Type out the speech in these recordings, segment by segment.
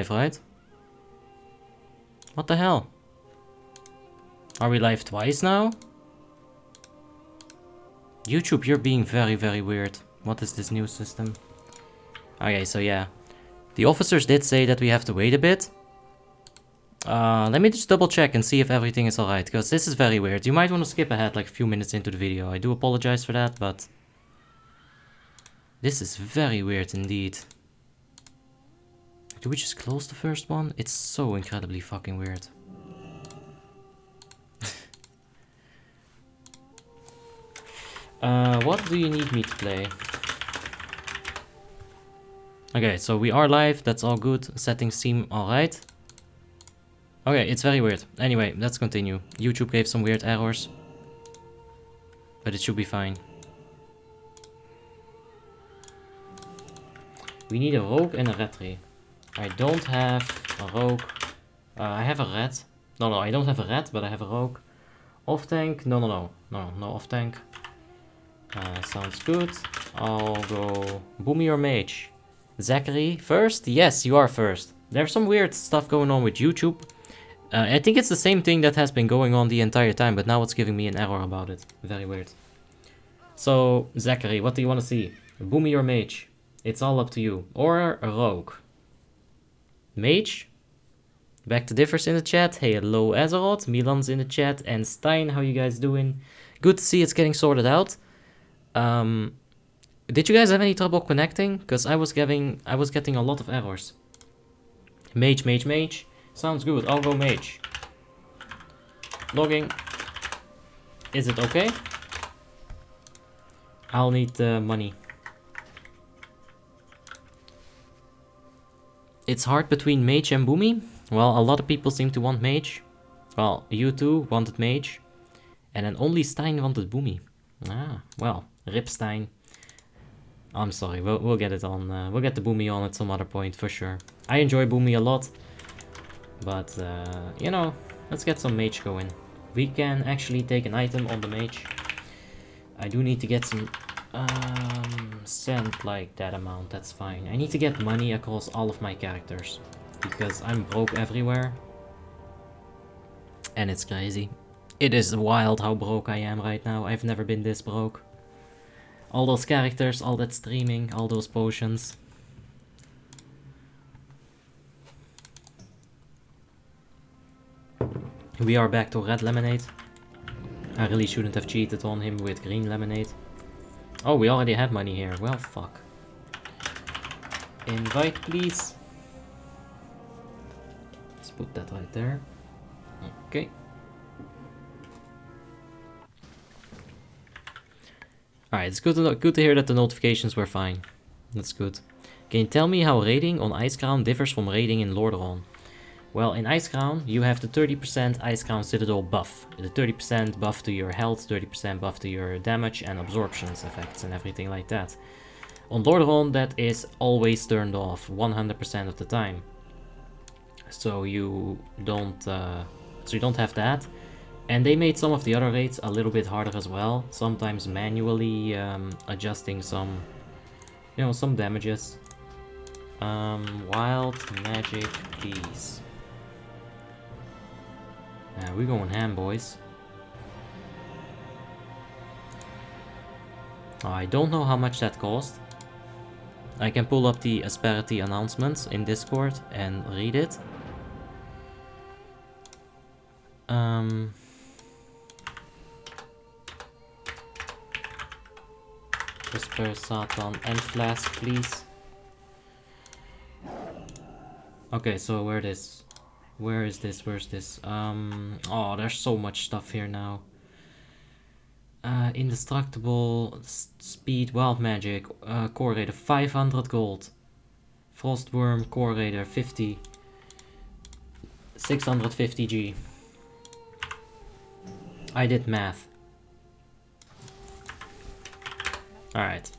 right? What the hell? Are we live twice now? YouTube, you're being very, very weird. What is this new system? Okay, so yeah. The officers did say that we have to wait a bit. Let me just double check and see if everything is alright, because this is very weird. You might want to skip ahead like a few minutes into the video. I do apologize for that, but... this is very weird indeed. Do we just close the first one? It's so incredibly fucking weird. What do you need me to play? Okay, so we are live, that's all good. Settings seem alright. Okay, it's very weird. Anyway, let's continue. YouTube gave some weird errors. But it should be fine. We need a rogue and a retry. I don't have a rogue. I have a red. No, I don't have a red, but I have a rogue. Off tank? No off tank. Sounds good. I'll go Boomy or Mage. Zachary first? Yes, you are first. There's some weird stuff going on with YouTube. I think it's the same thing that has been going on the entire time, but now it's giving me an error about it. Very weird. So, Zachary, what do you want to see? Boomy or Mage? It's all up to you. Or a rogue. Mage? Back to Differs in the chat. Hey, hello Azeroth. Milan's in the chat. And Stein, how you guys doing? Good to see it's getting sorted out. Did you guys have any trouble connecting? Because I was getting a lot of errors. Mage. Sounds good. I'll go Mage. Logging. Is it okay? I'll need the money. It's hard between Mage and Boomy. Well, a lot of people seem to want Mage. Well, you two wanted Mage. And then only Stein wanted Boomy. Ah, well, rip Stein. I'm sorry, we'll get it on. We'll get the Boomy on at some other point for sure. I enjoy Boomy a lot. But, you know, let's get some Mage going. We can actually take an item on the Mage. I do need to get some... send like that amount, that's fine. I need to get money across all of my characters because I'm broke everywhere and it's crazy. It is wild how broke I am right now. I've never been this broke. All those characters, all that streaming, all those potions. We are back to red lemonade. I really shouldn't have cheated on him with green lemonade. Oh, we already have money here. Well, fuck. Invite, please. Let's put that right there. Okay. Alright, it's good to hear that the notifications were fine. That's good. Can you tell me how raiding on Icecrown differs from raiding in Lordaeron? Well, in Icecrown, you have the 30% Icecrown Citadel buff. The 30% buff to your health, 30% buff to your damage and absorptions effects and everything like that. On Lordaeron, that is always turned off 100% of the time. So you don't have that. And they made some of the other raids a little bit harder as well. Sometimes manually adjusting some, you know, some damages. Wild magic, please. We're going ham, boys. I don't know how much that cost. I can pull up the Asperity announcements in Discord and read it. Whisper, Satan, and Flask, please. Okay, so where is this? Where's this? Oh, there's so much stuff here now. Indestructible, speed, wild magic, core raider 500 gold. Frostworm, core raider 50. 650 G. I did math. Alright.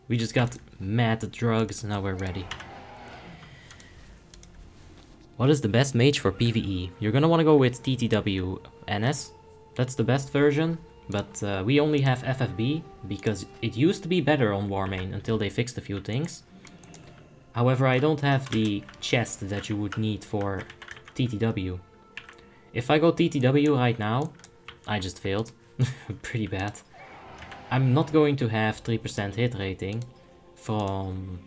We just got mad drugs, now we're ready. What is the best mage for PvE? You're gonna wanna go with TTW NS. That's the best version, but we only have FFB because it used to be better on Warmane until they fixed a few things. However, I don't have the chest that you would need for TTW. If I go TTW right now, I just failed. Pretty bad. I'm not going to have 3% hit rating from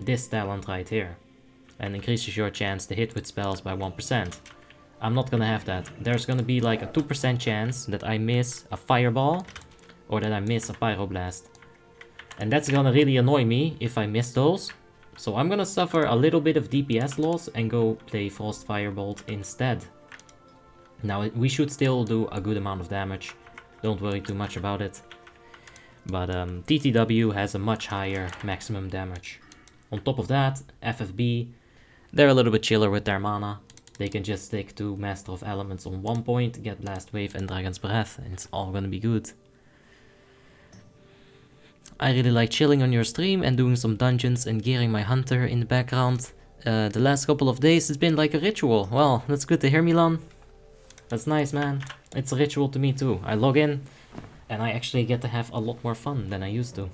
this talent right here. And increases your chance to hit with spells by 1%. I'm not gonna have that. There's gonna be like a 2% chance that I miss a fireball or that I miss a pyroblast. And that's gonna really annoy me if I miss those. So I'm gonna suffer a little bit of DPS loss and go play Frostfire Bolt instead. Now we should still do a good amount of damage. Don't worry too much about it. But TTW has a much higher maximum damage. On top of that, FFB, they're a little bit chiller with their mana. They can just stick to Master of Elements on 1 point, get Blast Wave and Dragon's Breath, and it's all gonna be good. I really like chilling on your stream and doing some dungeons and gearing my hunter in the background. The last couple of days it's been like a ritual. Well, that's good to hear, Milan. That's nice, man. It's a ritual to me too. I log in and I actually get to have a lot more fun than I used to.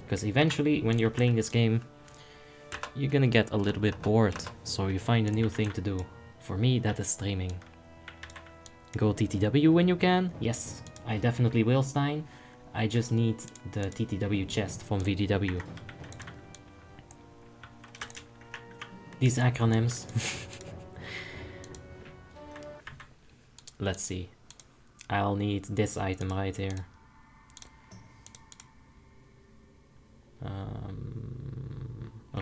Because eventually, when you're playing this game, you're gonna get a little bit bored. So you find a new thing to do. For me, that is streaming. Go TTW when you can. Yes, I definitely will, Stein. I just need the TTW chest from VGW. These acronyms. Let's see. I'll need this item right here.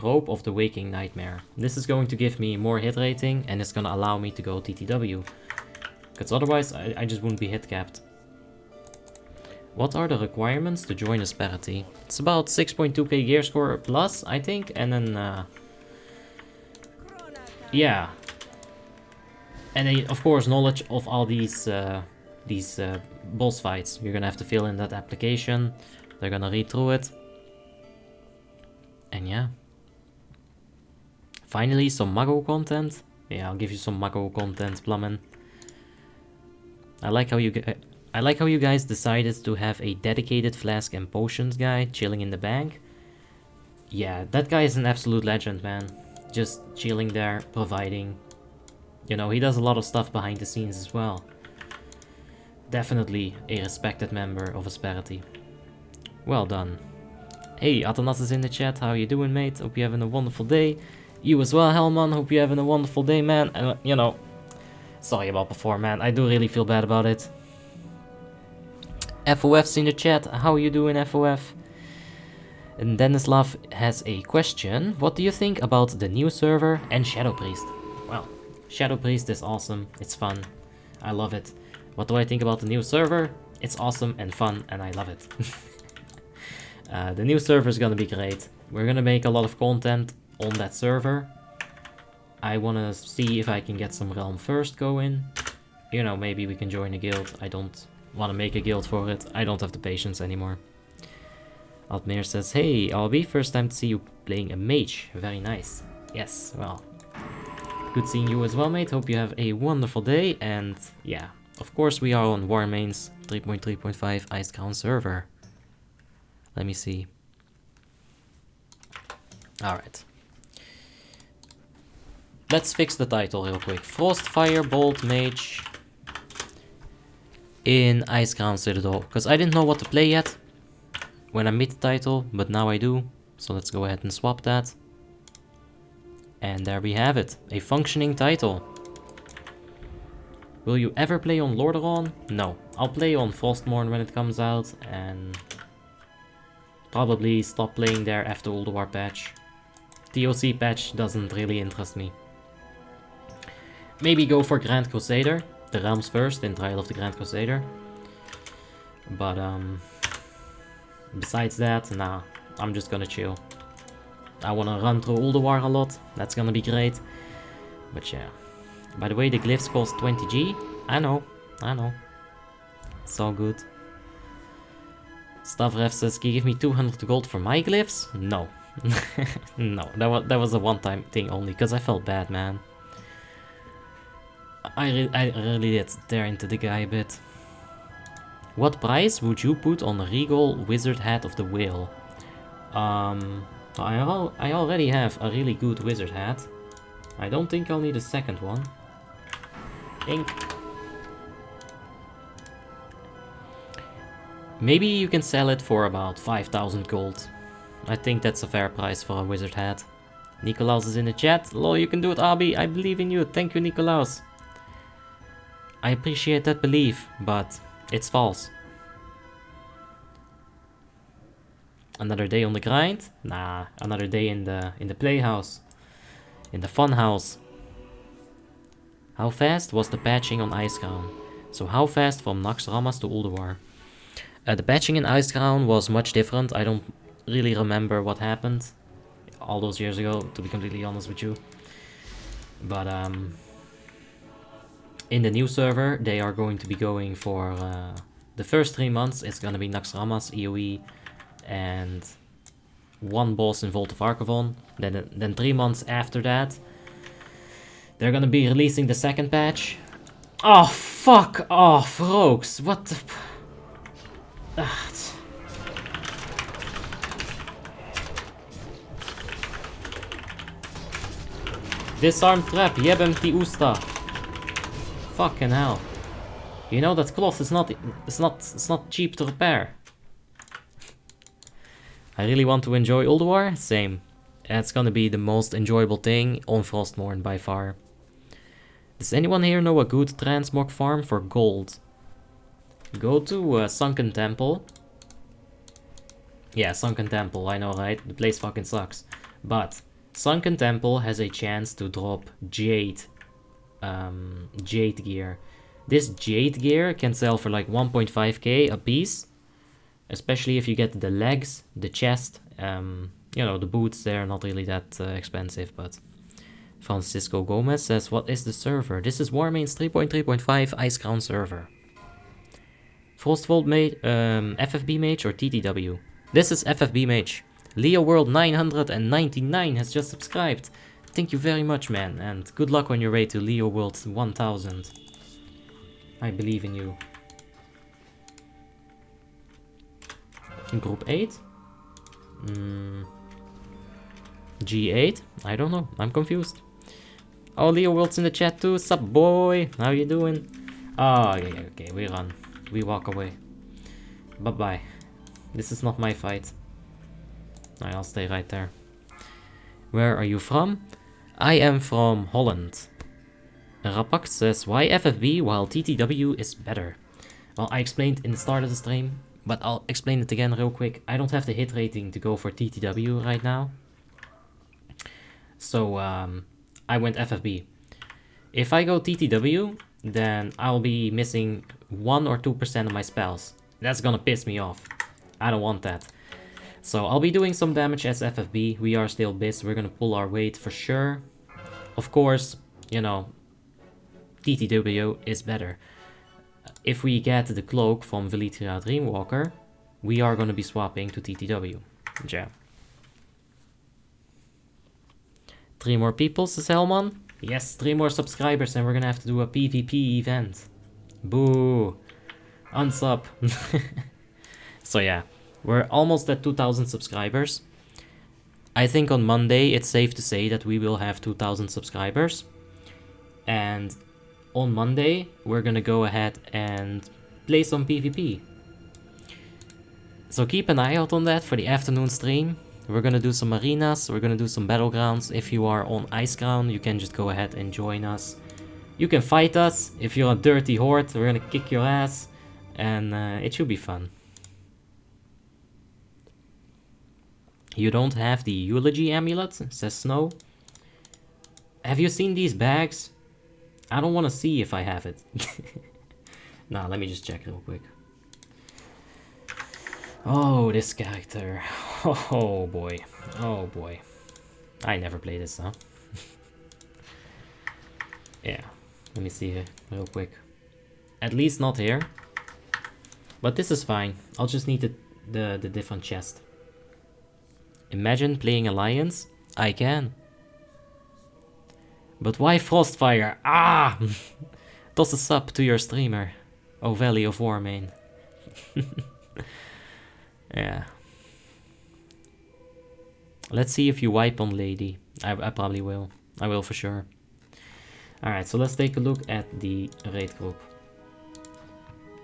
Rope of the Waking Nightmare. This is going to give me more hit rating and it's going to allow me to go TTW. Because otherwise I just wouldn't be hit capped. What are the requirements to join Asperity? It's about 6.2k gear score plus, I think, and then yeah. And then, of course, knowledge of all these boss fights. You're gonna have to fill in that application. They're gonna read through it. And yeah. Finally, some Mago content. Yeah, I'll give you some Mago content, Plummen. I like how you guys decided to have a dedicated flask and potions guy chilling in the bank. Yeah, that guy is an absolute legend, man. Just chilling there, providing. You know, he does a lot of stuff behind the scenes as well. Definitely a respected member of Asperity. Well done. Hey, Atanas is in the chat. How you doing, mate? Hope you're having a wonderful day. You as well, Hellman. Hope you're having a wonderful day, man. And, you know, sorry about before, man. I do really feel bad about it. FOF's in the chat. How are you doing, FOF? And Denislav has a question. What do you think about the new server and Shadow Priest? Well, Shadow Priest is awesome. It's fun. I love it. What do I think about the new server? It's awesome and fun and I love it. The new server is gonna be great. We're gonna make a lot of content on that server. I wanna see if I can get some Realm First going. You know, maybe we can join a guild. I don't want to make a guild for it. I don't have the patience anymore. Altmir says, hey, RB, first time to see you playing a mage. Very nice. Yes, well, good seeing you as well, mate. Hope you have a wonderful day. And yeah, of course we are on Warmain's 3.3.5 Icecrown server. Let me see. Alright. Let's fix the title real quick. Frostfire Bolt Mage in Icecrown Citadel. Because I didn't know what to play yet when I made the title, but now I do. So let's go ahead and swap that. And there we have it. A functioning title. Will you ever play on Lordaeron? No. I'll play on Frostmourne when it comes out. And probably stop playing there after Ulduar patch. TOC patch doesn't really interest me. Maybe go for Grand Crusader. The Realms First in Trial of the Grand Crusader. But besides that, nah, I'm just gonna chill. I wanna run through Ulduar a lot, that's gonna be great. But yeah. By the way, the glyphs cost 20g. I know. It's all good. Stavrev says, can you give me 200 gold for my glyphs? No. No, that was a one-time thing only, because I felt bad, man. I really did tear into the guy a bit. What price would you put on a Regal Wizard Hat of the Whale? I already have a really good wizard hat. I don't think I'll need a second one. Ink. Maybe you can sell it for about 5,000 gold. I think that's a fair price for a wizard hat. Nicolaus is in the chat. Lol, you can do it, Abi. I believe in you. Thank you, Nicolaus. I appreciate that belief, but it's false. Another day on the grind? Nah, another day in the playhouse. In the fun house. How fast was the patching on Icecrown? So how fast from Naxxramas to Ulduar? The patching in Icecrown was much different. I don't really remember what happened all those years ago, to be completely honest with you. But in the new server, they are going to be going for the first 3 months. It's gonna be Naxxramas, EOE, and one boss in Vault of Archivon. Then 3 months after that, they're gonna be releasing the second patch. Oh, fuck off, Rogues! What the... Disarm trap, jebem ti usta. Fucking hell. You know that cloth is not cheap to repair. I really want to enjoy Ulduar? Same. It's gonna be the most enjoyable thing on Frostmourne by far. Does anyone here know a good transmog farm for gold? Go to Sunken Temple. Yeah, Sunken Temple, I know, right? The place fucking sucks. But Sunken Temple has a chance to drop Jade. Jade gear. This Jade gear can sell for like 1.5k a piece. Especially if you get the legs, the chest, you know, the boots, they're not really that expensive, but... Francisco Gomez says, what is the server? This is Warmain's 3.3.5 Icecrown server. Frostvolt Mage, FFB Mage or TTW? This is FFB Mage. Leo World 999 has just subscribed. Thank you very much, man, and good luck on your way to Leo World 1000. I believe in you. Group 8? G8? I don't know, I'm confused. Oh, Leo World's in the chat too. Sup, boy? How you doing? Oh, yeah, okay, we run. We walk away. Bye-bye. This is not my fight. I'll stay right there. Where are you from? I am from Holland. Rapak says, why FFB while TTW is better? Well, I explained in the start of the stream, but I'll explain it again real quick. I don't have the hit rating to go for TTW right now. So, I went FFB. If I go TTW, then I'll be missing 1 or 2% of my spells. That's gonna piss me off. I don't want that. So I'll be doing some damage as FFB. We are still biz. We're gonna pull our weight for sure. Of course, you know, TTW is better. If we get the cloak from Velithria Dreamwalker, we are gonna be swapping to TTW. Yeah. 3 more people, says Helman. Yes, 3 more subscribers and we're gonna have to do a PvP event. Boo. Unsub. So yeah, we're almost at 2,000 subscribers. I think on Monday it's safe to say that we will have 2,000 subscribers. And on Monday we're gonna go ahead and play some PvP. So keep an eye out on that for the afternoon stream. We're gonna do some arenas, we're gonna do some battlegrounds. If you are on Icecrown, you can just go ahead and join us. You can fight us. If you're a dirty horde, we're gonna kick your ass. And it should be fun. You don't have the eulogy amulet, says Snow. Have you seen these bags? I don't want to see if I have it. Nah, let me just check real quick. Oh, this character. Oh boy. Oh boy. I never played this, huh? Yeah. Let me see here real quick. At least not here. But this is fine. I'll just need the different chest. Imagine playing Alliance? I can. But why Frostfire? Ah! Toss a sub to your streamer. Oh, Valley of Warmain. Yeah. Let's see if you wipe on Lady. I probably will. I will for sure. Alright, so let's take a look at the raid group.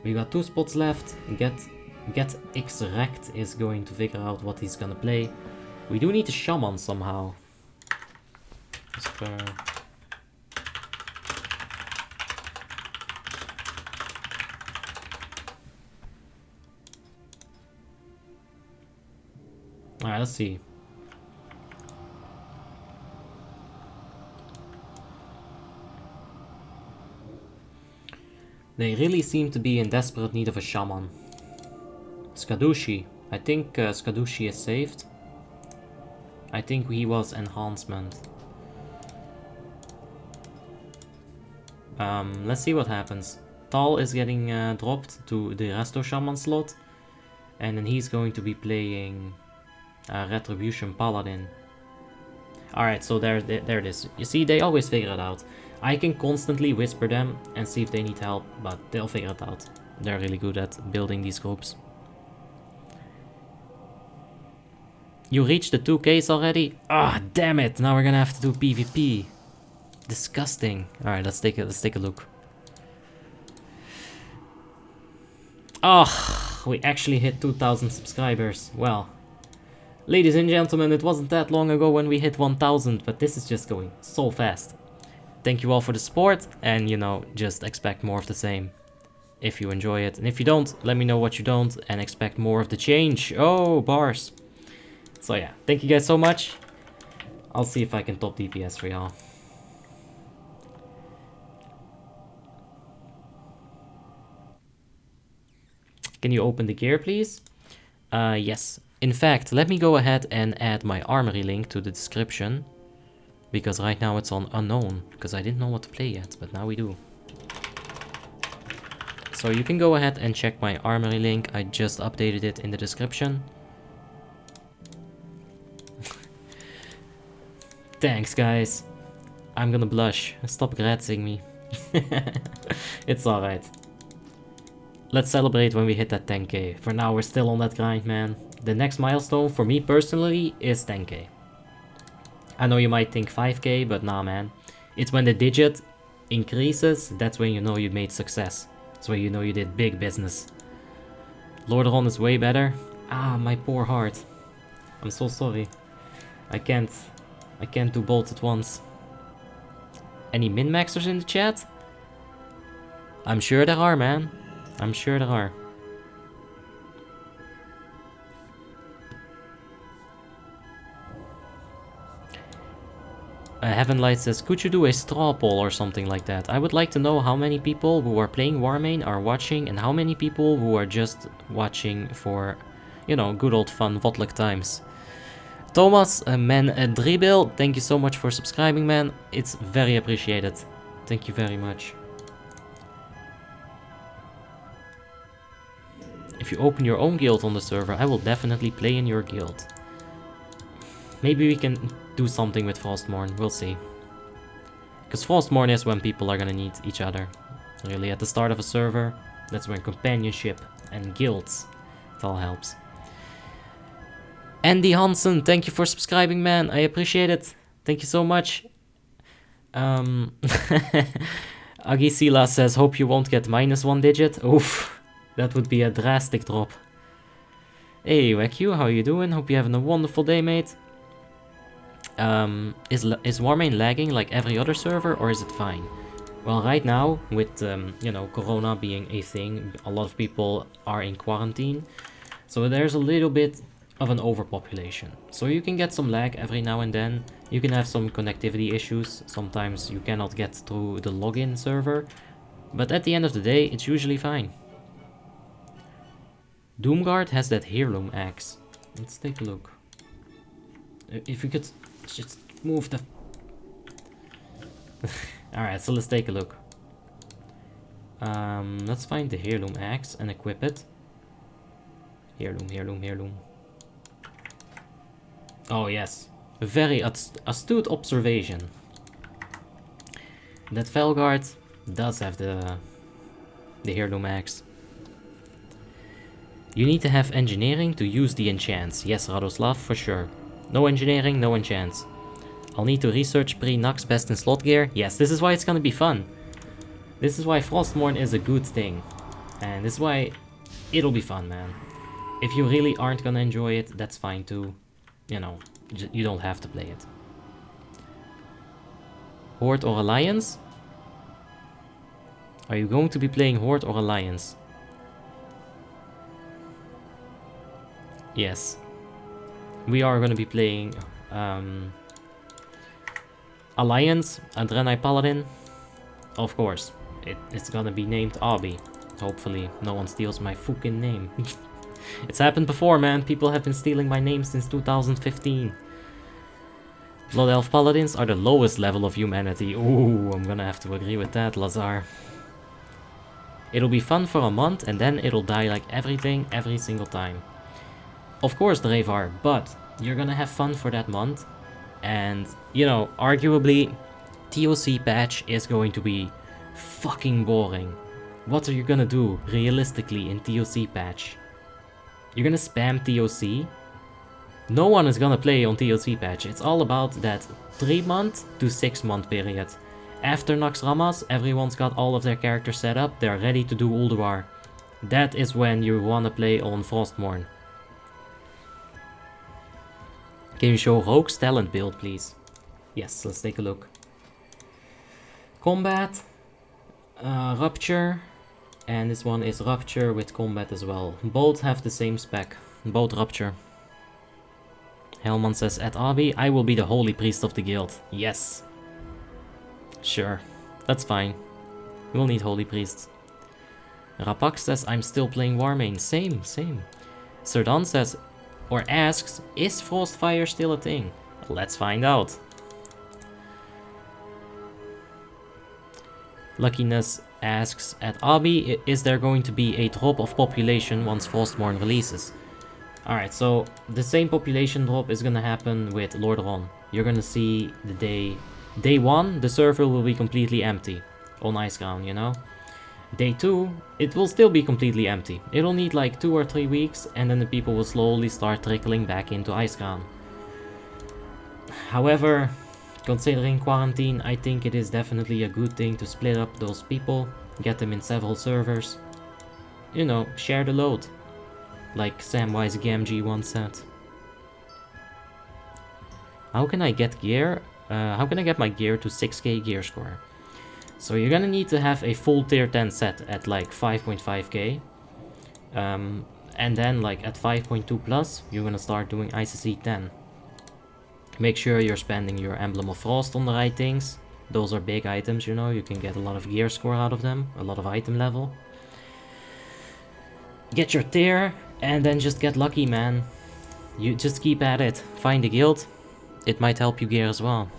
We got 2 spots left. Get X-Rect is going to figure out what he's gonna play. We do need a shaman somehow. Alright, let's see. They really seem to be in desperate need of a shaman. Skadushi. I think Skadushi is saved. I think he was enhancement. Let's see what happens. Tal is getting dropped to the Resto Shaman slot. And then he's going to be playing Retribution Paladin. Alright, so there it is. You see, they always figure it out. I can constantly whisper them and see if they need help, but they'll figure it out. They're really good at building these groups. You reached the 2Ks already? Ah, damn it! Now we're gonna have to do PvP. Disgusting. Alright, let's take a look. Oh, we actually hit 2,000 subscribers. Well, ladies and gentlemen, it wasn't that long ago when we hit 1,000, but this is just going so fast. Thank you all for the support, and you know, just expect more of the same if you enjoy it. And if you don't, let me know what you don't and expect more of the change. Oh, bars. So yeah, thank you guys so much. I'll see if I can top DPS for y'all. Can you open the gear, please? Yes. In fact, let me go ahead and add my armory link to the description. Because right now it's on unknown, because I didn't know what to play yet, but now we do. So you can go ahead and check my armory link. I just updated it in the description. Thanks, guys. I'm gonna blush. Stop gratzing me. It's alright. Let's celebrate when we hit that 10k. For now, we're still on that grind, man. The next milestone for me personally is 10k. I know you might think 5k, but nah, man. It's when the digit increases, that's when you know you made success. That's when you know you did big business. Lordaeron is way better. Ah, my poor heart. I'm so sorry. I can't do both at once. Any min-maxers in the chat? I'm sure there are, man. I'm sure there are. Heaven Light says, could you do a straw poll or something like that? I would like to know how many people who are playing Warmane are watching and how many people who are just watching for, you know, good old fun WoTLK times. Thomas, Dribil, thank you so much for subscribing, man. It's very appreciated. Thank you very much. If you open your own guild on the server, I will definitely play in your guild. Maybe we can do something with Frostmourne, we'll see. Because Frostmourne is when people are gonna need each other. Really, at the start of a server, that's when companionship and guilds, it all helps. Andy Hansen, thank you for subscribing, man. I appreciate it. Thank you so much. Agisila says, hope you won't get -1 digit. Oof, that would be a drastic drop. Hey, WQ, how you doing? Hope you're having a wonderful day, mate. Is Warmane lagging like every other server, or is it fine? Well, right now, with, you know, Corona being a thing, a lot of people are in quarantine. So there's a little bit of an overpopulation. So you can get some lag every now and then. You can have some connectivity issues. Sometimes you cannot get through the login server. But at the end of the day, it's usually fine. Doomguard has that heirloom axe. Let's take a look. If we could just move the... Alright, so let's take a look. Let's find the heirloom axe and equip it. Heirloom. Oh yes, a very astute observation. That Felguard does have the heirloom axe. You need to have engineering to use the enchants. Yes, Radoslav, for sure. No engineering, no enchants. I'll need to research pre-Nux best in slot gear. Yes, this is why it's gonna be fun. This is why Frostmourne is a good thing. And this is why it'll be fun, man. If you really aren't gonna enjoy it, that's fine too. You know, you don't have to play it. Horde or Alliance? Are you going to be playing Horde or Alliance? Yes. We are gonna be playing Alliance, Adrenai Paladin. Of course. It's gonna be named Abi. Hopefully no one steals my fucking name. It's happened before, man. People have been stealing my name since 2015. Blood Elf Paladins are the lowest level of humanity. Ooh, I'm gonna have to agree with that, Lazar. It'll be fun for a month and then it'll die like everything every single time. Of course, Drevar, but you're gonna have fun for that month. And, you know, arguably, TOC patch is going to be fucking boring. What are you gonna do, realistically, in TOC patch? You're gonna spam TOC? No one is gonna play on TOC patch. It's all about that 3-month to 6-month period. After Naxxramas, everyone's got all of their characters set up, they're ready to do Ulduar. That is when you wanna play on Frostmourne. Can you show Rogue's talent build, please? Yes, let's take a look. Combat, Rupture, and this one is Rupture with Combat as well. Both have the same spec, both Rupture. Helman says, at Abi, I will be the Holy Priest of the Guild. Yes. Sure, that's fine. We'll need Holy Priests. Rapak says, I'm still playing Warmane. Same. Serdan says, or asks, is Frostfire still a thing? Let's find out. Luckiness asks, at Abi, is there going to be a drop of population once Frostmourne releases? Alright, so the same population drop is gonna happen with Lordaeron. You're gonna see the day 1, the server will be completely empty on Icecrown, you know? Day 2, it will still be completely empty. It'll need like 2 or 3 weeks and then the people will slowly start trickling back into Icecrown. However, considering quarantine, I think it is definitely a good thing to split up those people, get them in several servers. You know, share the load. Like Samwise Gamgee once said. How can I get gear? How can I get my gear to 6k gear score? So you're gonna need to have a full tier 10 set at like 5.5k. And then like at 5.2 plus, you're gonna start doing ICC 10. Make sure you're spending your Emblem of Frost on the right things. Those are big items, you know, you can get a lot of gear score out of them, a lot of item level. Get your tier, and then just get lucky, man. You just keep at it. Find a guild. It might help you gear as well.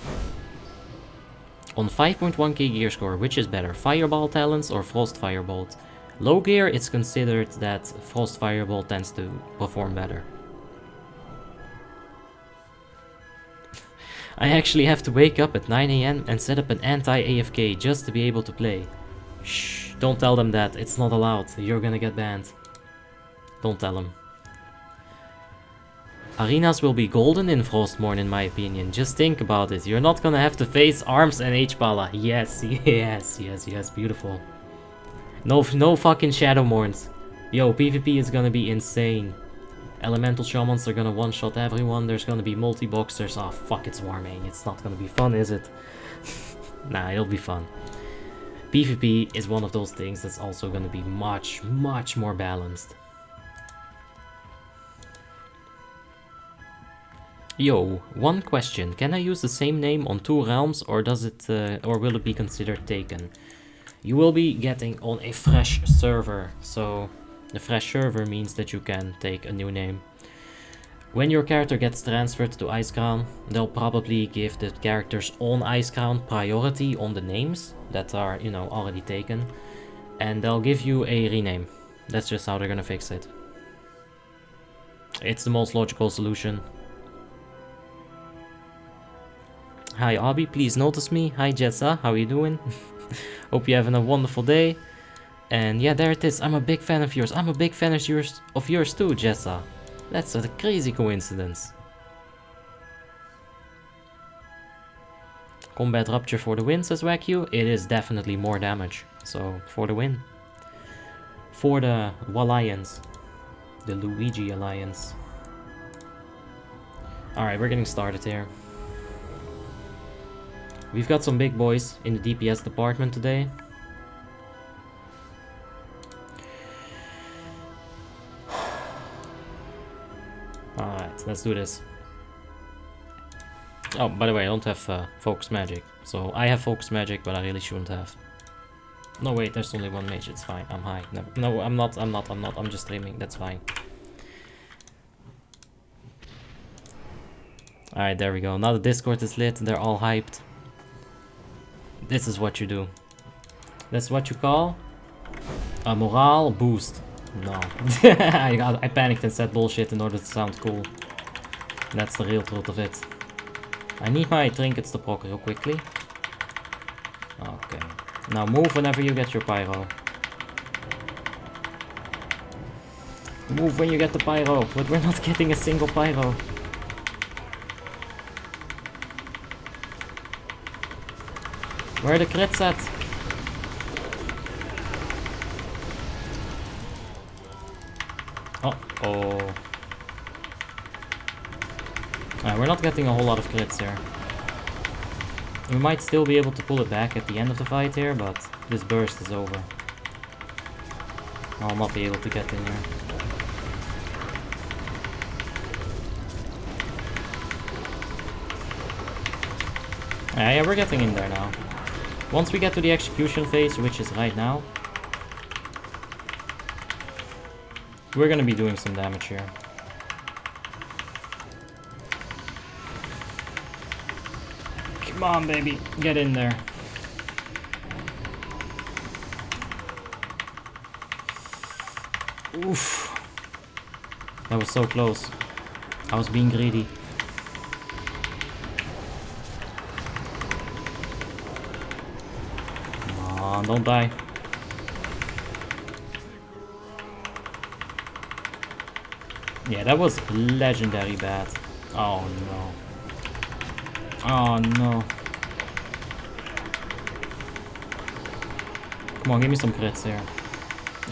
On 5.1k gear score, which is better, Fireball Talents or Frost Firebolt? Low gear, it's considered that Frost Firebolt tends to perform better. I actually have to wake up at 9 AM and set up an anti-AFK just to be able to play. Shh, don't tell them that, it's not allowed, you're gonna get banned. Don't tell them. Arenas will be golden in Frostmourne in my opinion, just think about it. You're not gonna have to face Arms and H-Pala. Yes, beautiful. No fucking Shadowmourns. Yo, PvP is gonna be insane. Elemental Shamans are gonna one-shot everyone, there's gonna be multi-boxers. Oh fuck, it's Warmane, it's not gonna be fun, is it? Nah, it'll be fun. PvP is one of those things that's also gonna be much more balanced. Yo, one question. Can I use the same name on 2 realms or does it or will it be considered taken? You will be getting on a fresh server. So the fresh server means that you can take a new name. When your character gets transferred to Icecrown, they'll probably give the characters on Icecrown priority on the names that are, you know, already taken. And they'll give you a rename. That's just how they're gonna fix it. It's the most logical solution. Hi Abi, please notice me. Hi Jetsa, how are you doing? Hope you're having a wonderful day. And yeah, there it is. I'm a big fan of yours. I'm a big fan of yours too, Jetsa. That's a crazy coincidence. Combat Rupture for the win, says Waku. It is definitely more damage. So, for the win. For the Alliance. The Luigi Alliance. Alright, we're getting started here. We've got some big boys in the DPS department today. Alright, let's do this. Oh, by the way, I don't have Focus Magic. So, I have Focus Magic, but I really shouldn't have. No, wait, there's only one mage, it's fine. I'm high. No, I'm not. I'm just streaming, that's fine. Alright, there we go. Now the Discord is lit, they're all hyped. This is what you do. That's what you call a morale boost. No. I panicked and said bullshit in order to sound cool. That's the real truth of it. I need my trinkets to proc real quickly. Okay. Now move whenever you get your pyro. Move when you get the pyro, but we're not getting a single pyro. Where are the crits at? Uh-oh. We're not getting a whole lot of crits here. We might still be able to pull it back at the end of the fight here, but this burst is over. I'll not be able to get in here. Yeah, we're getting in there now. Once we get to the execution phase, which is right now, we're gonna be doing some damage here. Come on, baby, get in there. Oof. That was so close. I was being greedy. Come on, don't die. Yeah, that was legendary bad. Oh no. Oh no. Come on, give me some crits here.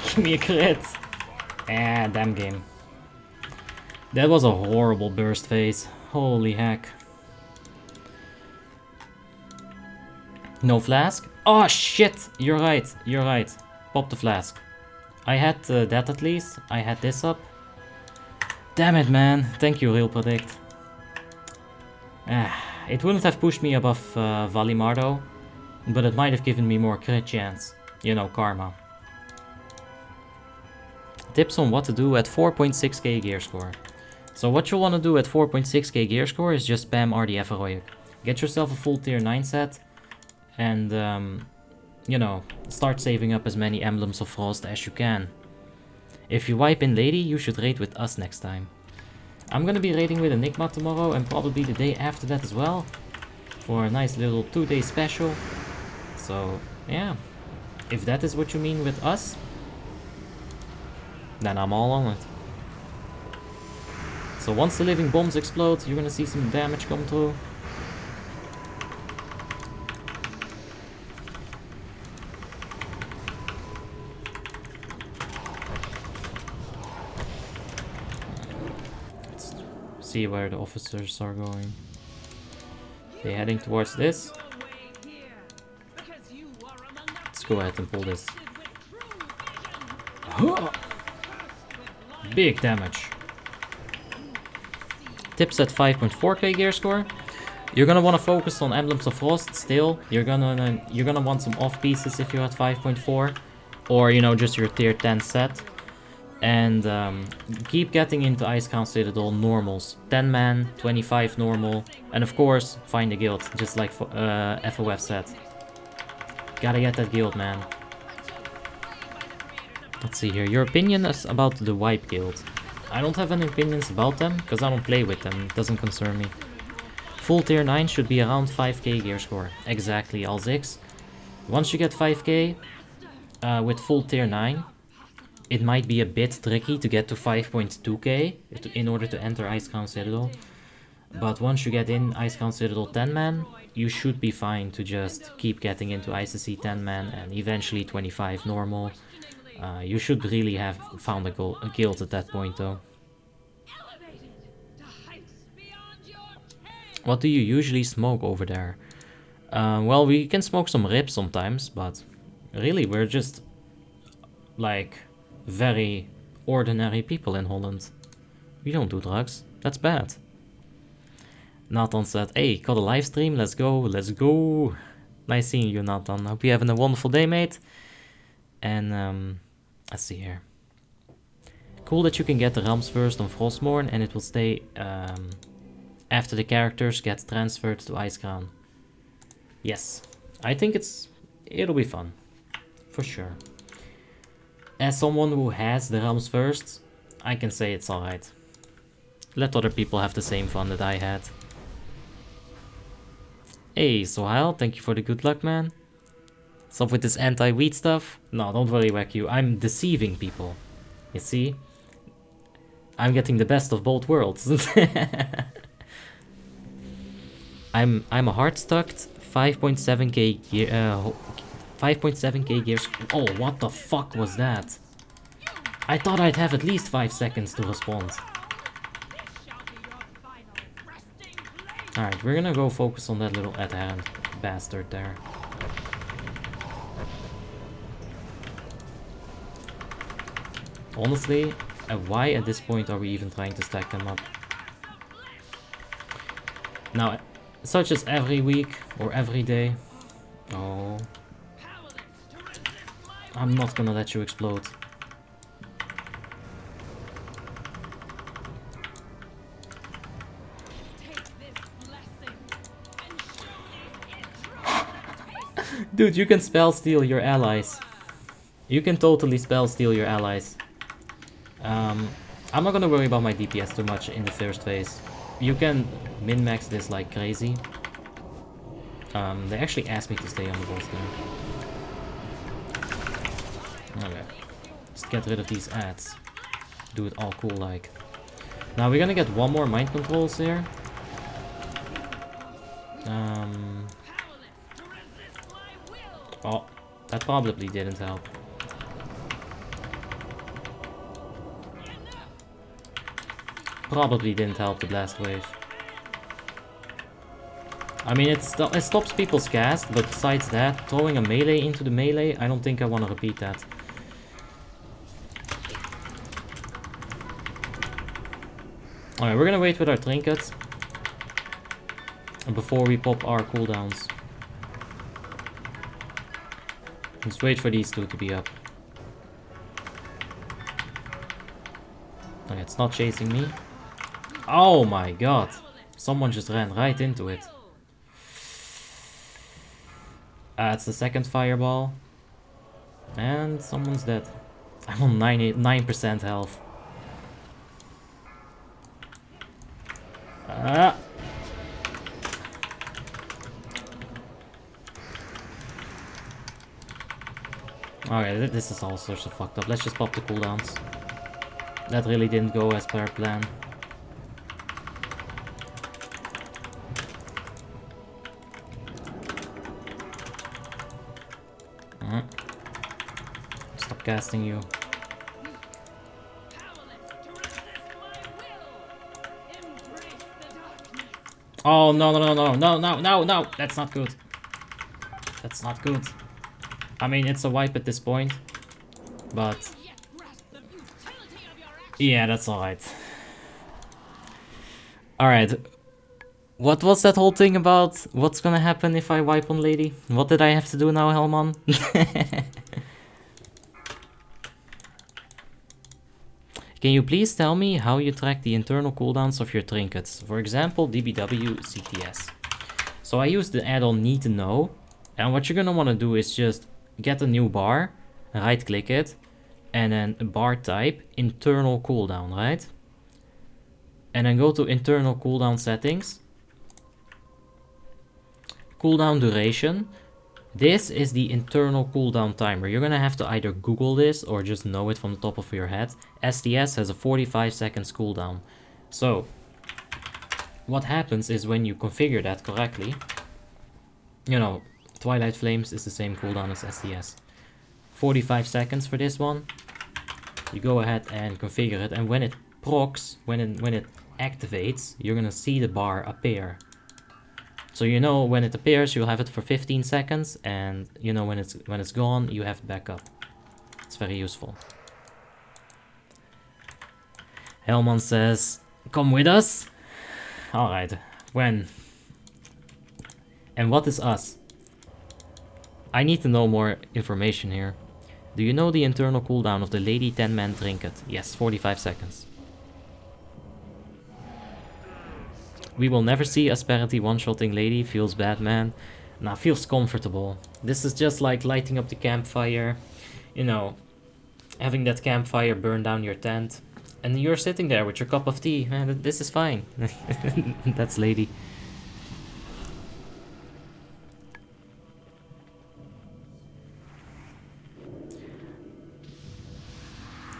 Give me a crit. Ah, damn game. That was a horrible burst phase. Holy heck. No flask? Oh shit! You're right, you're right. Pop the flask. I had that at least. I had this up. Damn it, man. Thank you, Real Predict. It wouldn't have pushed me above Valimardo, but it might have given me more crit chance. You know, karma. Tips on what to do at 4.6k gear score. So what you'll want to do at 4.6k gear score is just spam RDF Heroic. Get yourself a full tier 9 set, and you know, start saving up as many Emblems of Frost as you can. If you wipe in Lady, you should raid with us next time. I'm gonna be raiding with Enigma tomorrow and probably the day after that as well, for a nice little 2-day special. So yeah, if that is what you mean with us, then I'm all on it. So once the living bombs explode, you're gonna see some damage come through. See where the officers are going. They're heading towards this. Let's go ahead and pull this. Big damage. Tips at 5.4k gear score. You're gonna want to focus on Emblems of Frost still. You're gonna want some off pieces if you're at 5.4, or you know, just your tier 10 set. And keep getting into Icecrown Citadel normals. 10 man, 25 normal, and of course find a guild, just like FOF said. Gotta get that guild, man. Let's see here. Your opinion is about the wipe guild. I don't have any opinions about them, because I don't play with them. It doesn't concern me. Full tier 9 should be around 5k gear score. Exactly, Alzix. Once you get 5k with full tier 9, it might be a bit tricky to get to 5.2k in order to enter Icecrown Citadel. But once you get in Icecrown Citadel 10 man, you should be fine to just keep getting into ICC 10 man and eventually 25 normal. You should really have found a guild at that point though. What do you usually smoke over there? Well, we can smoke some ribs sometimes, but really we're just like very ordinary people in Holland. We don't do drugs. That's bad. Nathan said, hey, got a live stream, let's go, let's go. Nice seeing you, Nathan. Hope you're having a wonderful day, mate. And let's see here. Cool that you can get the realms first on Frostmourne and it will stay after the characters get transferred to Icecrown. Yes, I think it'll be fun, for sure. As someone who has the realms first, I can say it's alright. Let other people have the same fun that I had. Hey, Sohail, thank you for the good luck, man. What's up with this anti-weed stuff? No, don't worry, Waku. I'm deceiving people. You see? I'm getting the best of both worlds. I'm a hard-stucked 5.7k gear, 5.7k gears. Oh, what the fuck was that? I thought I'd have at least 5 seconds to respond. Alright, we're gonna go focus on that little adherent bastard there. Honestly, why at this point are we even trying to stack them up? Now, such as every week or every day. Oh. I'm not gonna let you explode. Dude, you can spell steal your allies. You can totally spell steal your allies. I'm not gonna worry about my DPS too much in the first phase. You can min-max this like crazy. They actually asked me to stay on the boss there. Okay. Just get rid of these ads. Do it all cool like. Now we're gonna get one more mind controls here. Oh, that probably didn't help. Probably didn't help the blast wave. I mean, it stops people's cast, but besides that, throwing a melee into the melee, I don't think I want to repeat that. Alright, we're gonna wait with our trinkets before we pop our cooldowns. Just wait for these two to be up. Okay, it's not chasing me. Oh my god. Someone just ran right into it. It's the second fireball. And someone's dead. I'm on 9% health. Alright, this is all sorts of fucked up. Let's just pop the cooldowns. That really didn't go as per plan. Stop casting you. Oh, no, no, no, no, no, no, no, no! That's not good. That's not good. I mean, it's a wipe at this point, but yeah, that's alright. Alright. What was that whole thing about what's gonna happen if I wipe on lady? What did I have to do now, Helman? Can you please tell me how you track the internal cooldowns of your trinkets? For example, DBW CTS. So I use the add-on Need to Know, and what you're gonna want to do is just get a new bar, right click it, and then bar type internal cooldown, right? And then go to internal cooldown settings, cooldown duration. This is the internal cooldown timer. You're gonna have to either Google this or just know it from the top of your head. STS has a 45 seconds cooldown. So what happens is when you configure that correctly, you know, Twilight Flames is the same cooldown as SDS. 45 seconds for this one. You go ahead and configure it, and when it procs, when it activates, you're gonna see the bar appear. So you know when it appears, you'll have it for 15 seconds, and you know when it's gone, you have it back up. It's very useful. Hellman says, "Come with us." All right, when? And what is us? I need to know more information here. Do you know the internal cooldown of the Lady 10-man trinket? Yes, 45 seconds. We will never see Asperity one-shotting Lady. Feels bad, man. Nah, feels comfortable. This is just like lighting up the campfire. You know, having that campfire burn down your tent. And you're sitting there with your cup of tea. Man, this is fine. That's Lady.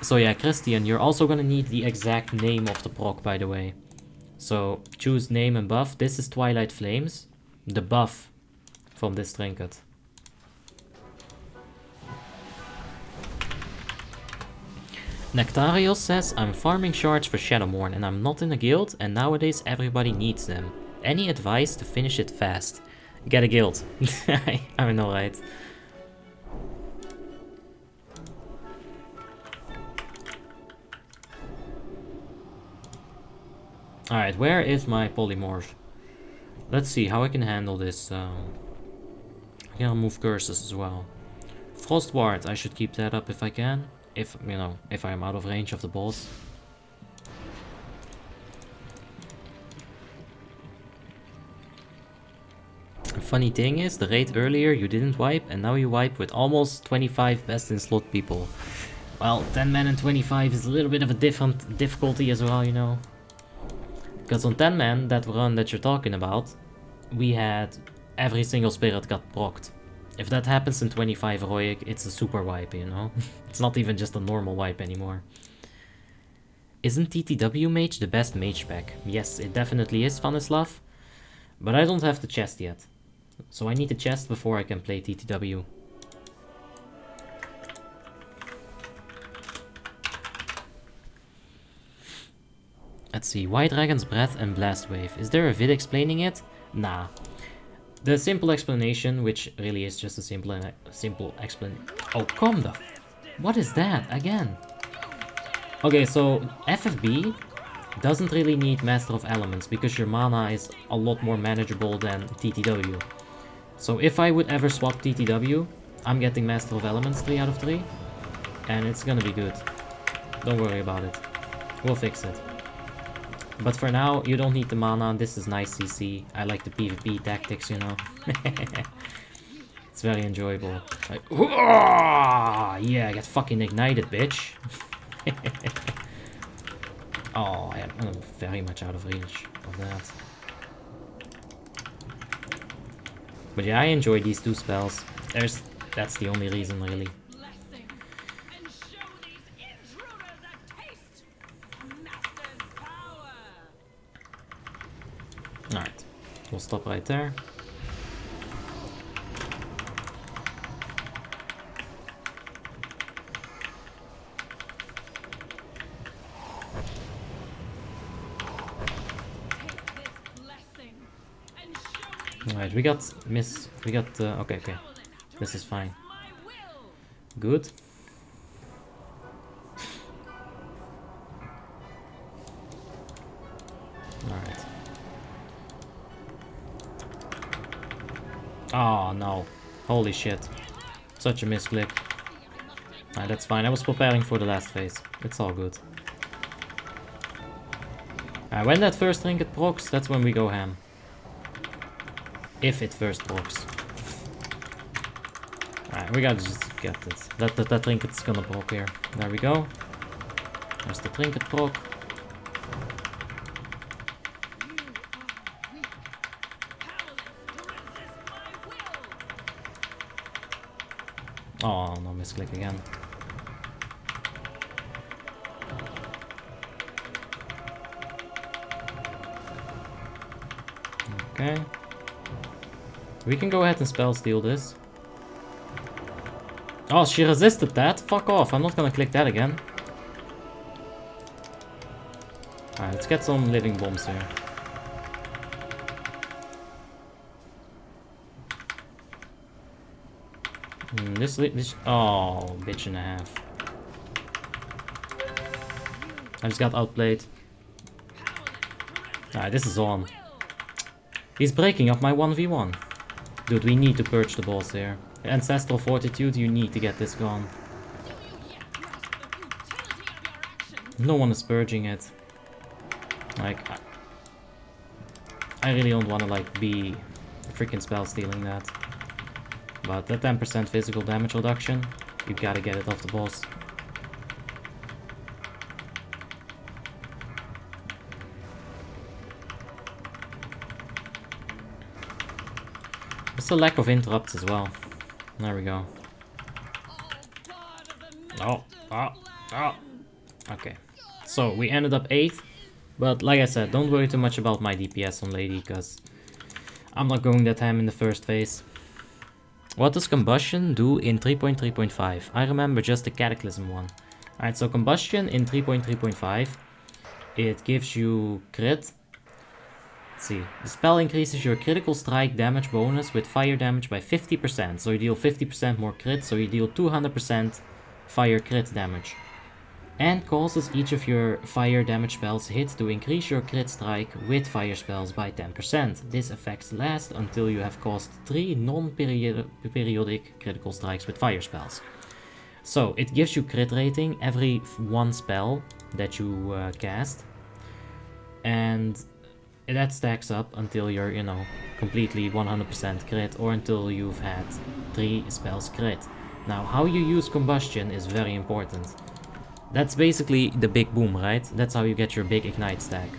So yeah, Christian, you're also gonna need the exact name of the proc, by the way. So choose name and buff. This is Twilight Flames, the buff from this trinket. Nectarios says, I'm farming shards for Shadowmourne and I'm not in a guild, and nowadays everybody needs them. Any advice to finish it fast? Get a guild. I know, right? Alright, where is my polymorph? Let's see how I can handle this. I can remove curses as well. Frost Ward, I should keep that up if I can. If, you know, if I'm out of range of the boss. The funny thing is, the raid earlier you didn't wipe, and now you wipe with almost 25 best in slot people. Well, 10 man and 25 is a little bit of a different difficulty as well, you know. Because on 10 man, that run that you're talking about, we had every single spirit got procced. If that happens in 25 heroic, it's a super wipe, you know? It's not even just a normal wipe anymore. Isn't TTW Mage the best Mage spec? Yes, it definitely is, Vanislav. But I don't have the chest yet. So I need the chest before I can play TTW. Let's see, White Dragon's Breath and Blast Wave. Is there a vid explaining it? Nah. The simple explanation, which really is just a simple explanation. Oh, come the... What is that? Again. Okay, so FFB doesn't really need Master of Elements because your mana is a lot more manageable than TTW. So if I would ever swap TTW, I'm getting Master of Elements 3 out of 3. And it's gonna be good. Don't worry about it. We'll fix it. But for now, you don't need the mana. This is nice CC. I like the PvP tactics, you know. It's very enjoyable. Like, yeah, get fucking ignited, bitch. Oh, I'm very much out of reach of that. But yeah, I enjoy these two spells. That's the only reason, really. Alright, we'll stop right there. Alright, we got okay, this is fine. Good. Alright. Oh no. Holy shit. Such a misclick. Alright, that's fine. I was preparing for the last phase. It's all good. When that first trinket procs, that's when we go ham. If it first procs. Alright, we gotta just get it. That trinket's gonna proc here. There we go. There's the trinket proc. Oh, no, misclick again. Okay. We can go ahead and spell steal this. Oh, she resisted that? Fuck off, I'm not gonna click that again. Alright, let's get some living bombs here. This, oh, bitch and a half. I just got outplayed. Alright, this is on. He's breaking up my 1v1. Dude, we need to purge the boss here. Ancestral Fortitude, you need to get this gone. No one is purging it. Like, I really don't want to like be freaking spell stealing that. But that 10% physical damage reduction, you gotta get it off the boss. There's a lack of interrupts as well. There we go. Oh. Okay. So we ended up 8th. But like I said, don't worry too much about my DPS on Lady, because I'm not going that ham in the first phase. What does Combustion do in 3.3.5? I remember just the Cataclysm one. Alright, so Combustion in 3.3.5, it gives you crit. Let's see, the spell increases your critical strike damage bonus with fire damage by 50%. So you deal 50% more crit, so you deal 200% fire crit damage. And causes each of your fire damage spells hit to increase your crit strike with fire spells by 10%. This effect lasts until you have caused 3 non-periodic critical strikes with fire spells. So it gives you crit rating every one spell that you cast. And that stacks up until you're, you know, completely 100% crit, or until you've had 3 spells crit. Now, how you use Combustion is very important. That's basically the big boom, right? That's how you get your big ignite stack.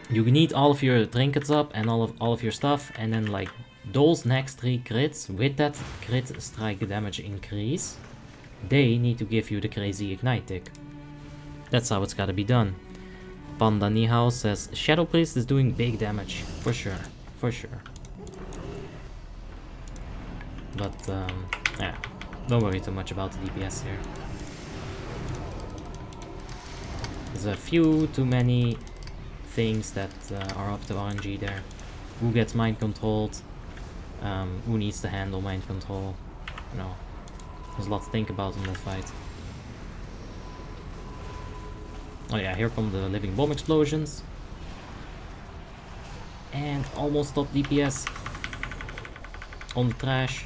You need all of your trinkets up and all of your stuff, and then like those next 3 crits with that crit strike damage increase, they need to give you the crazy ignite tick. That's how it's gotta be done. Panda Nihao says Shadow Priest is doing big damage, for sure, for sure. But yeah, don't worry too much about the DPS here. There's a few too many things that are up to RNG there. Who gets mind controlled? Who needs to handle mind control? You know, there's a lot to think about in that fight. Oh yeah, here come the living bomb explosions. And almost top DPS on the trash.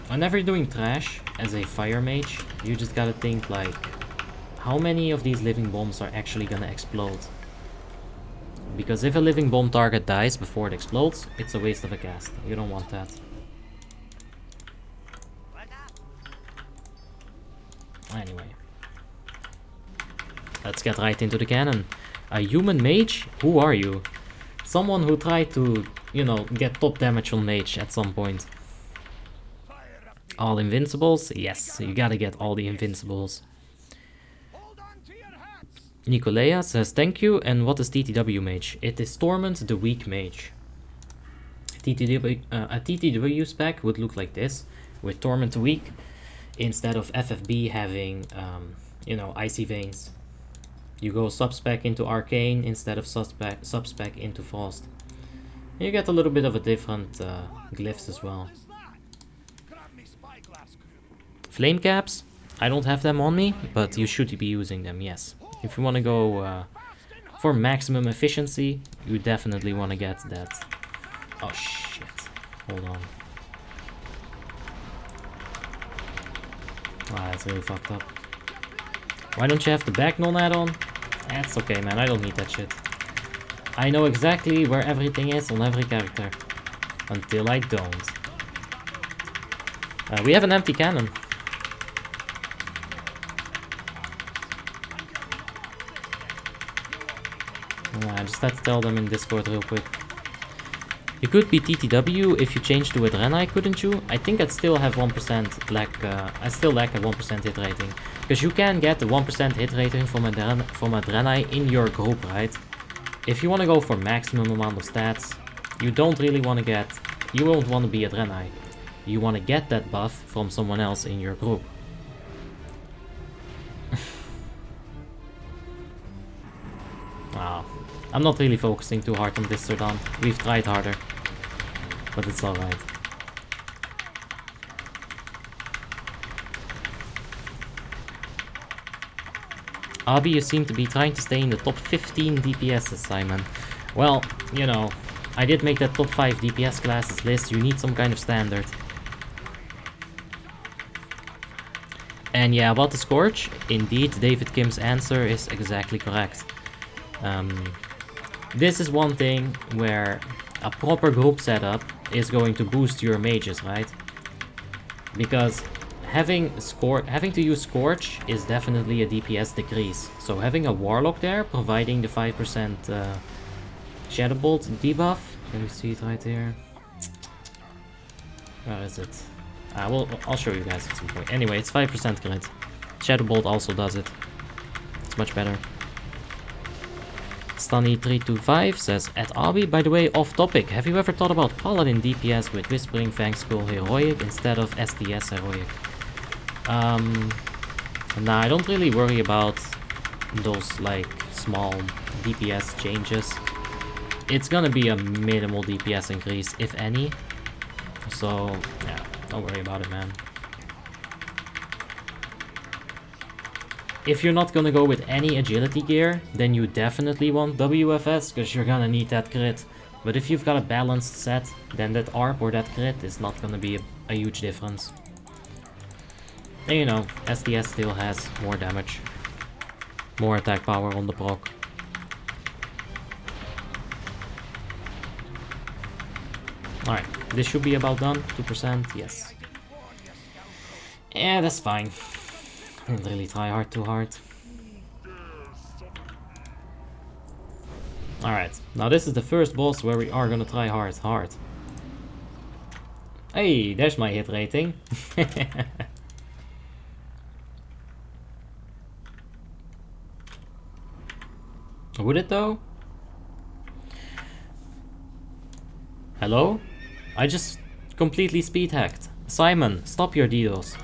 Whenever you're doing trash as a fire mage, you just gotta think like, how many of these living bombs are actually gonna explode? Because if a living bomb target dies before it explodes, it's a waste of a cast. You don't want that. Anyway. Let's get right into the cannon. A human mage? Who are you? Someone who tried to, you know, get top damage on mage at some point. All invincibles? Yes, you gotta get all the invincibles. Nicolea says thank you, and what is TTW mage? It is Torment the Weak Mage. A TTW spec would look like this, with Torment the Weak, instead of FFB having, you know, Icy Veins. You go sub-spec into Arcane instead of sub-spec into Frost. You get a little bit of a different glyphs as well. Flame caps, I don't have them on me, but you should be using them, yes. If you want to go for maximum efficiency, you definitely want to get that. Oh shit, hold on. Ah, that's really fucked up. Why don't you have the Backnon add-on? That's okay, man, I don't need that shit. I know exactly where everything is on every character. Until I don't. We have an empty cannon. I just had to tell them in Discord real quick. You could be TTW if you change to Adrena, couldn't you? I think I'd still have 1% lack, I still lack a 1% hit rating. Because you can get the 1% hit rating from Adrena in your group, right? if you want to go for maximum amount of stats, you don't really want to get... You won't want to be at Renai. You want to get that buff from someone else in your group. Wow. I'm not really focusing too hard on this Zerdan. We've tried harder. But it's alright. Abi, you seem to be trying to stay in the top 15 DPSs, Simon. Well, you know, I did make that top 5 DPS classes list. You need some kind of standard. And yeah, about the Scourge, indeed, David Kim's answer is exactly correct. This is one thing where a proper group setup is going to boost your mages, right? Because having to use Scourge is definitely a DPS decrease. So having a Warlock there, providing the 5% Shadow Bolt debuff. Can we see it right here? Where is it? I'll show you guys at some point. Anyway, it's 5% crit. Shadow Bolt also does it. It's much better. Stunny325 says, at Abi, by the way, off topic, have you ever thought about Paladin DPS with Whispering Fang Skull Heroic instead of SDS Heroic? Nah, I don't really worry about those, like, small DPS changes. It's gonna be a minimal DPS increase, if any. So, yeah, don't worry about it, man. If you're not gonna go with any agility gear, then you definitely want WFS, because you're gonna need that crit. But if you've got a balanced set, then that ARP or that crit is not gonna be a huge difference. And you know, SDS still has more damage. More attack power on the proc. Alright, this should be about done. 2%, yes. Yeah, that's fine. Didn't really try hard too hard. Alright, now this is the first boss where we are gonna try hard. Hey, there's my hit rating. Would it though? Hello? I just completely speed hacked. Simon, stop your DDoS.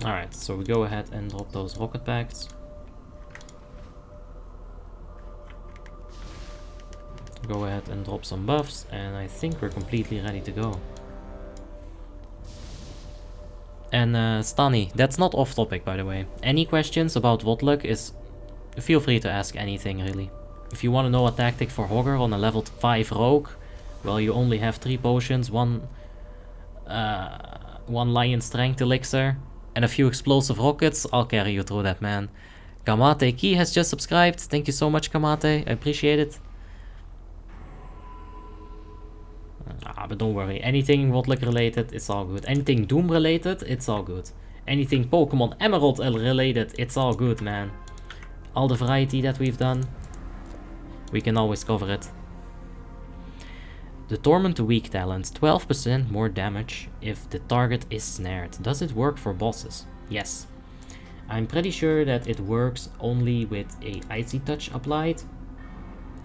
Alright, so we go ahead and drop those rocket packs. Go ahead and drop some buffs, and I think we're completely ready to go. And Stani, that's not off topic, by the way. Any questions about WoTLK is... Feel free to ask anything, really. If you want to know a tactic for Hogger on a level 5 rogue, well, you only have 3 potions, one lion strength elixir, and a few explosive rockets. I'll carry you through that, man. Kamate Key has just subscribed. Thank you so much, Kamate. I appreciate it. But don't worry. Anything WoTLK related, it's all good. Anything Doom related, it's all good. Anything Pokemon Emerald related, it's all good, man. All the variety that we've done, we can always cover it. The Torment to Weak talent, 12% more damage if the target is snared. Does it work for bosses? Yes. I'm pretty sure that it works only with a Icy Touch applied.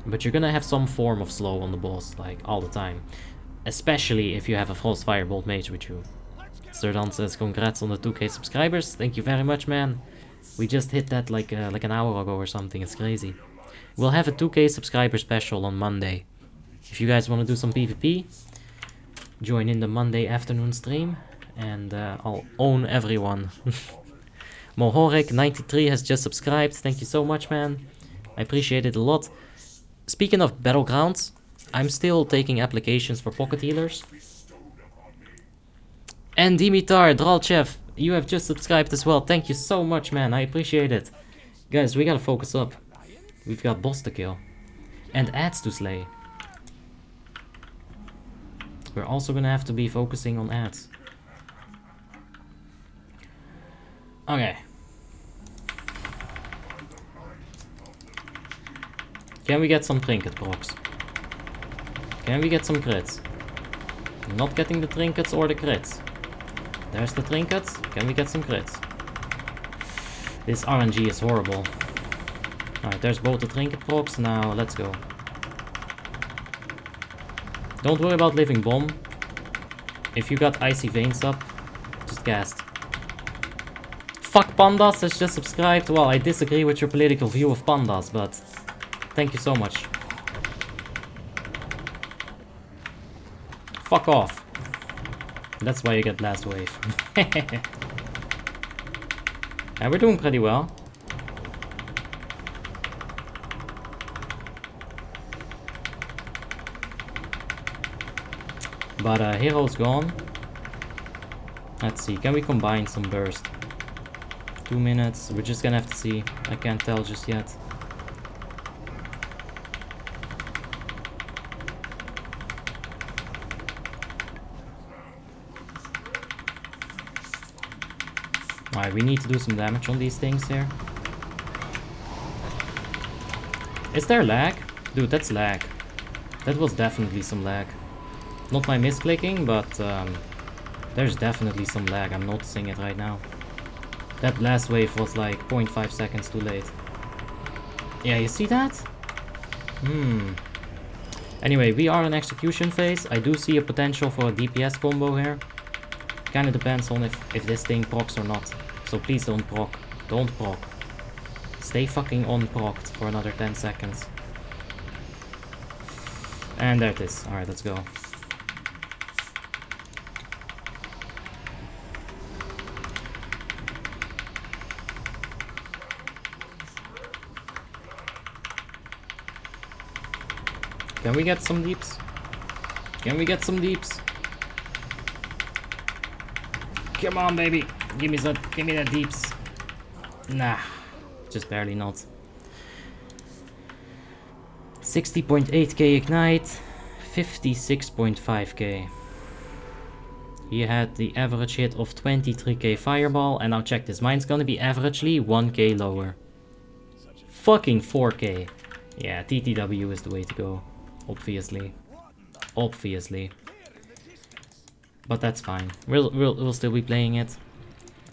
But you're gonna have some form of slow on the boss, like, all the time. Especially if you have a Frostfire Bolt Mage with you. Zerdan says, congrats on the 2k subscribers. Thank you very much, man. We just hit that like an hour ago or something. It's crazy. We'll have a 2k subscriber special on Monday. If you guys want to do some PvP, join in the Monday afternoon stream, and I'll own everyone. Mohorek93 has just subscribed. Thank you so much, man. I appreciate it a lot. Speaking of Battlegrounds, I'm still taking applications for pocket healers. And Dimitar Dralchev, you have just subscribed as well. Thank you so much, man. I appreciate it. Guys, we gotta focus up. We've got boss to kill. And ads to slay. We're also gonna have to be focusing on ads. Okay. Can we get some trinket procs? Can we get some crits? Not getting the trinkets or the crits. There's the trinkets. Can we get some crits? This RNG is horrible. Alright, there's both the trinket procs. Now, let's go. Don't worry about living bomb. If you got icy veins up, just cast. Fuck pandas has just subscribed. Well, I disagree with your political view of pandas, but thank you so much. Fuck off. That's why you get last wave. And we're doing pretty well. But hero's gone. Let's see, can we combine some burst? 2 minutes, we're just gonna have to see. I can't tell just yet. Alright, we need to do some damage on these things here. Is there lag? Dude, that's lag. That was definitely some lag. Not my misclicking, but there's definitely some lag. I'm noticing it right now. That last wave was like 0.5 seconds too late. Yeah, you see that? Anyway, we are in execution phase. I do see a potential for a DPS combo here. Kinda depends on if this thing procs or not. So please don't proc. Don't proc. Stay fucking on procced for another 10 seconds. And there it is. Alright, let's go. Can we get some deeps? Can we get some deeps? Come on, baby. Give me that deeps. Nah. Just barely not. 60.8k ignite. 56.5k. He had the average hit of 23k fireball. And now check this. Mine's gonna be averagely 1k lower. Fucking 4k. Yeah, TTW is the way to go. Obviously. Obviously. But that's fine. We'll still be playing it.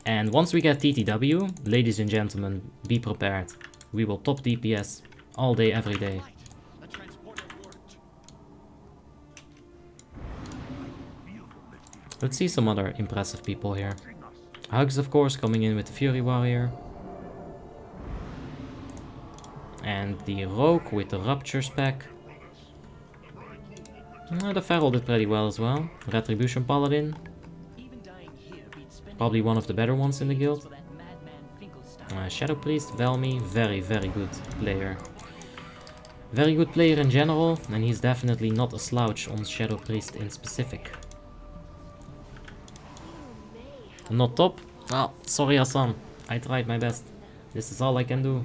And once we get TTW, ladies and gentlemen, be prepared. We will top DPS all day, every day. Let's see some other impressive people here. Hugs, of course, coming in with the Fury Warrior. And the Rogue with the Rupture Spec. The Feral did pretty well as well. Retribution Paladin. Probably one of the better ones in the guild. Shadow Priest, Velmi, very good player. Very good player in general, and he's definitely not a slouch on Shadow Priest in specific. Not top? Oh, sorry Hassan, I tried my best. This is all I can do.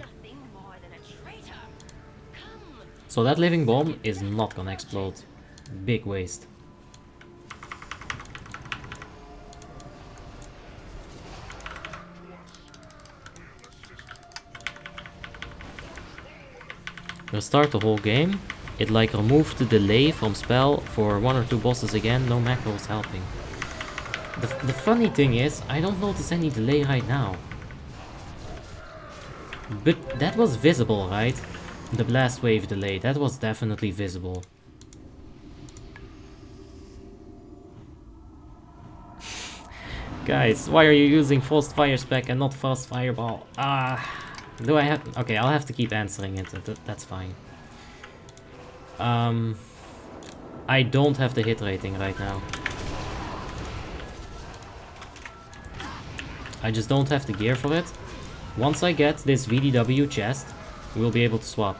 So that living bomb is not gonna explode. Big waste. Restart the whole game. It like removed the delay from spell for 1 or 2 bosses again. No macros helping. The funny thing is, I don't notice any delay right now. But that was visible, right? The blast wave delay, that was definitely visible. Guys, why are you using Frostfire Spec and not Fast Fireball? Do I have... Okay, I'll have to keep answering it. That's fine. I don't have the hit rating right now. I just don't have the gear for it. Once I get this VDW chest, we'll be able to swap.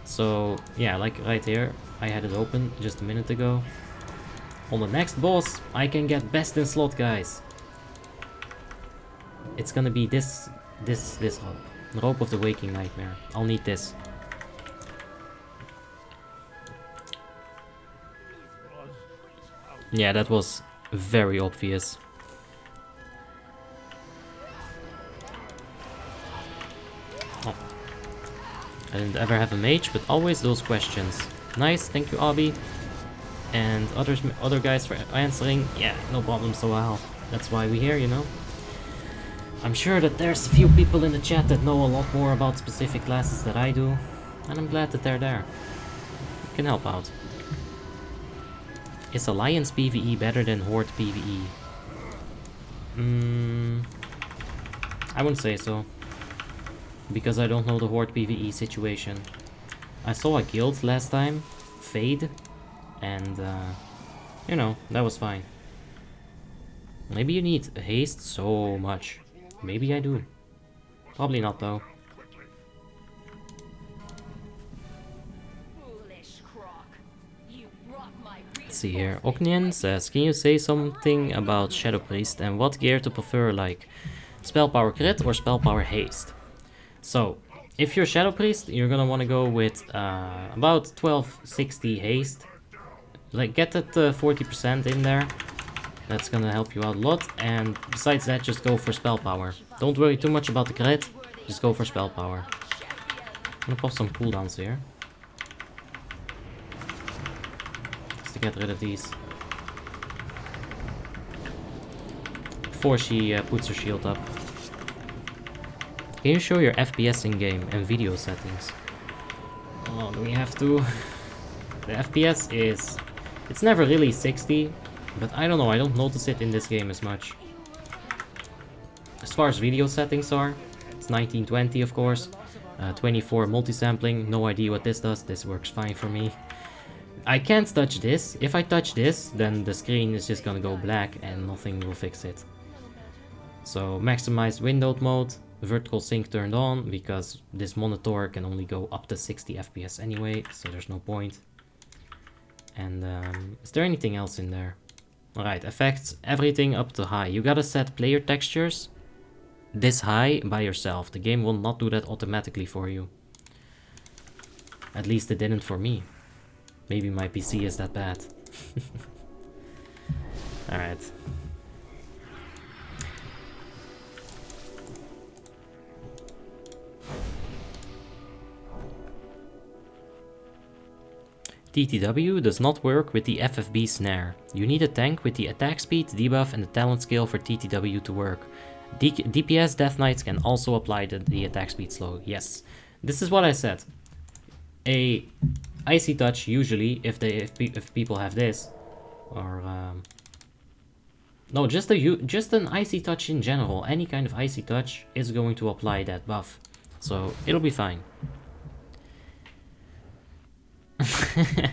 So, yeah, like right here, I had it open just a minute ago. On the next boss, I can get best in slot, guys. It's gonna be this rope. Rope of the Waking Nightmare. I'll need this. Yeah, that was very obvious. Oh. I didn't ever have a mage, but always those questions. Nice, thank you, Abby. And other guys for answering. Yeah, no problem, so I'll help. That's why we're here, you know. I'm sure that there's a few people in the chat that know a lot more about specific classes than I do, and I'm glad that they're there. You can help out. Is Alliance PvE better than Horde PvE? I wouldn't say so. Because I don't know the Horde PvE situation. I saw a guild last time, Fade, and you know, that was fine. Maybe you need haste so much. Maybe I do. Probably not though. Let's see here. Oknian says, can you say something about Shadow Priest and what gear to prefer, like spell power crit or spell power haste? So, if you're Shadow Priest, you're gonna want to go with about 1260 haste. Like, get that 40% in there. That's gonna help you out a lot. And besides that, just go for spell power. Don't worry too much about the crit. Just go for spell power. I'm gonna pop some cooldowns here. Just to get rid of these. Before she puts her shield up. Can you show your FPS in-game and video settings? Oh, do we have to? The FPS is... It's never really 60, but I don't know, I don't notice it in this game as much. As far as video settings are, it's 1920 of course. 24 multi-sampling, no idea what this does, this works fine for me. I can't touch this. If I touch this, then the screen is just gonna go black and nothing will fix it. So maximized windowed mode. Vertical sync turned on because this monitor can only go up to 60 FPS anyway, so there's no point. And is there anything else in there? Alright, effects, everything up to high. You gotta set player textures this high by yourself. The game will not do that automatically for you. At least it didn't for me. Maybe my PC is that bad. Alright. TTW does not work with the FFB snare. You need a tank with the attack speed, debuff and the talent skill for TTW to work. DPS Death Knights can also apply the attack speed slow. Yes, this is what I said. A Icy Touch usually, if people have this, or no, just an Icy Touch in general. Any kind of Icy Touch is going to apply that buff, so it'll be fine.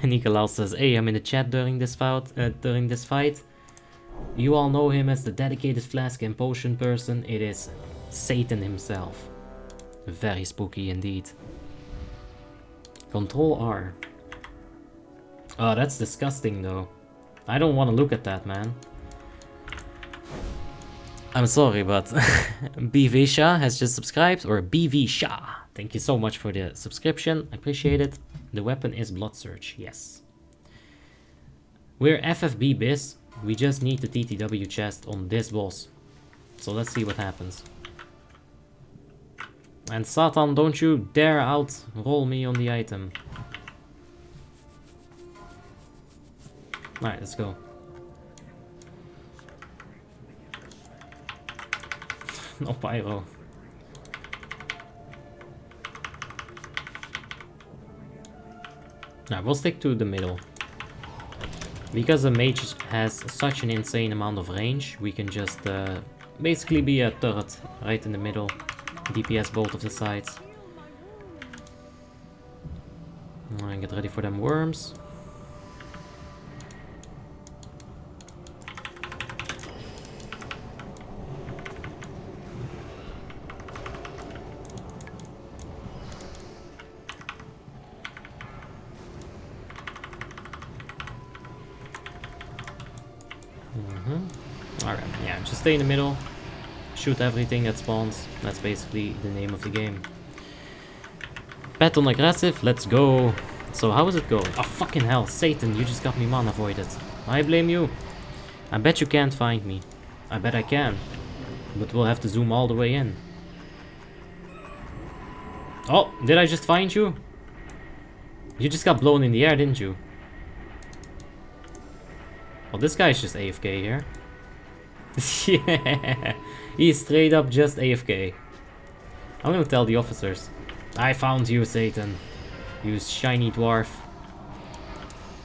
Nikolaus says, hey, I'm in the chat during this fight. You all know him as the dedicated flask and potion person. It is Satan himself. Very spooky indeed. Control R. Oh, that's disgusting though. I don't want to look at that, man. I'm sorry, but BV Shah has just subscribed, or BV Shah. Thank you so much for the subscription. I appreciate it. The weapon is Blood Surge, yes. We're FFB bis. We just need the TTW chest on this boss. So let's see what happens. And Satan, don't you dare out-roll me on the item. Alright, let's go. No pyro. Now we'll stick to the middle. Because the mage has such an insane amount of range, we can just basically be a turret right in the middle. DPS both of the sides. And get ready for them worms. Alright, yeah, just stay in the middle, shoot everything that spawns. That's basically the name of the game. Bet on aggressive, let's go. So how is it going? Oh fucking hell, Satan, you just got me mana voided. I blame you. I bet you can't find me. I bet I can. But we'll have to zoom all the way in. Oh, did I just find you? You just got blown in the air, didn't you? Well, this guy's just AFK here. Yeah. He's straight up just AFK. I'm gonna tell the officers. I found you, Satan. You shiny dwarf.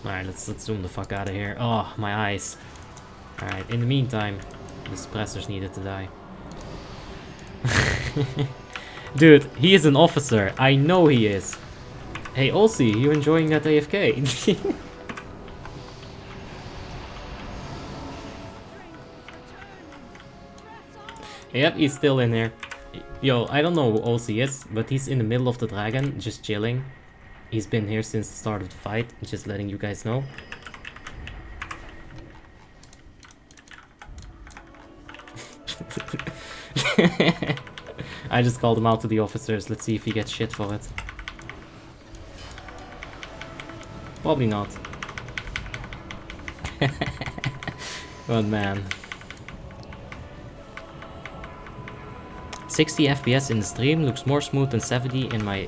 Alright, let's zoom the fuck out of here. Oh, my eyes. Alright, in the meantime, the suppressors needed to die. Dude, he is an officer. I know he is. Hey, Olsey, you enjoying that AFK? Yep, he's still in here. Yo, I don't know who Olsey is, but he's in the middle of the dragon, just chilling. He's been here since the start of the fight, just letting you guys know. I just called him out to the officers. Let's see if he gets shit for it. Probably not. But man. 60 FPS in the stream looks more smooth than 70 in my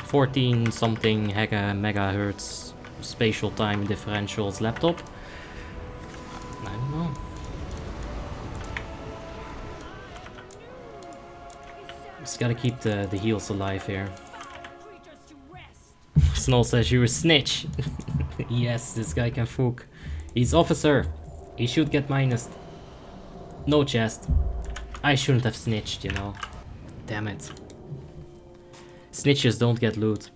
14 something megahertz spatial time differentials laptop. I don't know. Just gotta keep the heals alive here. Snow says you're a snitch. Yes, this guy can fook. He's officer. He should get minused. No chest. I shouldn't have snitched, you know. Damn it. Snitches don't get loot.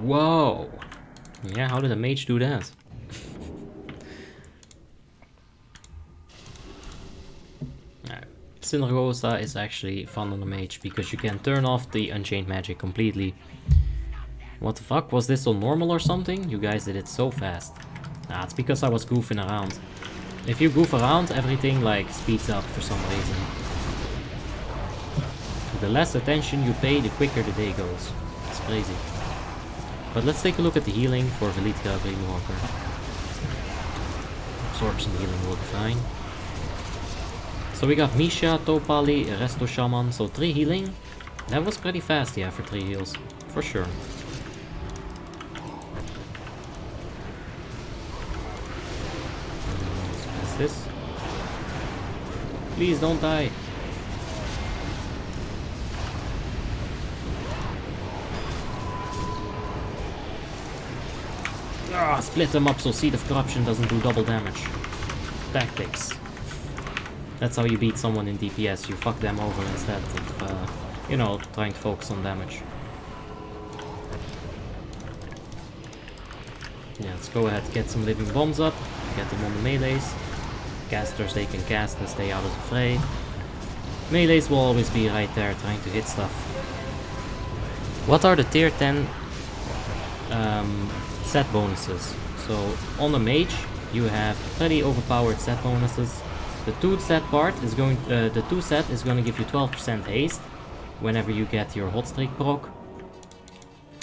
Whoa. Yeah, how did a mage do that? Synergosa is actually fun on the mage because you can turn off the unchained magic completely. What the fuck, was this on normal or something? You guys did it so fast. Ah, it's because I was goofing around. If you goof around, everything like speeds up for some reason. The less attention you pay, the quicker the day goes. It's crazy. But let's take a look at the healing for Velitka Dreamwalker. Absorption healing will be fine. So we got Misha, Topali, Resto Shaman, so 3 healing. That was pretty fast, yeah, for 3 heals. For sure. Let's pass this. Please don't die. Ah, split them up so Seed of Corruption doesn't do double damage. Tactics. That's how you beat someone in DPS, you fuck them over instead of, you know, trying to focus on damage. Yeah, let's go ahead, get some living bombs up, get them on the melees. Casters they can cast and stay out of the fray. Melees will always be right there trying to hit stuff. What are the tier 10 set bonuses? So on the mage you have pretty overpowered set bonuses. The 2 set part is going the 2 set is going to give you 12% haste whenever you get your hot streak proc.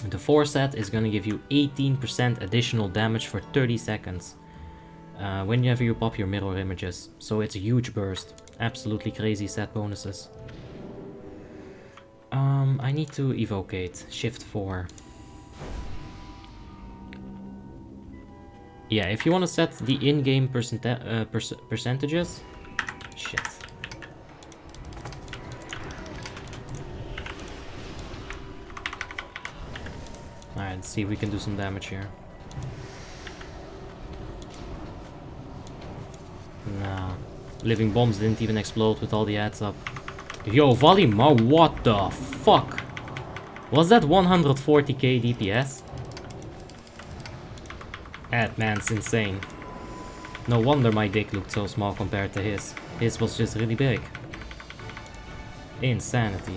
The 4 set is going to give you 18% additional damage for 30 seconds whenever you pop your mirror images. So it's a huge burst. Absolutely crazy set bonuses. I need to evocate shift 4. Yeah, if you want to set the in-game percentages. Shit. Alright, let's see if we can do some damage here. Nah. Living bombs didn't even explode with all the ads up. Yo, Valima, what the fuck? Was that 140k DPS? That man's insane. No wonder my dick looked so small compared to his. His was just really big. Insanity.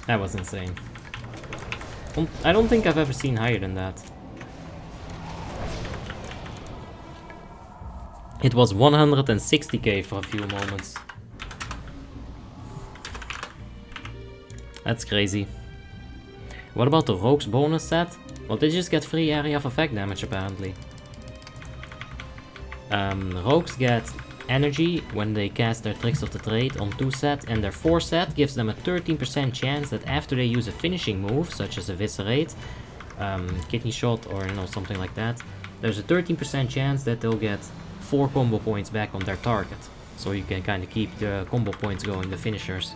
That was insane. I don't think I've ever seen higher than that. It was 160k for a few moments. That's crazy. What about the Rogue's bonus set? Well, they just get free area of effect damage apparently. Rogues get energy when they cast their Tricks of the Trade on 2 set, and their 4 set gives them a 13% chance that after they use a finishing move, such as Eviscerate, Kidney Shot, or you know, something like that, there's a 13% chance that they'll get 4 combo points back on their target. So you can kind of keep the combo points going, the finishers.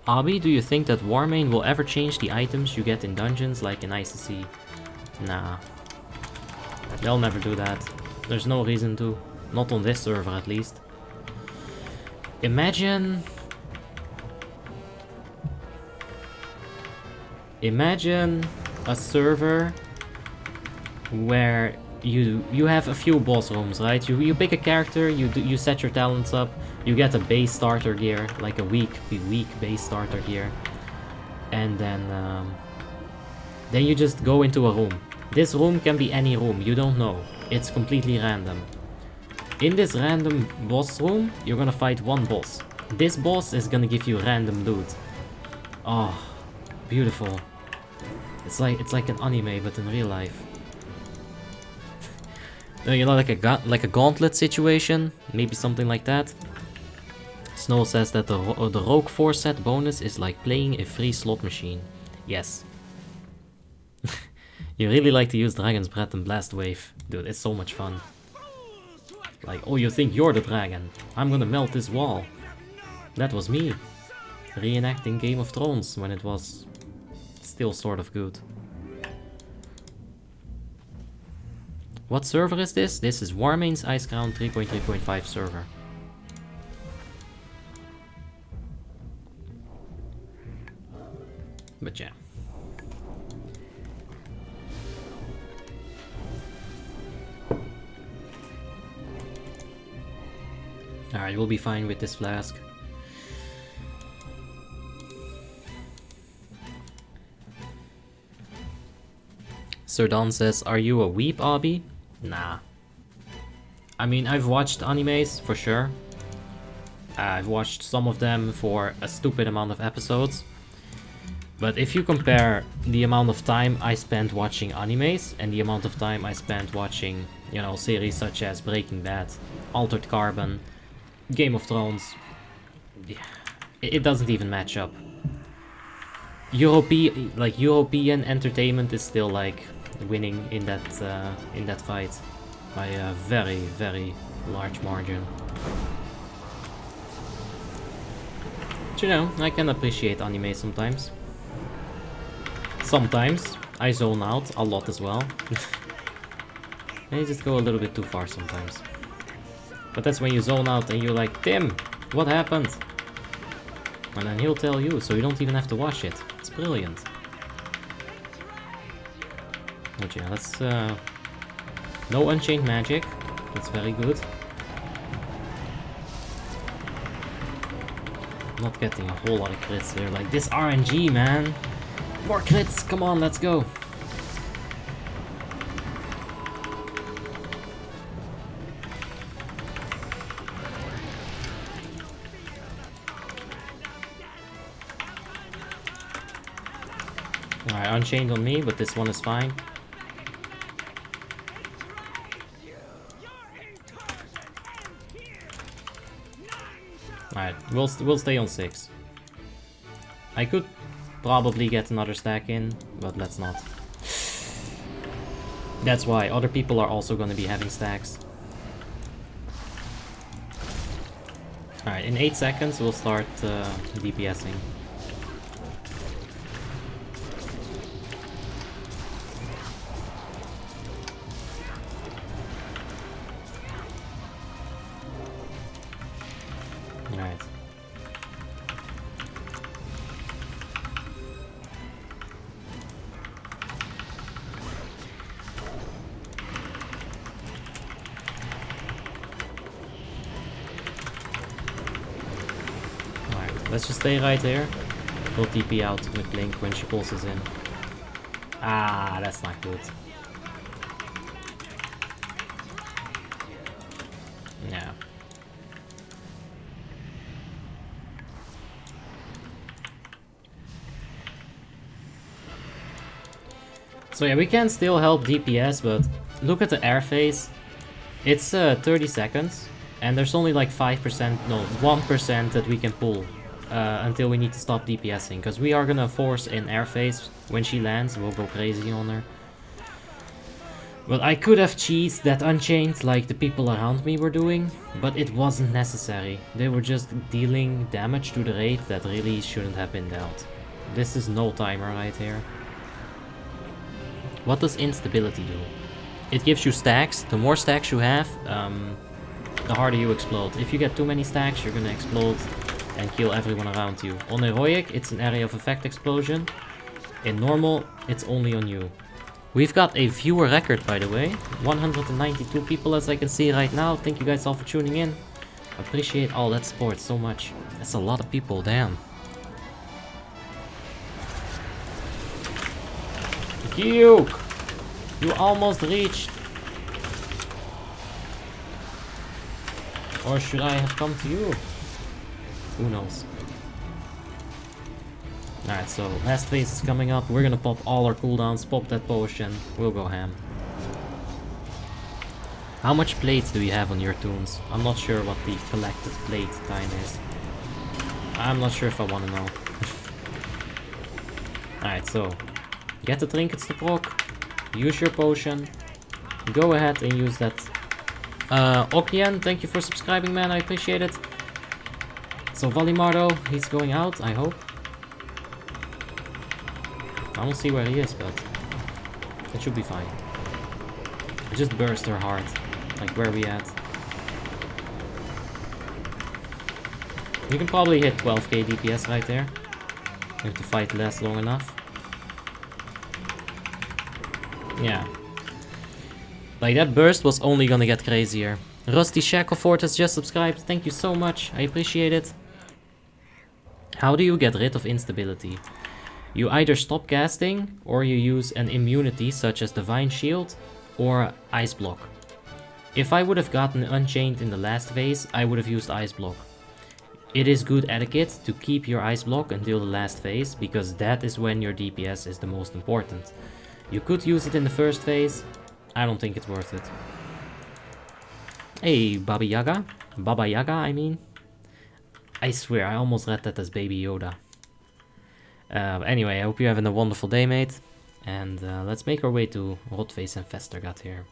Abby, do you think that Warmane will ever change the items you get in dungeons like in ICC? Nah. They'll never do that. There's no reason to. Not on this server at least. Imagine a server where you have a few boss rooms, right? You pick a character, you set your talents up, you get a base starter gear, like a weak base starter gear, and then you just go into a room. This room can be any room, you don't know. It's completely random. In this random boss room, you're gonna fight one boss. This boss is gonna give you random loot. Oh, beautiful. It's like an anime, but in real life. You know, like a gauntlet situation, maybe something like that. Snow says that the Rogue 4 set bonus is like playing a free slot machine. Yes. You really like to use Dragon's Breath and Blast Wave. Dude, it's so much fun. Like, oh, you think you're the dragon? I'm gonna melt this wall. That was me. Reenacting Game of Thrones when it was still sort of good. What server is this? This is Warmane's Icecrown 3.3.5 server. But yeah. Alright, we'll be fine with this flask. Sir Don says, are you a weep, Abby? Nah. I mean, I've watched animes, for sure. I've watched some of them for a stupid amount of episodes. But if you compare the amount of time I spent watching animes and the amount of time I spent watching, you know, series such as Breaking Bad, Altered Carbon, Game of Thrones, it doesn't even match up. European entertainment is still like winning in that fight by a very, very large margin. But you know, I can appreciate anime sometimes. Sometimes I zone out a lot as well. I just go a little bit too far sometimes. But that's when you zone out and you're like, Tim, what happened? And then he'll tell you, so you don't even have to watch it. It's brilliant. But yeah, let's no Unchained Magic. That's very good. Not getting a whole lot of crits here. Like, this RNG, man. More crits, come on, let's go. Alright, Unchained on me, but this one is fine. Alright, we'll stay on 6. I could probably get another stack in, but let's not. That's why other people are also going to be having stacks. Alright, in 8 seconds we'll start DPSing. Alright. Let's just stay right here. We'll TP out with Blink when she pulls us in. Ah, that's not good. So yeah, we can still help DPS, but look at the air phase. It's 30 seconds, and there's only like 5%, no, 1% that we can pull until we need to stop DPSing, because we are gonna force in air phase when she lands. We'll go crazy on her. But I could have cheesed that Unchained like the people around me were doing, but it wasn't necessary. They were just dealing damage to the raid that really shouldn't have been dealt. This is no timer right here. What does instability do? It gives you stacks. The more stacks you have, the harder you explode. If you get too many stacks, you're gonna explode and kill everyone around you. On heroic, it's an area of effect explosion. In normal, it's only on you. We've got a viewer record, by the way. 192 people, as I can see right now. Thank you guys all for tuning in. Appreciate all that support so much. That's a lot of people, damn. Puke! You almost reached. Or should I have come to you? Who knows? Alright, so last phase is coming up. We're gonna pop all our cooldowns, pop that potion. We'll go ham. How much plates do you have on your tunes? I'm not sure what the collected plate time is. I'm not sure if I want to know. Alright, so get the trinkets to proc. Use your potion. Go ahead and use that. Okian, thank you for subscribing, man. I appreciate it. So Valimardo, he's going out, I hope. I don't see where he is, but it should be fine. I just burst her heart. Like, where are we at? You can probably hit 12k DPS right there. You have to fight less long enough. Yeah. Like, that burst was only gonna get crazier. Rusty Shackleford has just subscribed. Thank you so much. I appreciate it. How do you get rid of instability? You either stop casting, or you use an immunity such as Divine Shield or Ice Block. If I would have gotten Unchained in the last phase, I would have used Ice Block. It is good etiquette to keep your Ice Block until the last phase, because that is when your DPS is the most important. You could use it in the first phase. I don't think it's worth it. Hey, Baba Yaga. Baba Yaga, I mean. I swear, I almost read that as Baby Yoda. Anyway, I hope you're having a wonderful day, mate. And let's make our way to Rotface and Vestergat here.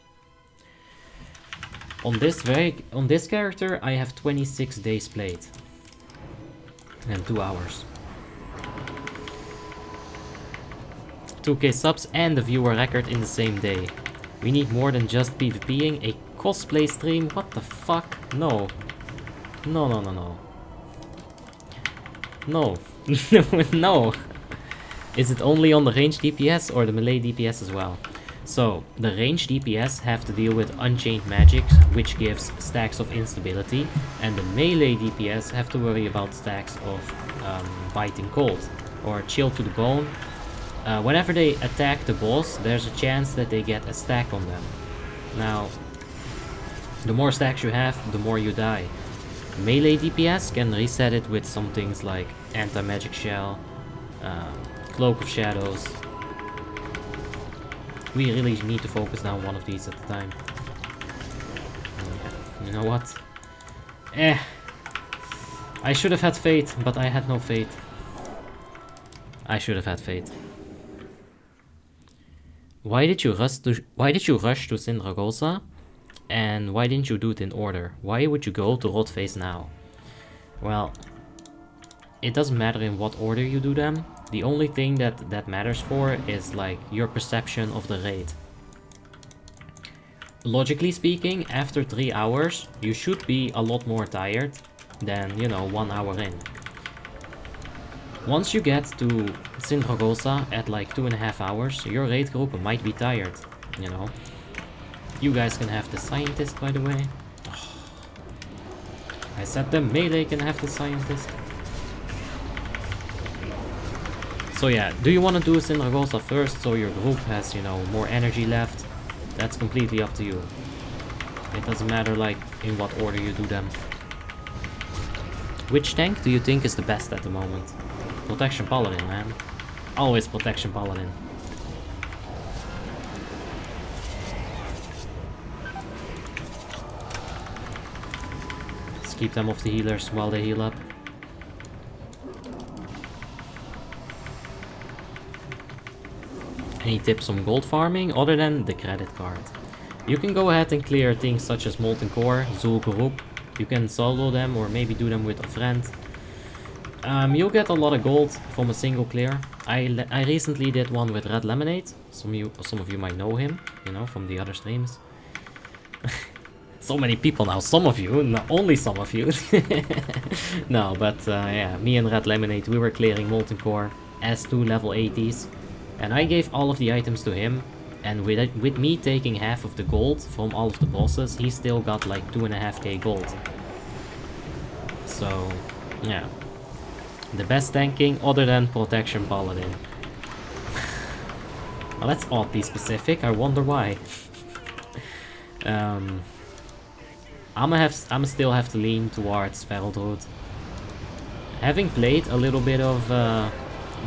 On this character, I have 26 days played. And 2 hours. 2k subs and a viewer record in the same day. We need more than just PvPing. A cosplay stream? What the fuck? No. No, no, no, no. No. No. Is it only on the range DPS or the melee DPS as well? So, the range DPS have to deal with Unchained magic, which gives stacks of instability, and the melee DPS have to worry about stacks of biting cold, or chill to the bone. Whenever they attack the boss, there's a chance that they get a stack on them. Now, the more stacks you have, the more you die. Melee DPS can reset it with some things like Anti-Magic Shell, Cloak of Shadows. We really need to focus down one of these at a time. You know what? I should have had faith, but I had no faith. I should have had faith. Why did you rush to Sindragosa? And why didn't you do it in order? Why would you go to Rotface now? Well, it doesn't matter in what order you do them. The only thing that matters for is like your perception of the raid. Logically speaking, after 3 hours, you should be a lot more tired than, you know, 1 hour in. Once you get to Sindragosa at like 2.5 hours, your raid group might be tired, you know. You guys can have the scientist, by the way. I said the melee can have the scientist. So yeah, do you want to do Sindragosa first so your group has, you know, more energy left? That's completely up to you. It doesn't matter like in what order you do them. Which tank do you think is the best at the moment? Protection Paladin, man. Always Protection Paladin. Just keep them off the healers while they heal up. Any tips on gold farming other than the credit card? You can go ahead and clear things such as Molten Core, Zul Group. You can solo them or maybe do them with a friend. You'll get a lot of gold from a single clear. I recently did one with Red Lemonade. Some of you might know him, you know, from the other streams. So many people now, some of you, not only some of you. No, but yeah, me and Red Lemonade, we were clearing Molten Core as 2 level 80s. And I gave all of the items to him. And with me taking half of the gold from all of the bosses, he still got like 2.5k gold. So, yeah. The best tanking other than Protection Paladin. Well, that's oddly specific, I wonder why. I'ma still have to lean towards Feral. Having played a little bit of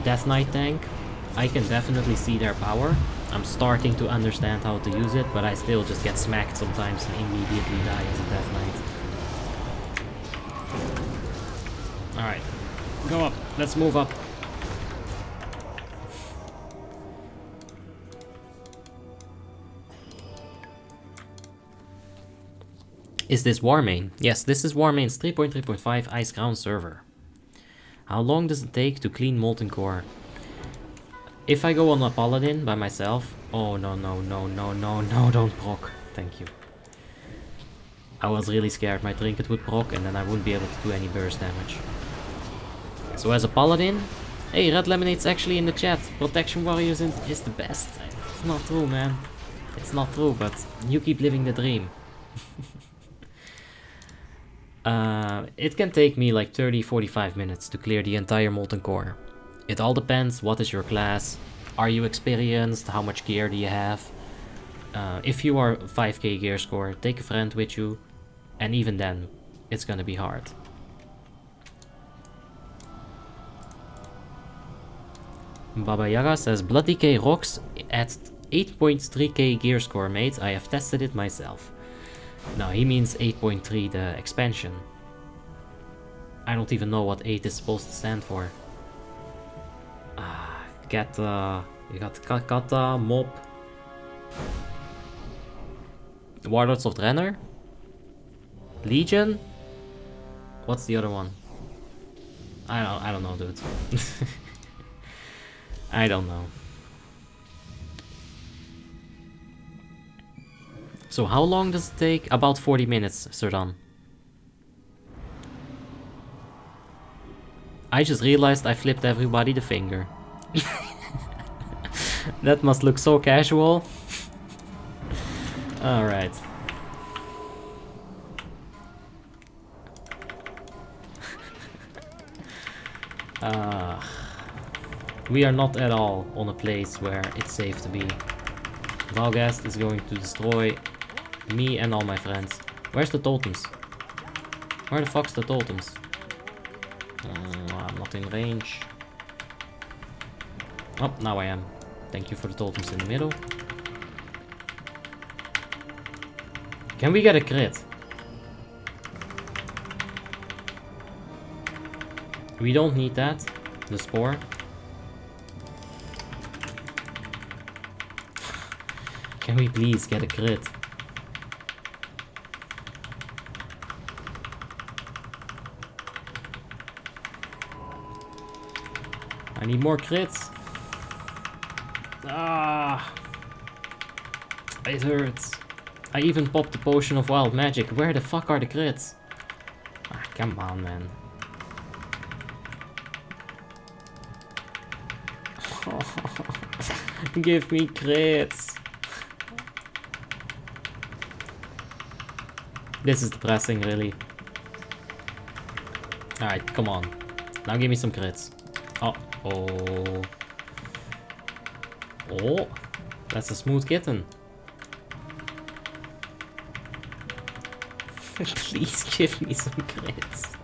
Death Knight tank, I can definitely see their power. I'm starting to understand how to use it, but I still just get smacked sometimes and immediately die as a Death Knight. Alright, go up, let's move up. Is this Warmain? Yes, this is Warmain's 3.3.5 Icecrown server. How long does it take to clean Molten Core? If I go on a Paladin by myself... Oh, no, don't proc. Thank you. I was really scared my trinket would proc and then I wouldn't be able to do any burst damage. So as a Paladin... Hey, Red Lemonade's actually in the chat. Protection Warriors is the best. It's not true, man. It's not true, but you keep living the dream. It can take me like 30-45 minutes to clear the entire Molten Core. It all depends, what is your class, are you experienced, how much gear do you have. If you are 5k gear score, take a friend with you, and even then, it's gonna be hard. Baba Yaga says, Bloody K rocks at 8.3k gear score, mate, I have tested it myself. No, he means 8.3, the expansion. I don't even know what 8 is supposed to stand for. You got Kata, Mob, Warlords of Draenor, Legion. What's the other one? I don't know, dude. I don't know. So how long does it take? About 40 minutes, Serdan. I just realized I flipped everybody the finger. That must look so casual. Alright. We are not at all on a place where it's safe to be. Valgast is going to destroy me and all my friends. Where's the totems? Where the fuck's the totems? I'm not in range. Oh, now I am. Thank you for the totems in the middle. Can we get a crit? We don't need that. The spore. Can we please get a crit? I need more crits. Ah, it hurts. I even popped the potion of wild magic. Where the fuck are the crits? Ah, come on, man. Give me crits. This is depressing, really. Alright, come on. Now give me some crits. Oh. Oh, that's a smooth kitten. Please give me some crits.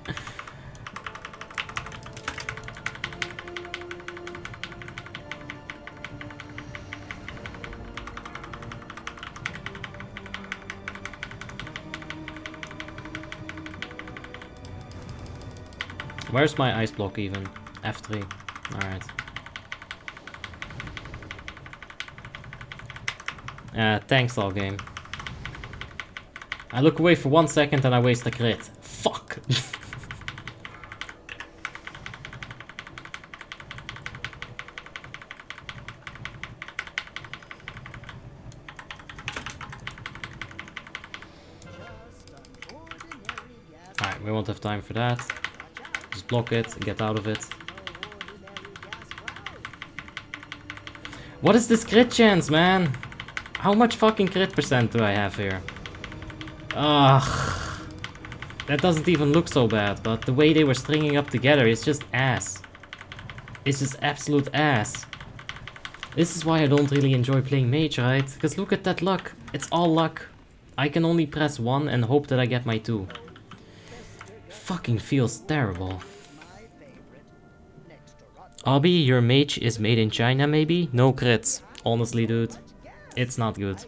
Where's my ice block even? F3. Alright. Thanks all game. I look away for 1 second and I waste a crit. Fuck! Alright, we won't have time for that. Just block it, get out of it. What is this crit chance, man? How much fucking crit percent do I have here? Ugh. That doesn't even look so bad, but the way they were stringing up together is just ass. It's just absolute ass. This is why I don't really enjoy playing Mage, right? Because look at that luck. It's all luck. I can only press 1 and hope that I get my 2. Fucking feels terrible. Abby, your Mage is made in China maybe? No crits. Honestly, dude. It's not good.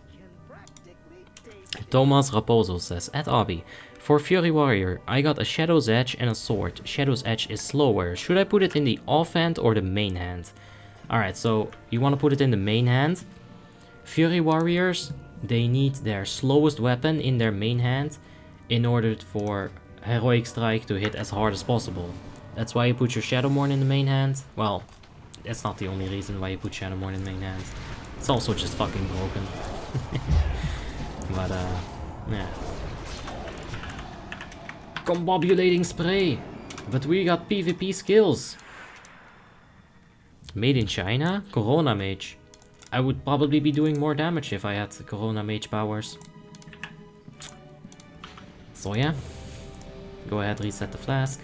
Thomas Raposo says, at Abby, for Fury Warrior, I got a Shadow's Edge and a sword. Shadow's Edge is slower. Should I put it in the offhand or the main hand? Alright, so you want to put it in the main hand. Fury Warriors, they need their slowest weapon in their main hand in order for Heroic Strike to hit as hard as possible. That's why you put your Shadowmourne in the main hand. Well, that's not the only reason why you put Shadowmourne in the main hand. It's also just fucking broken. But, yeah. Combobulating spray. But we got PvP skills. Made in China? Corona Mage. I would probably be doing more damage if I had Corona Mage powers. So yeah. Go ahead, reset the flask.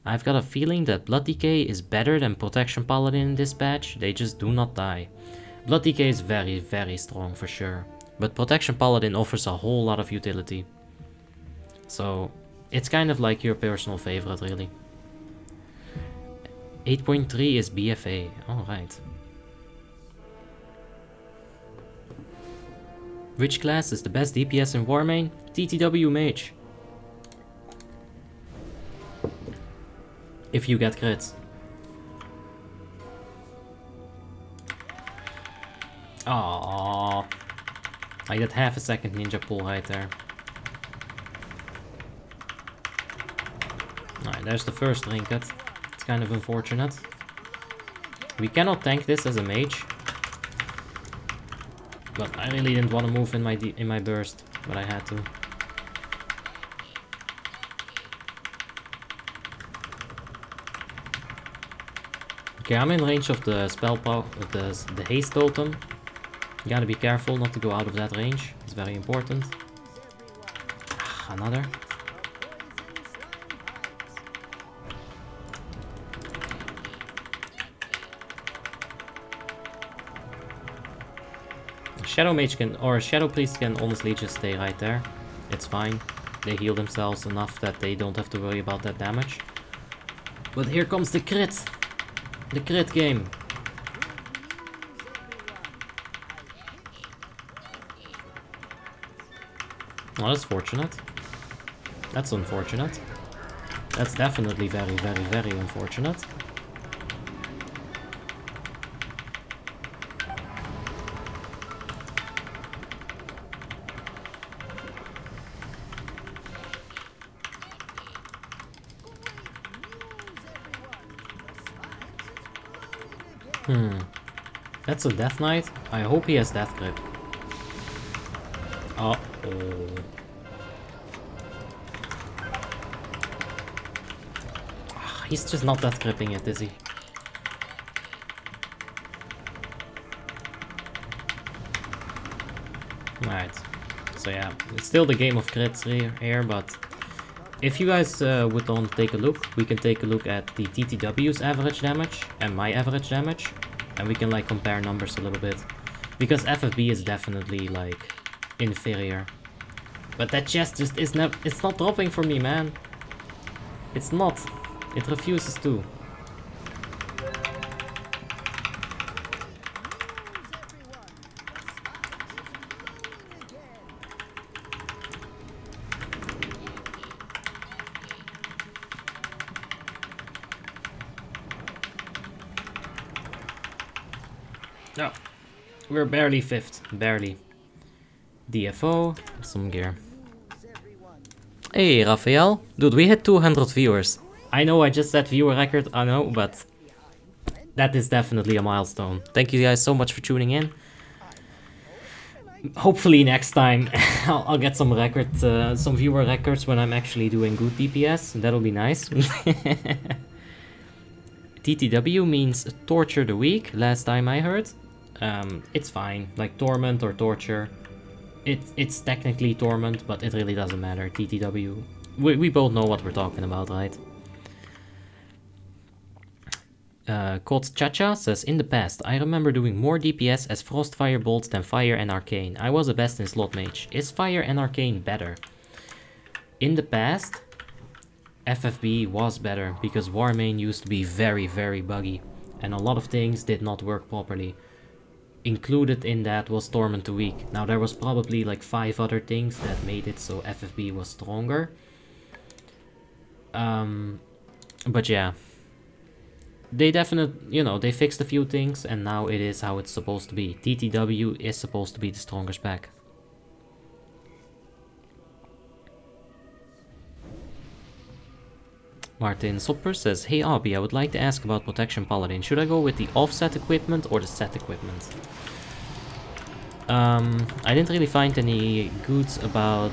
I've got a feeling that Blood Decay is better than Protection Paladin in this patch. They just do not die. Blood Decay is very, very strong for sure. But Protection Paladin offers a whole lot of utility. So, it's kind of like your personal favorite, really. 8.3 is BFA. Alright. Which class is the best DPS in Warmane? TTW Mage. If you get crits. Aww. I got half a second ninja pull right there. Alright, there's the first trinket. It's kind of unfortunate. We cannot tank this as a mage. But I really didn't want to move in my burst, but I had to. Okay, I'm in range of the spell power, the haste totem. You gotta be careful not to go out of that range. It's very important. Another. Shadow Mage can, or Shadow Priest can honestly just stay right there. It's fine. They heal themselves enough that they don't have to worry about that damage. But here comes the crit. The crit game. Oh, that's fortunate. That's unfortunate. That's definitely very, very, very unfortunate. That's a Death Knight. I hope he has Death Grip. Uh-oh. He's just not Death Gripping it, is he? Alright. So yeah, it's still the game of crits here, but if you guys would want to take a look, we can take a look at the TTW's average damage and my average damage. And we can like compare numbers a little bit. Because FFB is definitely like inferior. But that chest just is not, it's not dropping for me, man. It's not. It refuses to. No. We're barely 5th. Barely. DFO. Some gear. Hey, Raphael. Dude, we hit 200 viewers. I know I just set viewer record, I know, but that is definitely a milestone. Thank you guys so much for tuning in. Hopefully next time I'll get some some viewer records when I'm actually doing good DPS. That'll be nice. TTW means torture the weak, last time I heard. It's fine, like torment or torture. It's technically torment, but it really doesn't matter. TTW. We both know what we're talking about, right? Called Chacha says, in the past, I remember doing more DPS as Frostfire bolts than Fire and Arcane. I was the best in Slot Mage. Is Fire and Arcane better? In the past, FFB was better because Warmane used to be very, very buggy. And a lot of things did not work properly. Included in that was Torment the Weak. Now there was probably like 5 other things that made it so FFB was stronger. But yeah. They definitely, they fixed a few things and now it is how it's supposed to be. TTW is supposed to be the strongest spec. Martin Sopper says, hey Abi, I would like to ask about Protection Paladin. Should I go with the offset equipment or the set equipment? I didn't really find any goods about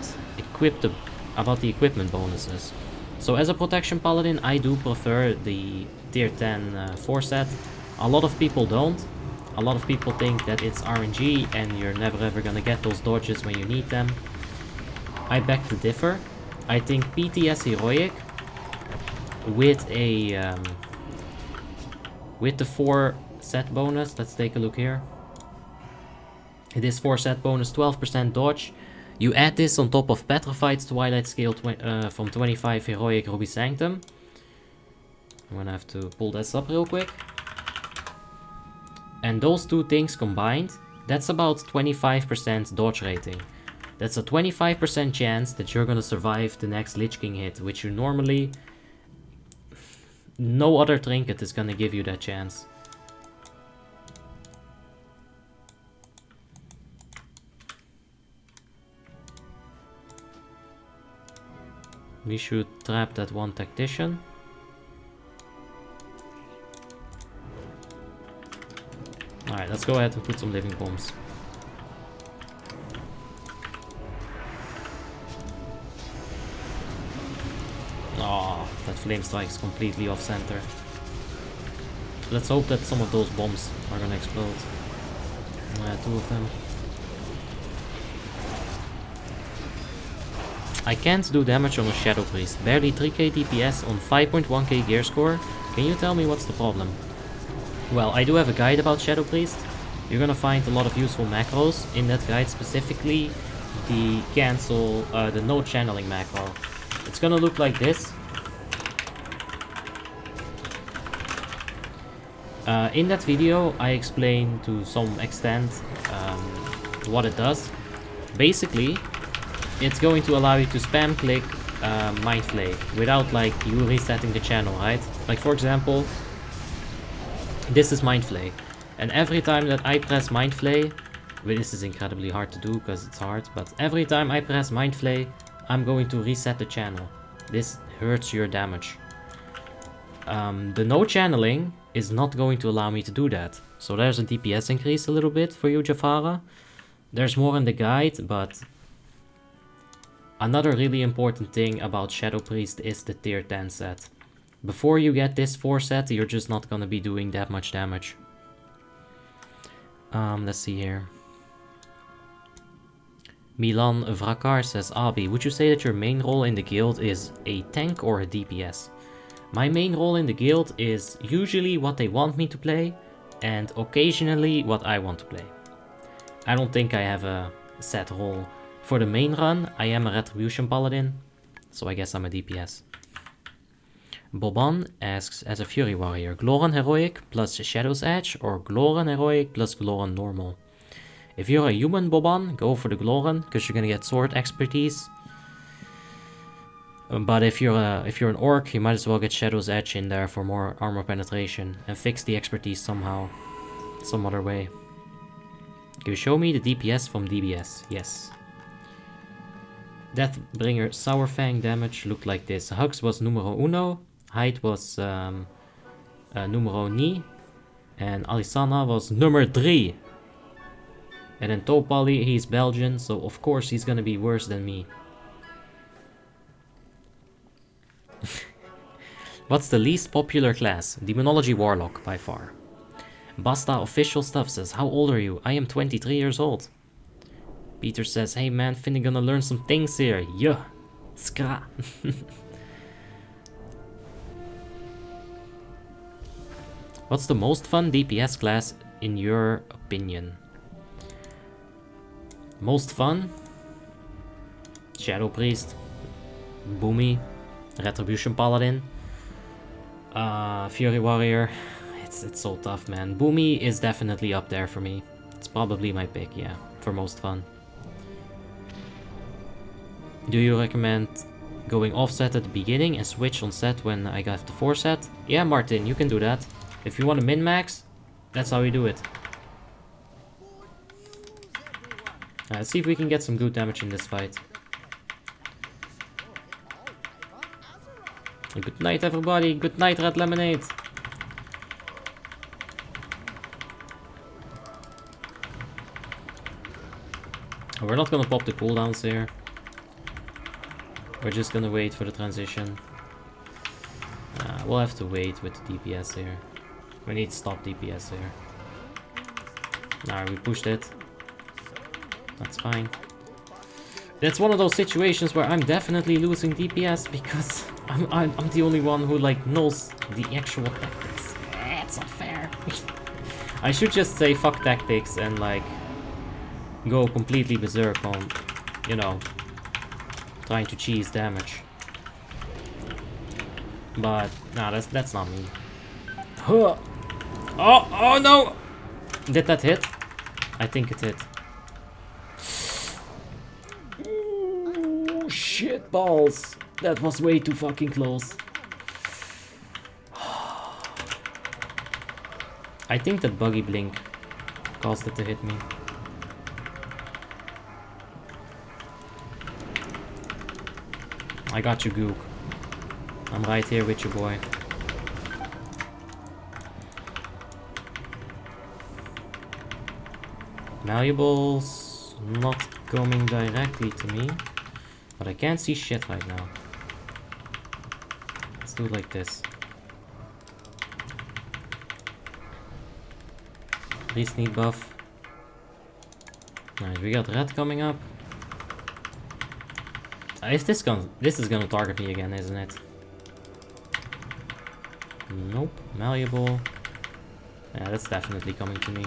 the equipment bonuses. So as a Protection Paladin, I do prefer the tier 10 4-set. A lot of people don't. A lot of people think that it's RNG and you're never ever gonna get those dodges when you need them. I beg to differ. I think PTS Heroic with a with the 4-set bonus, let's take a look here. It is 4-set bonus, 12% dodge. You add this on top of Petrified's Twilight Scale from 25 Heroic Ruby Sanctum. I'm gonna have to pull this up real quick. And those two things combined, that's about 25% dodge rating. That's a 25% chance that you're gonna survive the next Lich King hit, which you normally... No other trinket is gonna give you that chance. We should trap that one tactician. Alright, let's go ahead and put some living bombs. Oh, that flame strike is completely off center. Let's hope that some of those bombs are gonna explode. 2 of them. I can't do damage on a Shadow Priest. Barely 3k DPS on 5.1k gear score. Can you tell me what's the problem? Well, I do have a guide about Shadow Priest. You're gonna find a lot of useful macros in that guide, specifically the cancel, the no channeling macro. It's gonna look like this. In that video, I explain to some extent what it does. Basically, it's going to allow you to spam click Mind Flay without like you resetting the channel, right? Like for example, this is Mind Flay, and every time that I press Mind Flay, well, this is incredibly hard to do because it's hard, but every time I press Mind Flay, I'm going to reset the channel. This hurts your damage. The no channeling is not going to allow me to do that. So there's a DPS increase a little bit for you, Jafara. There's more in the guide, but another really important thing about Shadow Priest is the tier 10 set. Before you get this 4 set, you're just not gonna be doing that much damage. Let's see here. Milan Vrakar says, Abi, would you say that your main role in the guild is a tank or a DPS? My main role in the guild is usually what they want me to play, and occasionally what I want to play. I don't think I have a set role. For the main run, I am a Retribution Paladin, so I guess I'm a DPS. Boban asks, as a Fury Warrior, Gloran Heroic plus Shadow's Edge or Gloran Heroic plus Gloran Normal? If you're a human, Boban, go for the Gloran, because you're gonna get sword expertise. But if you're an orc, you might as well get Shadow's Edge in there for more armor penetration and fix the expertise somehow, some other way. Can you show me the DPS from DBS? Yes. Deathbringer Sourfang damage looked like this. Hugs was numero uno. Height was numero ni. And Alisana was number 3. And then Topali, he's Belgian, so of course he's gonna be worse than me. What's the least popular class? Demonology Warlock, by far. Basta official stuff says, how old are you? I am 23 years old. Peter says, hey man, finna gonna learn some things here. Yeah. Skra. What's the most fun DPS class in your opinion? Most fun? Shadow Priest. Boomy. Retribution Paladin. Fury Warrior. It's so tough, man. Boomy is definitely up there for me. It's probably my pick, yeah, for most fun. Do you recommend going offset at the beginning and switch on set when I got the 4 set? Yeah, Martin, you can do that. If you want to min-max, that's how you do it. Let's see if we can get some good damage in this fight. Good night, everybody. Good night, Red Lemonade. We're not gonna pop the cooldowns here. We're just gonna wait for the transition. We'll have to wait with the DPS here. We need to stop DPS here. Nah, we pushed it. That's fine. That's one of those situations where I'm definitely losing DPS because I'm the only one who like knows the actual tactics. It's not fair. I should just say fuck tactics and like go completely berserk on, you know, trying to cheese damage. But nah, that's not me. Huh. Oh no! Did that hit? I think it hit. Ooh, shit balls. That was way too fucking close. I think that buggy blink caused it to hit me. I got you, Gook. I'm right here with you, boy. Malleables not coming directly to me, but I can't see shit right now. Let's do it like this. Priest need buff. Alright, we got red coming up. If this is gonna target me again, isn't it? Nope. Malleable. Yeah, that's definitely coming to me.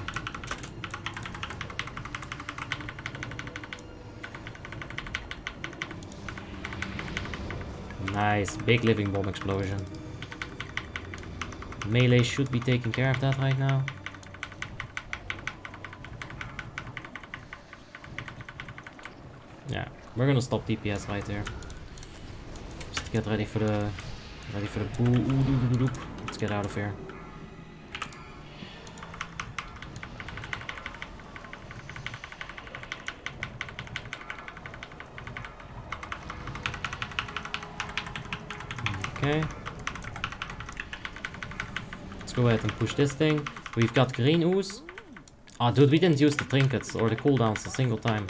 Nice, big living bomb explosion. Melee should be taking care of that right now. Yeah, we're gonna stop DPS right there. Just get ready for the boo. Let's get out of here. Okay. Let's go ahead and push this thing. We've got green ooze. Ah, dude, we didn't use the trinkets or the cooldowns a single time.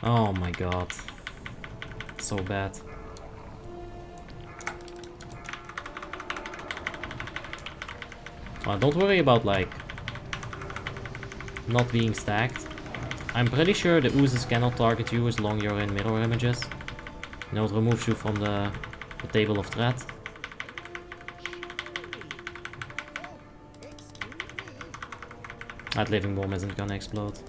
Oh my god. So bad. Don't worry about, like, not being stacked. I'm pretty sure the oozes cannot target you as long as you're in mirror images. You know, it removes you from the table of threat. That living bomb isn't gonna explode.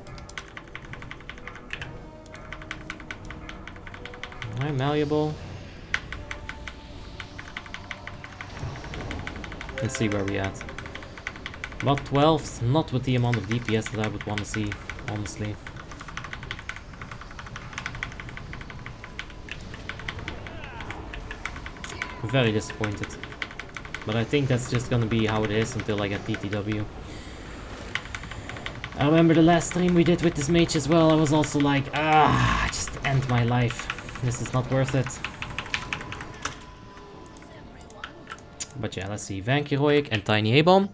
Alright, malleable. Let's see where we at. About 12, not with the amount of DPS that I would want to see, honestly. Very disappointed. But I think that's just gonna be how it is until I get TTW. I remember the last stream we did with this mage as well. I was also like, just end my life. This is not worth it. But yeah, let's see. Vank Heroic and Tiny A-Bomb.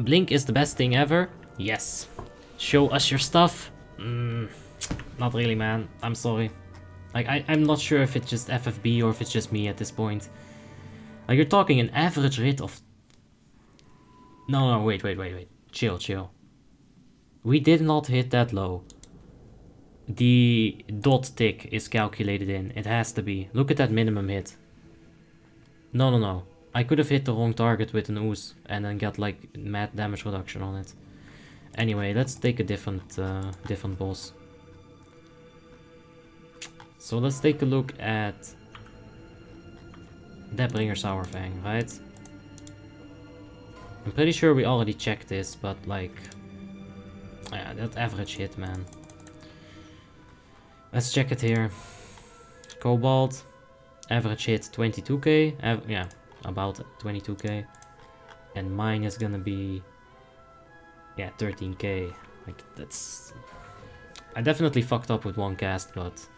Blink is the best thing ever. Yes. Show us your stuff. Not really, man. I'm sorry. Like, I'm not sure if it's just FFB or if it's just me at this point. Like, you're talking an average rate of... No, wait. Chill. We did not hit that low. The dot tick is calculated in. It has to be. Look at that minimum hit. No. I could have hit the wrong target with an ooze and then got like mad damage reduction on it. Anyway, let's take a different boss. So let's take a look at Deathbringer Sourfang, right? I'm pretty sure we already checked this, but like... Yeah, that average hit, man. Let's check it here. Cobalt. Average hit 22k. Yeah, about 22k. And mine is gonna be... Yeah, 13k. Like, that's... I definitely fucked up with one cast, but...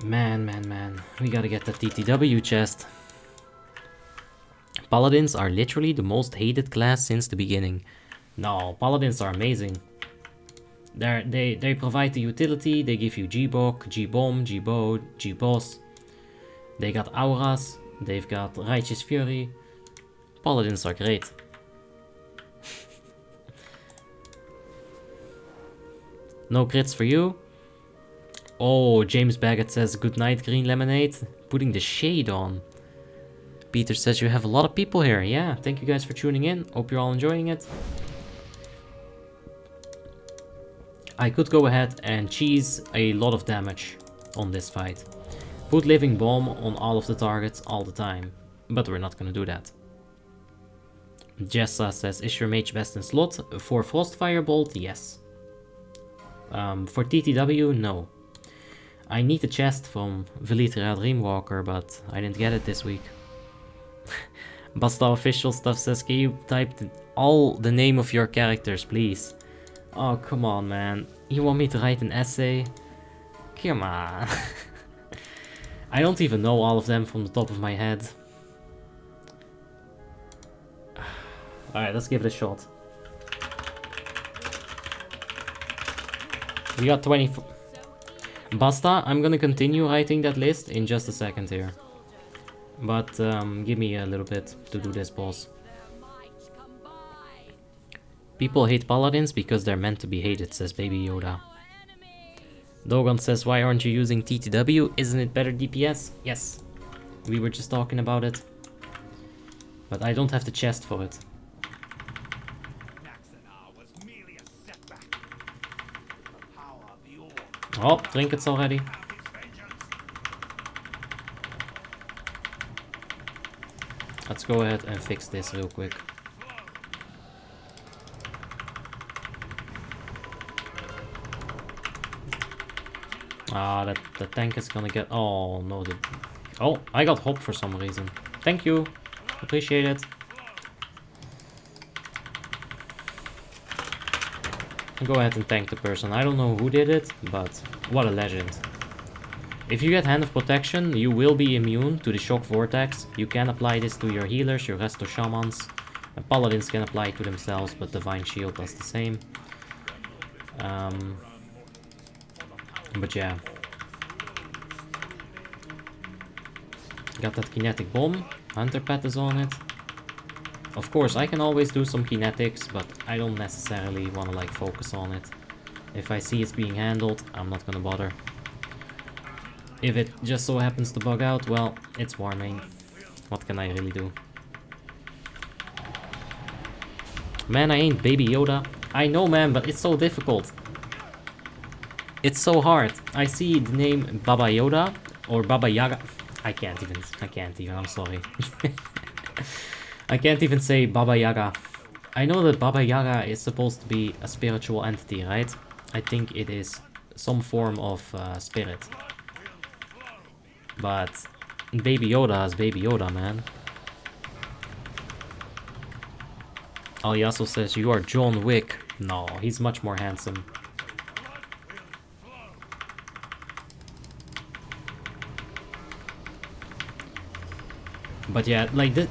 Man. We gotta get that TTW chest. Paladins are literally the most hated class since the beginning. No, Paladins are amazing. They provide the utility, they give you G-Bok, G-Bomb, G-Bow, G-Boss. They got auras, they've got Righteous Fury. Paladins are great. No crits for you. Oh, James Baggett says good night green lemonade. Putting the shade on. Peter says you have a lot of people here. Yeah, thank you guys for tuning in. Hope you're all enjoying it. I could go ahead and cheese a lot of damage on this fight. Put Living Bomb on all of the targets all the time. But we're not gonna do that. Jessa says, is your mage best in slot? For Frostfire Bolt, yes. For TTW, no. I need a chest from Velitra Dreamwalker, but I didn't get it this week. Basta official stuff says, can you type all the name of your characters, please? Oh, come on, man. You want me to write an essay? Come on. I don't even know all of them from the top of my head. Alright, let's give it a shot. We got 24. Basta, I'm gonna continue writing that list in just a second here. But give me a little bit to do this boss. People hate paladins because they're meant to be hated, says Baby Yoda. Dogon says, why aren't you using TTW? Isn't it better DPS? Yes. We were just talking about it. But I don't have the chest for it. Oh, trinkets already. Let's go ahead and fix this real quick. Ah, that tank is gonna get... Oh, no. Oh, I got hop for some reason. Thank you. Appreciate it. Go ahead and tank the person. I don't know who did it, but what a legend. If you get Hand of Protection, you will be immune to the Shock Vortex. You can apply this to your healers, your resto shamans. And paladins can apply it to themselves, but Divine Shield does the same. But yeah. Got that Kinetic Bomb. Hunter Pet is on it. Of course, I can always do some kinetics, but I don't necessarily want to like focus on it. If I see it's being handled, I'm not gonna bother. If it just so happens to bug out, well, it's Warmane. What can I really do? Man, I ain't Baby Yoda. I know, man, but it's so difficult. It's so hard. I see the name Baba Yoda or Baba Yaga. I can't even, I'm sorry. I can't even say Baba Yaga. I know that Baba Yaga is supposed to be a spiritual entity, right? I think it is some form of spirit. But Baby Yoda is Baby Yoda, man. Aliaso says, you are John Wick. No, he's much more handsome. But yeah, like the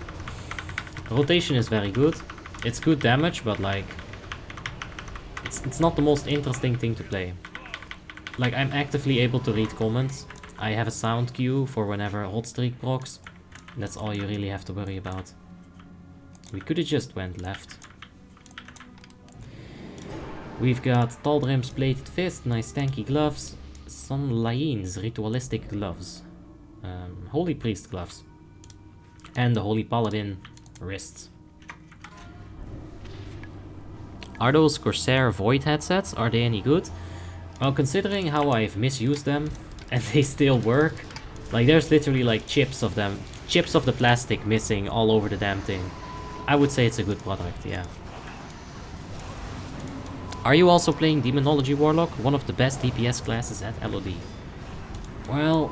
rotation is very good. It's good damage, but like it's not the most interesting thing to play. Like I'm actively able to read comments. I have a sound cue for whenever hot streak procs. That's all you really have to worry about. We could have just went left. We've got Taldrim's Plated Fist, nice tanky gloves. Sun Lain's Ritualistic Gloves. Holy Priest Gloves. And the Holy Paladin wrists. Are those Corsair Void headsets? Are they any good? Well, considering how I've misused them, and they still work, like there's literally like chips of them, chips of the plastic missing all over the damn thing. I would say it's a good product, yeah. Are you also playing Demonology Warlock, one of the best DPS classes at LOD? Well,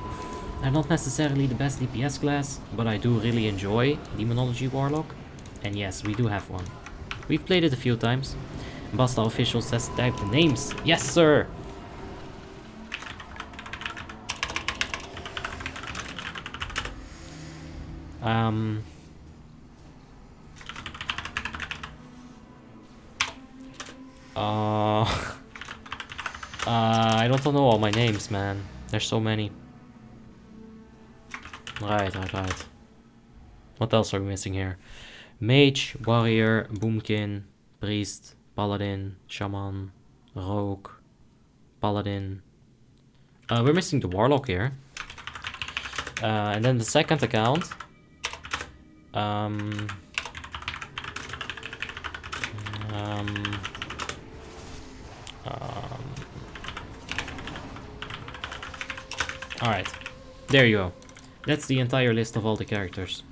they're not necessarily the best DPS class, but I do really enjoy Demonology Warlock. And yes, we do have one. We've played it a few times. Basta Official says type the names. Yes, sir! I don't know all my names, man. There's so many. Right. What else are we missing here? Mage, Warrior, Boomkin, Priest, Paladin, Shaman, Rogue, Paladin. We're missing the Warlock here. And then the second account. Alright, there you go. That's the entire list of all the characters.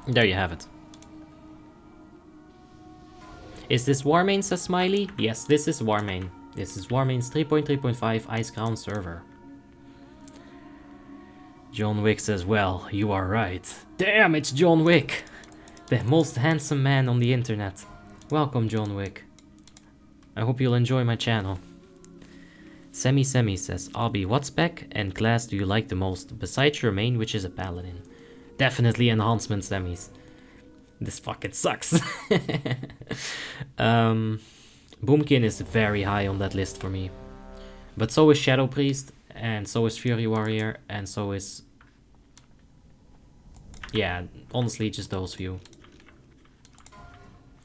There you have it. Is this Warmain, says Smiley? Yes, this is Warmain. This is Warmain's 3.3.5 Icecrown server. John Wick says, well, you are right. Damn, it's John Wick! The most handsome man on the internet. Welcome, John Wick. I hope you'll enjoy my channel. Semi says, Albie, what spec and class do you like the most, besides your main, which is a paladin? Definitely enhancement semis. This fucking sucks. Boomkin is very high on that list for me. But so is Shadow Priest, and so is Fury Warrior, and so is... yeah, honestly, just those few.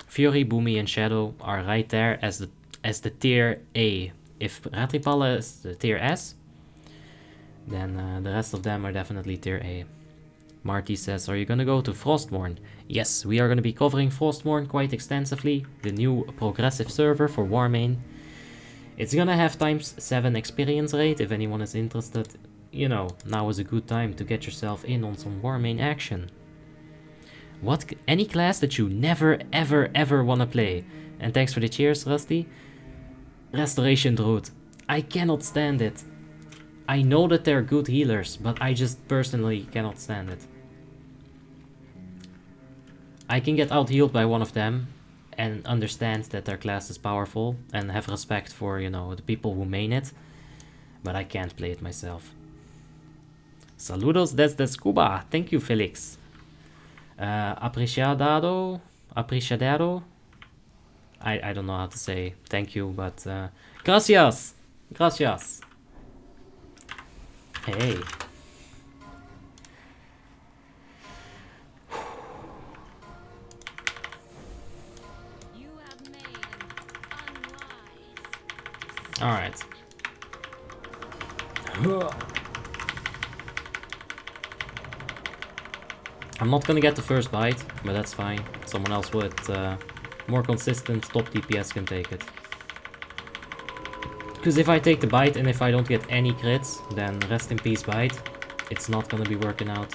Fury, Boomy, and Shadow are right there as the tier A. If Ratripala is the tier S, then the rest of them are definitely tier A. Marty says, are you gonna go to Frostmourne? Yes, we are gonna be covering Frostmourne quite extensively, the new progressive server for Warmain. It's gonna have ×7 experience rate, if anyone is interested. You know, now is a good time to get yourself in on some Warmain action. Any class that you never ever wanna play. And thanks for the cheers, Rusty. Restoration Druid. I cannot stand it. I know that they're good healers, but I just personally cannot stand it. I can get out healed by one of them and understand that their class is powerful and have respect for, you know, the people who main it, but I can't play it myself. Saludos desde Cuba. Thank you, Felix. Apreciado. I don't know how to say thank you, but gracias. Gracias. Hey. All right. I'm not gonna get the first bite, but that's fine. Someone else with more consistent top DPS can take it. Because if I take the bite and if I don't get any crits, then rest in peace bite. It's not gonna be working out.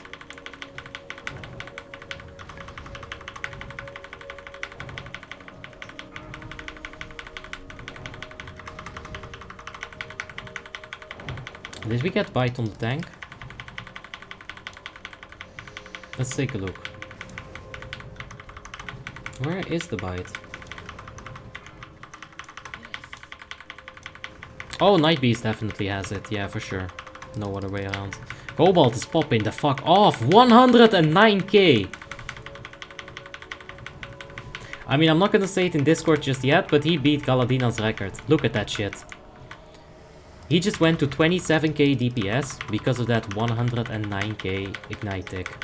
Did we get bite on the tank? Let's take a look. Where is the bite? Oh, Night Beast definitely has it. Yeah, for sure. No other way around. Cobalt is popping the fuck off. 109k. I mean, I'm not gonna say it in Discord just yet, but he beat Galadina's record. Look at that shit. He just went to 27k DPS because of that 109k ignite tick.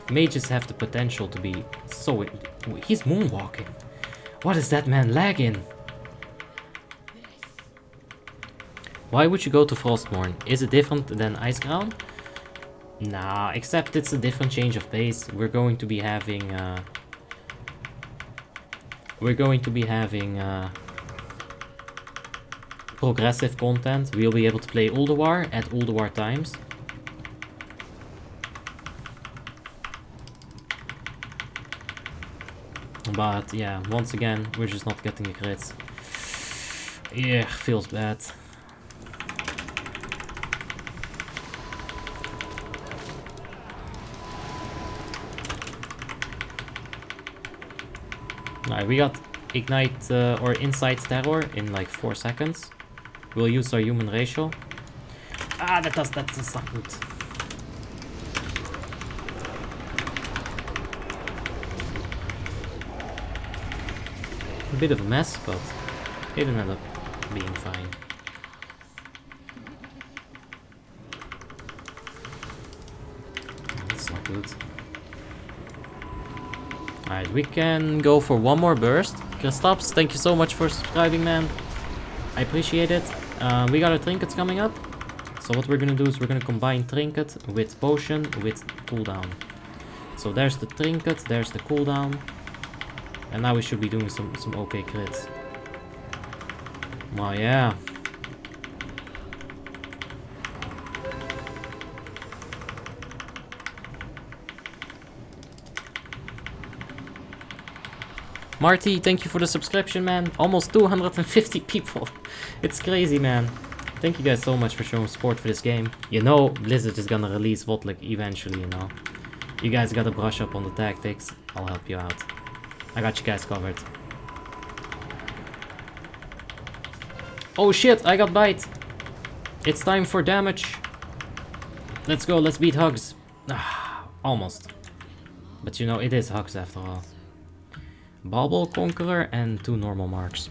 Mages have the potential to be so... He's moonwalking. What is that man lagging? Why would you go to Frostmourne? Is it different than Icecrown? Nah, except it's a different change of pace. We're going to be having progressive content. We'll be able to play Ulduar at Ulduar times. But yeah, once again, we're just not getting the crits. Yeah, feels bad. Alright, we got Ignite or Insight Terror in like 4 seconds. We'll use our human ratio. Ah, that's not good. A bit of a mess, but it ended up being fine. That's not good. Alright, we can go for one more burst. Kristaps, thank you so much for subscribing, man. I appreciate it. We got our trinkets coming up. So what we're gonna do is we're gonna combine trinket with potion with cooldown. So there's the trinket, there's the cooldown. And now we should be doing some okay crits. Well, yeah. Marty, thank you for the subscription, man. Almost 250 people. It's crazy, man. Thank you guys so much for showing support for this game. You know Blizzard is gonna release WoTLK eventually, you know. You guys gotta brush up on the tactics. I'll help you out. I got you guys covered. Oh shit, I got bite. It's time for damage. Let's go, let's beat Hugs. Almost. But you know, it is Hugs after all. Bauble Conqueror and 2 normal marks.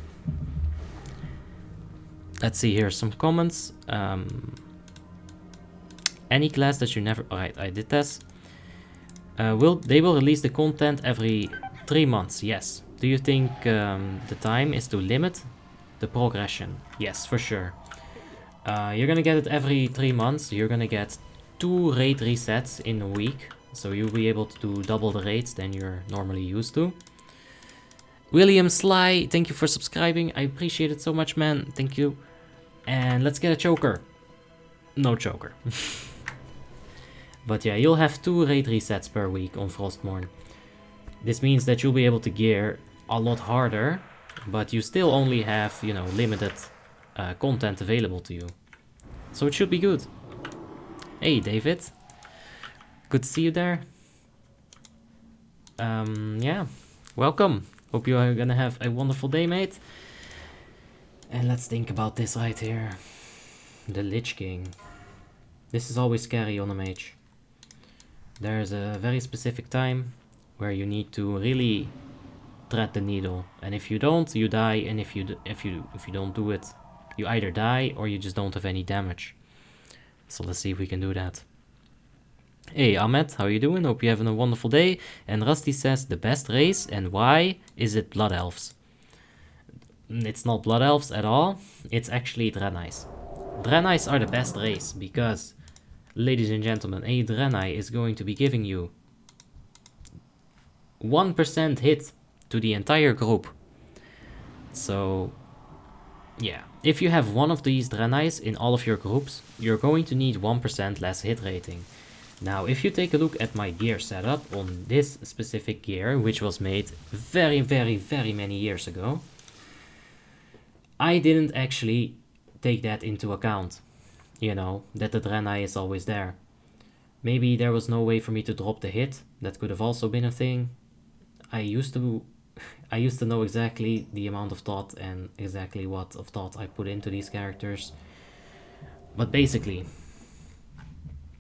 Let's see here, some comments. Any class that you never... Alright, I did this. They will release the content every 3 months, yes. Do you think the time is to limit the progression? Yes, for sure. You're gonna get it every 3 months. You're gonna get 2 raid resets in a week. So you'll be able to do double the raids than you're normally used to. William Sly, thank you for subscribing. I appreciate it so much, man. Thank you. And let's get a choker. No choker. But yeah, you'll have 2 raid resets per week on Frostmourne. This means that you'll be able to gear a lot harder, but you still only have, you know, limited content available to you. So it should be good. Hey, David. Good to see you there. Yeah, welcome. Hope you are gonna have a wonderful day, mate. And let's think about this right here. The Lich King. This is always scary on a mage. There's a very specific time where you need to really thread the needle. And if you don't, you die. And if you don't do it, you either die or you just don't have any damage. So let's see if we can do that. Hey Ahmed, how you doing? Hope you're having a wonderful day. And Rusty says the best race, and why is it Blood Elves? It's not Blood Elves at all. It's actually Draenei's. Draenei's are the best race because, ladies and gentlemen, a Draenei is going to be giving you 1% hit to the entire group. So yeah, if you have one of these Draenei's in all of your groups, you're going to need 1% less hit rating. Now, if you take a look at my gear setup on this specific gear, which was made very, very, very many years ago, I didn't actually take that into account. You know, that the Draenei is always there. Maybe there was no way for me to drop the hit. That could have also been a thing. I used to I used to know exactly the amount of thought and exactly what of thought I put into these characters. But basically,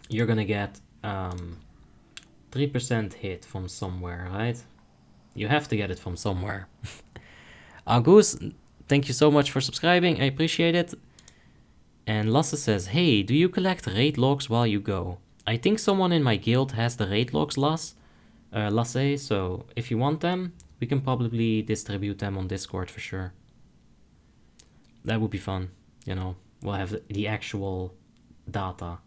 you're gonna get 3% hit from somewhere, right? You have to get it from somewhere. Goose, thank you so much for subscribing. I appreciate it. And Lasse says, hey, do you collect raid logs while you go? I think someone in my guild has the raid logs, Lasse, so if you want them, we can probably distribute them on Discord for sure. That would be fun, you know, we'll have the actual data.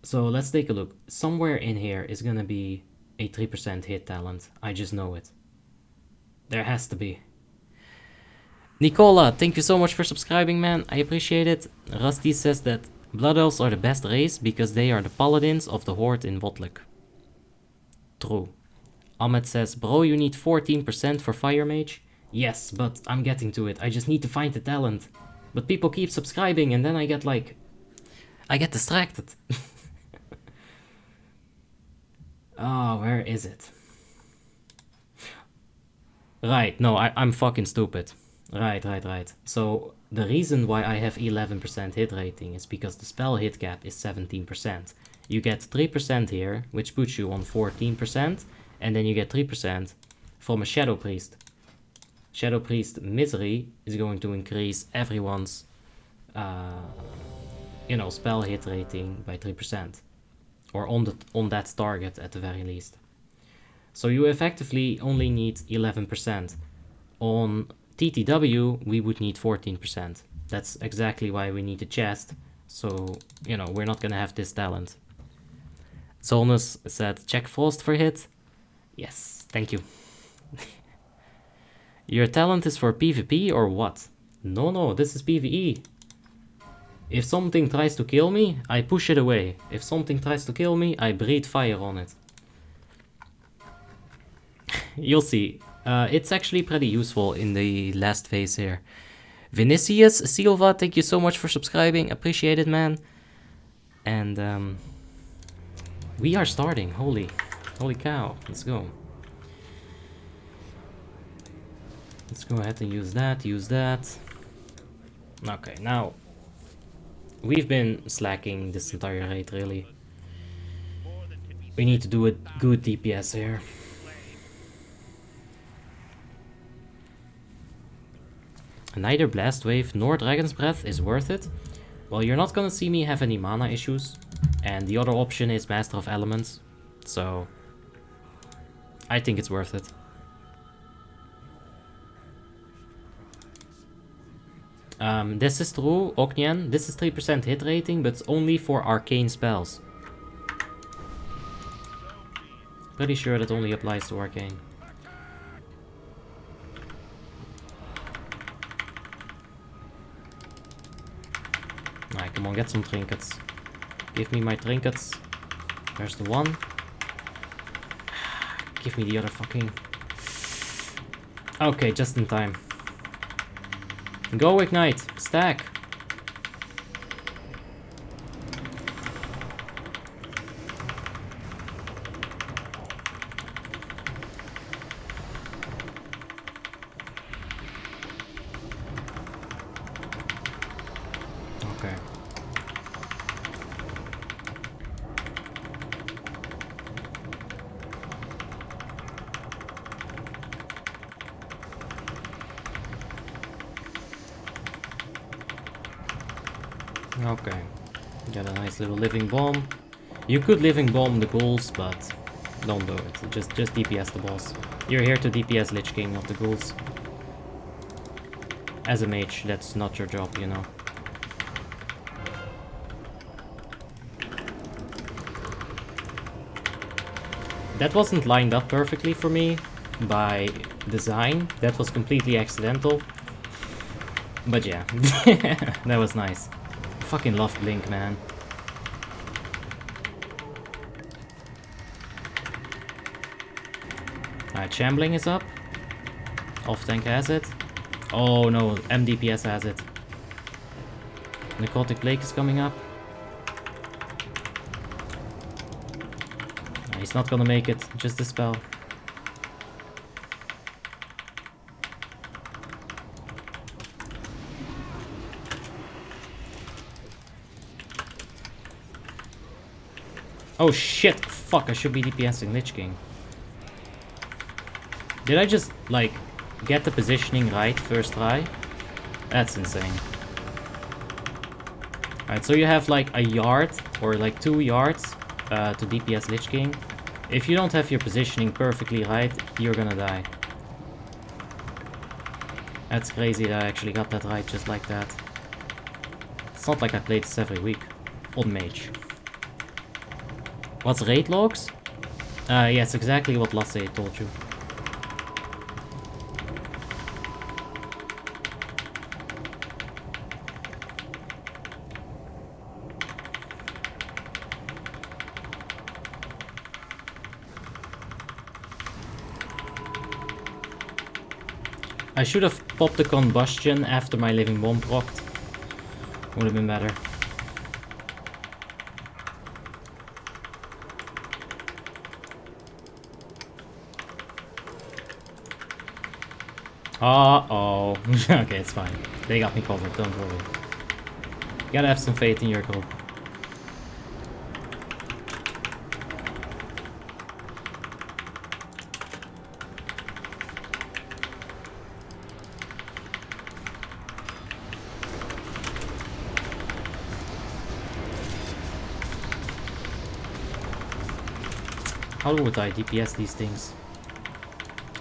So let's take a look. Somewhere in here is gonna be a 3% hit talent. I just know it. There has to be. Nicola, thank you so much for subscribing, man. I appreciate it. Rusty says that Blood Elves are the best race because they are the paladins of the Horde in WoTLK. True. Ahmed says, bro, you need 14% for Fire Mage? Yes, but I'm getting to it. I just need to find the talent. But people keep subscribing and then I get like... I get distracted. Oh, where is it? Right, no, I'm fucking stupid. Right. So, the reason why I have 11% hit rating is because the spell hit cap is 17%. You get 3% here, which puts you on 14%, and then you get 3% from a Shadow Priest. Shadow Priest Misery is going to increase everyone's, spell hit rating by 3%. Or on that target at the very least. So you effectively only need 11%. On TTW, we would need 14%. That's exactly why we need a chest. So, we're not gonna have this talent. Solnus said, check Frost for hit. Yes, thank you. Your talent is for PvP or what? No, this is PvE. If something tries to kill me, I push it away. If something tries to kill me, I breathe fire on it. You'll see. It's actually pretty useful in the last phase here. Vinicius Silva, thank you so much for subscribing. Appreciate it, man. And we are starting. Holy cow. Let's go. Let's go ahead and use that. Okay, now we've been slacking this entire raid, really. We need to do a good DPS here. Neither Blast Wave nor Dragon's Breath is worth it. Well, you're not gonna see me have any mana issues. And the other option is Master of Elements. So I think it's worth it. This is true, Oknian. This is 3% hit rating, but only for arcane spells. Pretty sure that only applies to arcane. Alright, come on, get some trinkets. Give me my trinkets. There's the one. Give me the other fucking... Okay, just in time. Go Ignite! Stack! Okay. Okay, got a nice little living bomb. You could living bomb the ghouls, but don't do it. Just DPS the boss. You're here to DPS Lich King, not the ghouls. As a mage, that's not your job, you know. That wasn't lined up perfectly for me by design. That was completely accidental. But yeah, that was nice. Fucking love Blink, man. Alright, Shambling is up. Off tank has it. Oh no, MDPS has it. Necrotic Plague is coming up. He's not gonna make it, just dispel. Oh shit! Fuck, I should be DPSing Lich King. Did I just, like, get the positioning right first try? That's insane. Alright, so you have like a yard, or like 2 yards, to DPS Lich King. If you don't have your positioning perfectly right, you're gonna die. That's crazy that I actually got that right just like that. It's not like I play this every week. On Mage. What's raid logs? Yes, exactly what Lasse told you. I should have popped the combustion after my living bomb procced. Would have been better. Uh-oh. Okay, it's fine. They got me covered, don't worry. You gotta have some faith in your group. How would I DPS these things?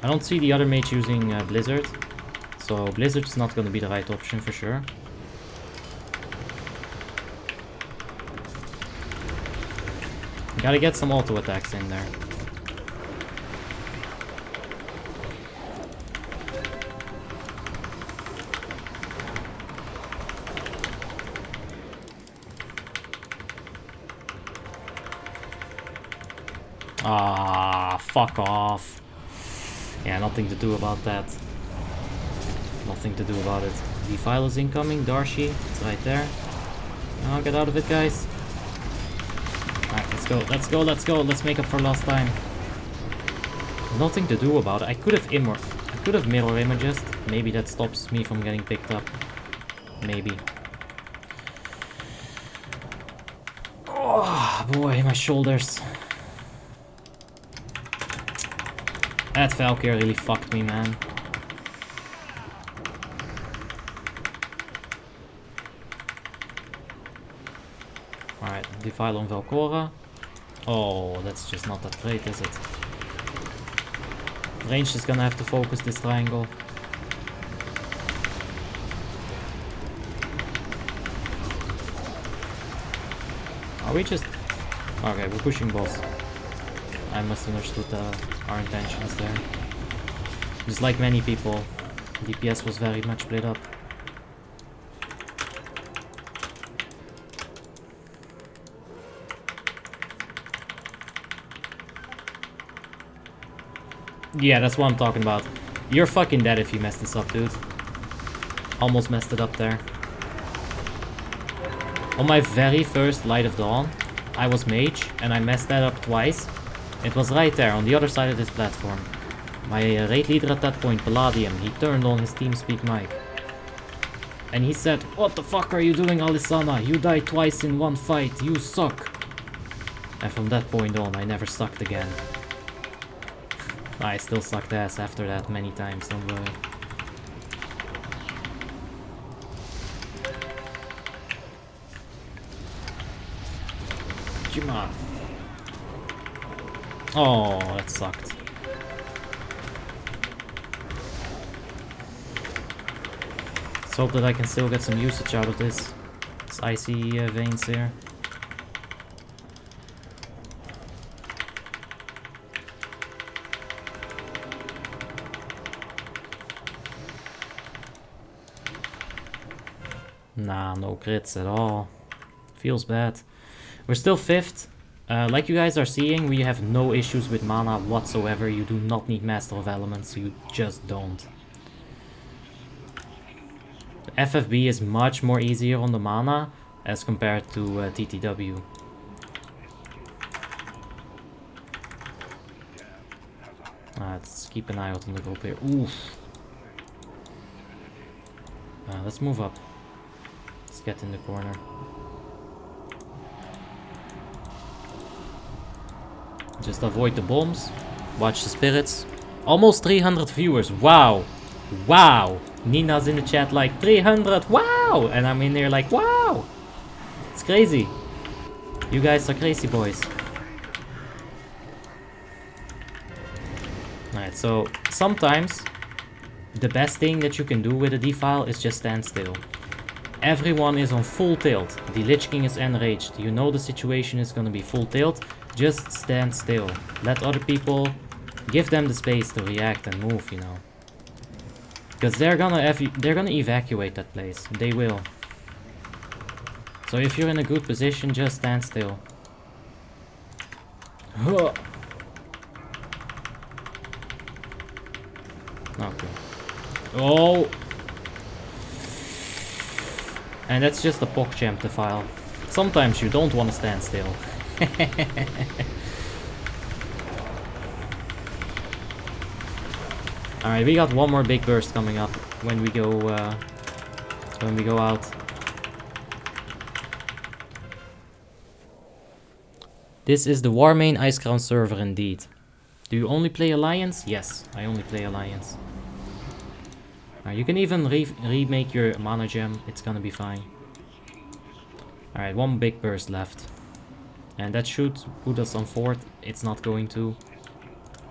I don't see the other mage using Blizzard, so Blizzard is not going to be the right option for sure. Gotta get some auto attacks in there. Ah, fuck off. Yeah, nothing to do about that. Nothing to do about it. Defile is incoming, Darcy. It's right there. Oh, get out of it, guys. Alright, let's go, let's go, let's go. Let's make up for last time. Nothing to do about it. I could have mirror images. Maybe that stops me from getting picked up. Maybe. Oh boy, my shoulders. That Valkyrie really fucked me, man. Alright, Defile on Valkora. Oh, that's just not that great, is it? Range is gonna have to focus this triangle. Are we just... Okay, we're pushing boss. I must have understood our intentions there. Just like many people, DPS was very much split up. Yeah, that's what I'm talking about. You're fucking dead if you mess this up, dude. Almost messed it up there. On my very first Light of Dawn, I was Mage, and I messed that up twice. It was right there, on the other side of this platform. My raid leader at that point, Palladium, he turned on his TeamSpeak mic. And he said, "What the fuck are you doing, Alisana? You died twice in one fight, you suck." And from that point on, I never sucked again. I still sucked ass after that many times, don't worry. Come on. Oh, that sucked. Let's hope that I can still get some usage out of this. It's icy veins here. Nah, no crits at all. Feels bad. We're still 5th. Like you guys are seeing, we have no issues with mana whatsoever. You do not need Master of Elements, you just don't. FFB is much more easier on the mana as compared to TTW. Let's keep an eye out on the group here. Oof. Let's move up. Let's get in the corner. Just avoid the bombs. Watch the spirits. Almost 300 viewers. Wow. Wow. Nina's in the chat like 300. Wow. And I'm in there like, wow. It's crazy. You guys are crazy boys. Alright, so sometimes the best thing that you can do with a defile is just stand still. Everyone is on full tilt. The Lich King is enraged. You know the situation is gonna be full tilt. Just stand still. Let other people, give them the space to react and move, you know. Because they're gonna evacuate that place. They will. So if you're in a good position, just stand still. Huh. Okay. Oh! And that's just a PogChamp defile. Sometimes you don't want to stand still. Alright, we got one more big burst coming up when we go out. This is the Warmane Icecrown server indeed. Do you only play Alliance? Yes, I only play Alliance. You can even remake your mana gem, it's gonna be fine. Alright, one big burst left. And that should put us on fourth. It's not going to.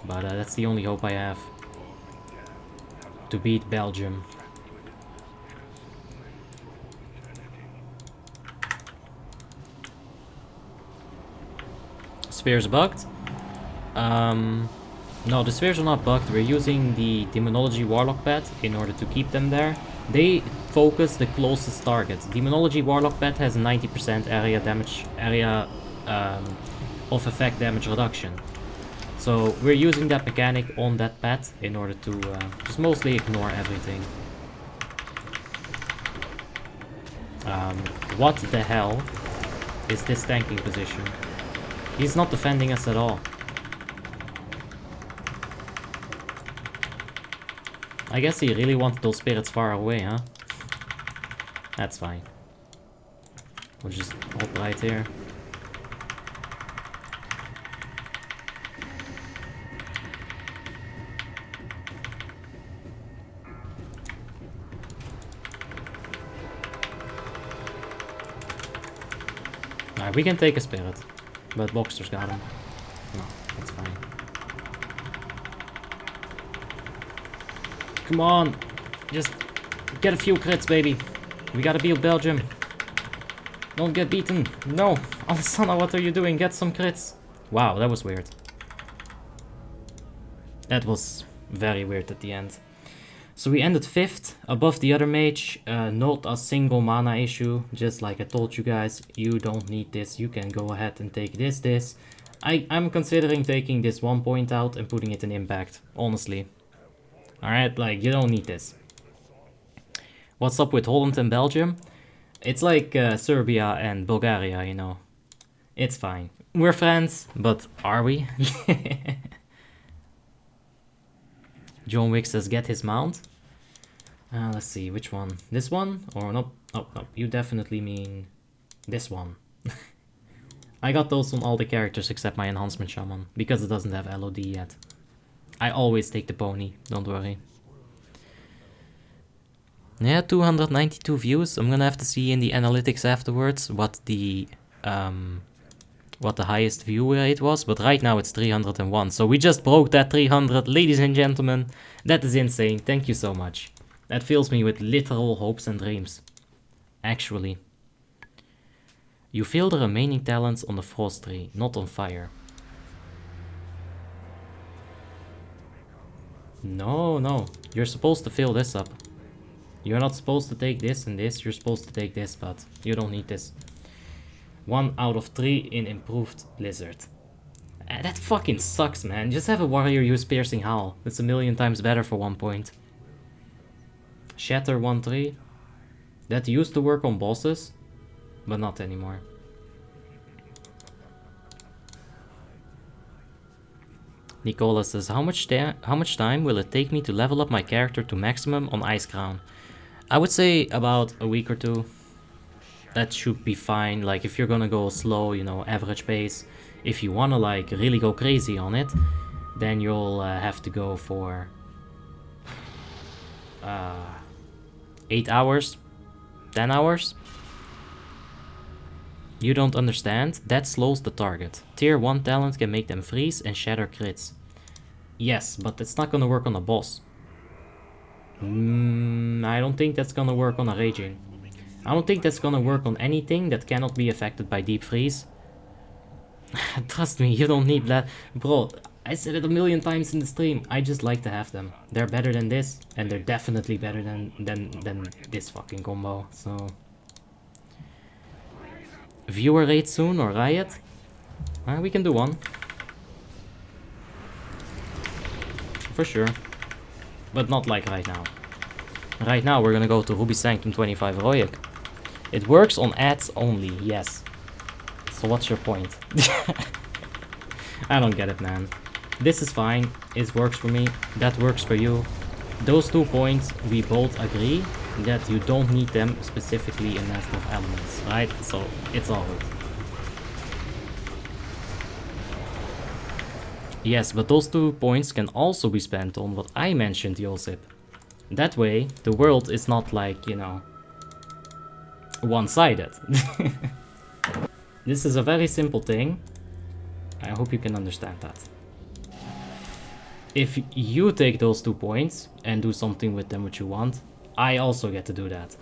But that's the only hope I have. To beat Belgium. Spheres bugged? No, the spheres are not bugged. We're using the Demonology Warlock pet in order to keep them there. They focus the closest target. Demonology Warlock pet has 90% area of effect damage reduction. So we're using that mechanic on that pet in order to just mostly ignore everything. What the hell is this tanking position? He's not defending us at all. I guess he really wanted those spirits far away, huh? That's fine. We'll just hold right here. Alright, we can take a spirit, but Boxer's got him. No, that's fine. Come on, just get a few crits, baby. We gotta beat Belgium. Don't get beaten. No, Alessandra, what are you doing? Get some crits. Wow, that was weird. That was very weird at the end. So we ended 5th, above the other mage. Not a single mana issue. Just like I told you guys, you don't need this. You can go ahead and take this. I'm considering taking this 1 point out and putting it in impact, honestly. Alright, like, you don't need this. What's up with Holland and Belgium? It's like Serbia and Bulgaria, you know. It's fine. We're friends, but are we? John Wick says get his mount. Let's see, which one? This one? Or no? Oh, no, you definitely mean this one. I got those on all the characters except my enhancement shaman, because it doesn't have LOD yet. I always take the pony, don't worry. Yeah, 292 views. I'm gonna have to see in the analytics afterwards what the highest view rate was, but right now it's 301. So we just broke that 300, ladies and gentlemen. That is insane. Thank you so much. That fills me with literal hopes and dreams. Actually. You fill the remaining talents on the frost tree, not on fire. No. You're supposed to fill this up. You're not supposed to take this and this. You're supposed to take this, but you don't need this. 1 out of 3 in improved Blizzard. That fucking sucks, man. Just have a warrior use Piercing Howl. That's a million times better for 1 point. Shatter 1-3. That used to work on bosses, but not anymore. Nicola says, how much time will it take me to level up my character to maximum on Icecrown? I would say about a week or 2. That should be fine. Like if you're gonna go slow, you know, average pace, If you wanna like really go crazy on it, then you'll have to go for 8 hours, 10 hours. You don't understand? That slows the target. Tier 1 talent can make them freeze and shatter crits. Yes, but it's not gonna work on a boss. I don't think that's gonna work on a raging. I don't think that's gonna work on anything that cannot be affected by deep freeze. Trust me, you don't need that. Bro, I said it a million times in the stream. I just like to have them. They're better than this, and they're definitely better than this fucking combo, so... Viewer raid soon or riot? We can do one. For sure. But not like right now. Right now we're gonna go to Ruby Sanctum 25 Heroic. It works on ads only, yes. So what's your point? I don't get it, man. This is fine. It works for me. That works for you. Those 2 points, we both agree that you don't need them specifically in Master of Elements, right? So it's all good. Yes, but those 2 points can also be spent on what I mentioned, Josip. That way, the world is not like, you know, one-sided. This is a very simple thing. I hope you can understand that. If you take those 2 points and do something with them which you want, I also get to do that.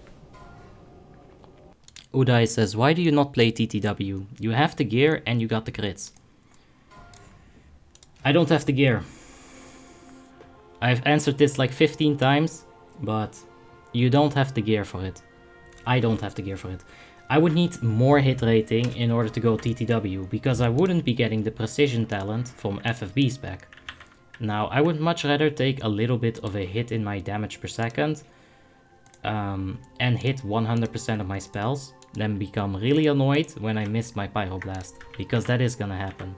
Udai says, why do you not play TTW? You have the gear and you got the crits. I don't have the gear. I've answered this like 15 times, but you don't have the gear for it. I don't have the gear for it. I would need more hit rating in order to go TTW, because I wouldn't be getting the precision talent from FFB Spec. Now, I would much rather take a little bit of a hit in my damage per second and hit 100% of my spells, then become really annoyed when I miss my Pyroblast, because that is gonna happen.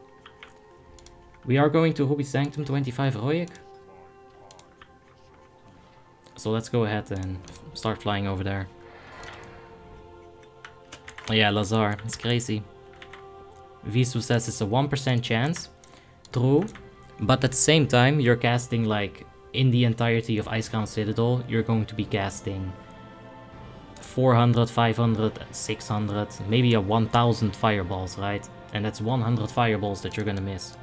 We are going to Ruby Sanctum 25 Heroic. So let's go ahead and start flying over there. Oh yeah, Lazar, it's crazy. Visu says it's a 1% chance. True. But at the same time, you're casting like, in the entirety of Icecrown Citadel, you're going to be casting 400, 500, 600, maybe a 1000 fireballs, right? And that's 100 fireballs that you're gonna miss.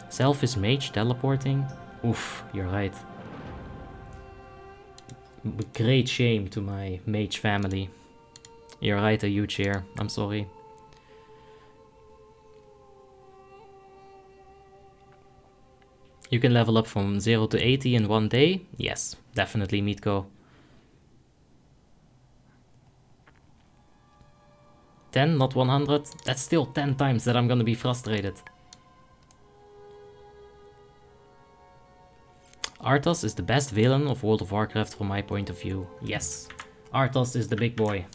Selfish Mage teleporting? Oof, you're right. Great shame to my Mage family. You're right, a huge here. I'm sorry. You can level up from 0 to 80 in 1 day? Yes, definitely, Meatco. 10, not 100? That's still 10 times that I'm gonna be frustrated. Arthas is the best villain of World of Warcraft from my point of view. Yes, Arthas is the big boy.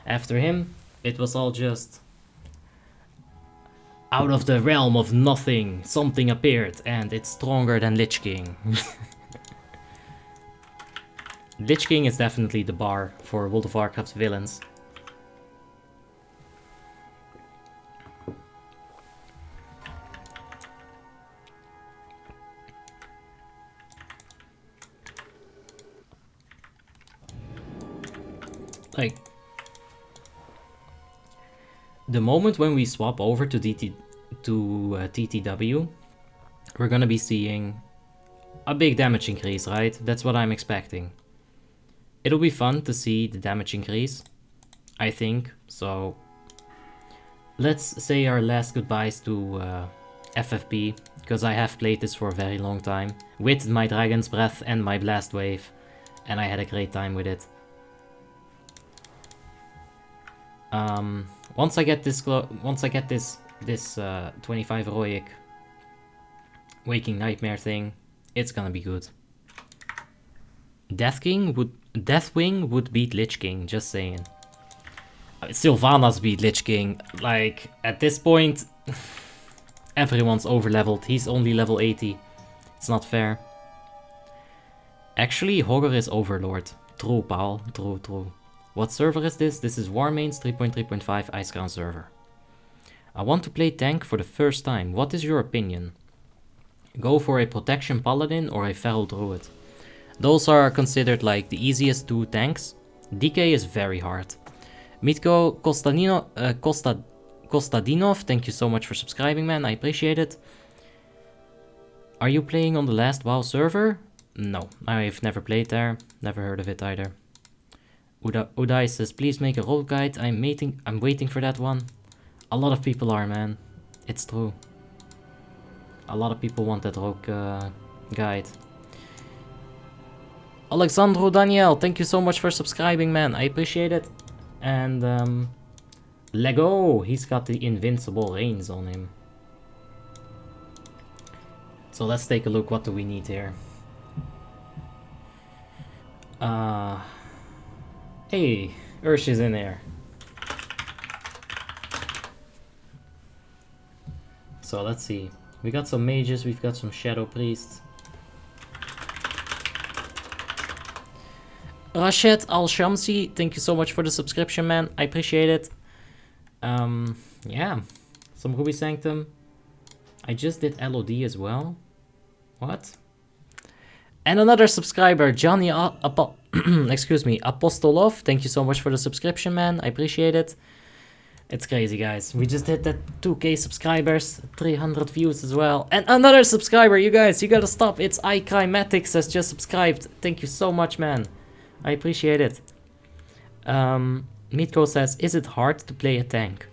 After him, it was all just... out of the realm of nothing, something appeared, and it's stronger than Lich King. Lich King is definitely the bar for World of Warcraft villains. Like, the moment when we swap over to TTW, we're gonna be seeing a big damage increase, right? That's what I'm expecting. It'll be fun to see the damage increase, I think. So let's say our last goodbyes to FFB, because I have played this for a very long time with my Dragon's Breath and my Blast Wave, and I had a great time with it. Once I get this 25 heroic Waking Nightmare thing, it's gonna be good. Deathwing would beat Lich King, just saying. Sylvanas beat Lich King. Like, at this point, everyone's overleveled. He's only level 80. It's not fair. Actually, Hogger is Overlord. True, pal. True. What server is this? This is Warmains 3.3.5 Icecrown server. I want to play tank for the first time. What is your opinion? Go for a protection paladin or a feral druid. Those are considered like the easiest 2 tanks. DK is very hard. Mitko Kostadinov, thank you so much for subscribing, man. I appreciate it. Are you playing on the last WoW server? No, I've never played there. Never heard of it either. Udai says, please make a roll guide. I'm waiting for that one. A lot of people are, man. It's true. A lot of people want that rogue guide. Alexandro Daniel, thank you so much for subscribing, man. I appreciate it. And Lego, he's got the invincible reins on him. So let's take a look. What do we need here? Hey, Ursh is in there. So let's see. We got some mages, we've got some shadow priests. Rashid Al-Shamsi, thank you so much for the subscription, man. I appreciate it. Yeah, some Ruby Sanctum. I just did LOD as well. What? And another subscriber, Johnny excuse me, Apostolov. Thank you so much for the subscription, man. I appreciate it. It's crazy, guys. We just hit that 2k subscribers, 300 views as well. And another subscriber, you guys, you gotta stop. It's iCrymatics has just subscribed. Thank you so much, man. I appreciate it. Mitko says, is it hard to play a tank?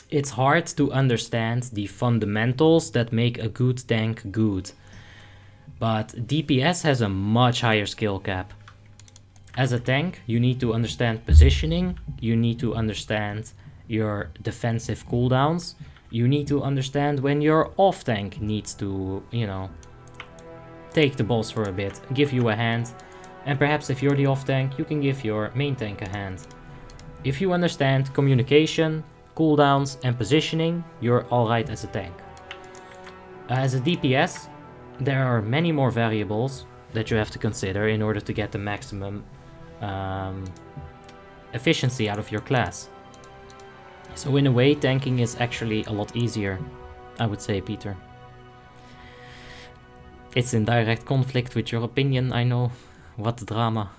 It's hard to understand the fundamentals that make a good tank good. But DPS has a much higher skill cap. As a tank, you need to understand positioning, you need to understand your defensive cooldowns, you need to understand when your off-tank needs to, you know, take the boss for a bit, give you a hand, and perhaps if you're the off-tank, you can give your main tank a hand. If you understand communication, cooldowns, and positioning, you're alright as a tank. As a DPS, there are many more variables that you have to consider in order to get the maximum efficiency out of your class. So in a way, tanking is actually a lot easier, I would say, Peter. It's in direct conflict with your opinion, I know. What drama.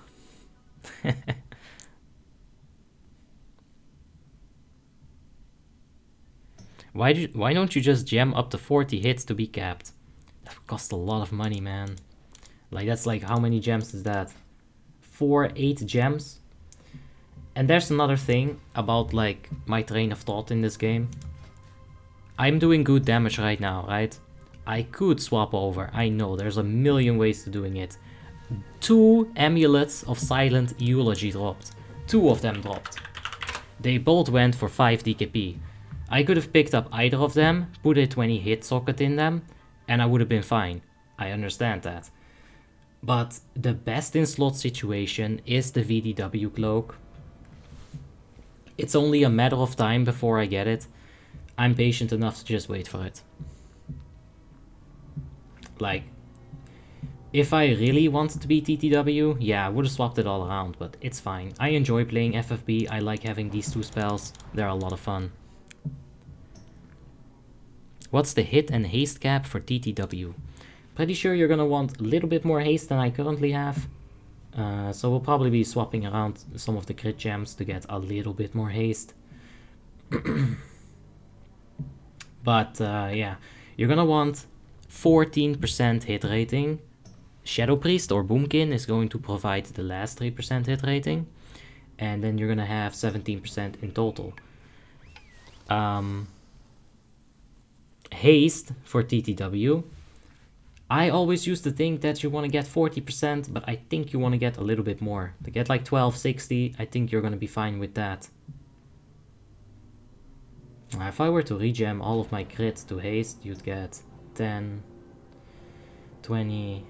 Why don't you just gem up to 40 hits to be capped? That would cost a lot of money, man. Like, that's like, how many gems is that? 8 gems? And there's another thing about, like, my train of thought in this game. I'm doing good damage right now, right? I could swap over, I know, there's a million ways to doing it. 2 amulets of silent eulogy dropped. 2 of them dropped. They both went for 5 DKP. I could have picked up either of them, put a 20 hit socket in them, and I would have been fine. I understand that. But the best in slot situation is the VDW cloak. It's only a matter of time before I get it. I'm patient enough to just wait for it. Like, if I really wanted to be TTW, yeah, I would have swapped it all around, but it's fine. I enjoy playing FFB, I like having these 2 spells, they're a lot of fun. What's the hit and haste cap for TTW? Pretty sure you're gonna want a little bit more haste than I currently have. So we'll probably be swapping around some of the crit gems to get a little bit more haste. But yeah, you're gonna want 14% hit rating. Shadow Priest or Boomkin is going to provide the last 3% hit rating. And then you're gonna have 17% in total. Haste for TTW. I always used to think that you want to get 40%, but I think you want to get a little bit more. To get like 1260, I think you're going to be fine with that. If I were to regem all of my crits to haste, you'd get 10, 20,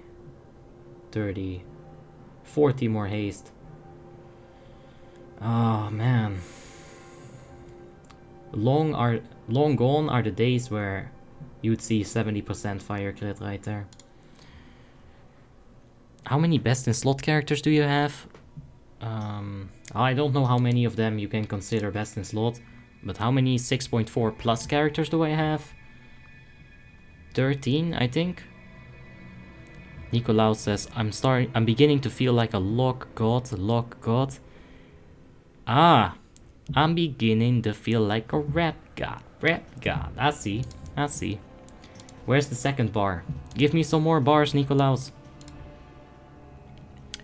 30, 40 more haste. Oh man. Long gone are the days where you'd see 70% fire crit right there. How many best in slot characters do you have? I don't know how many of them you can consider best in slot. But how many 6.4 plus characters do I have? 13, I think. Nicolaus says, I'm beginning to feel like a log god. Ah, I'm beginning to feel like a rap god. I see. Where's the second bar? Give me some more bars, Nicolaus.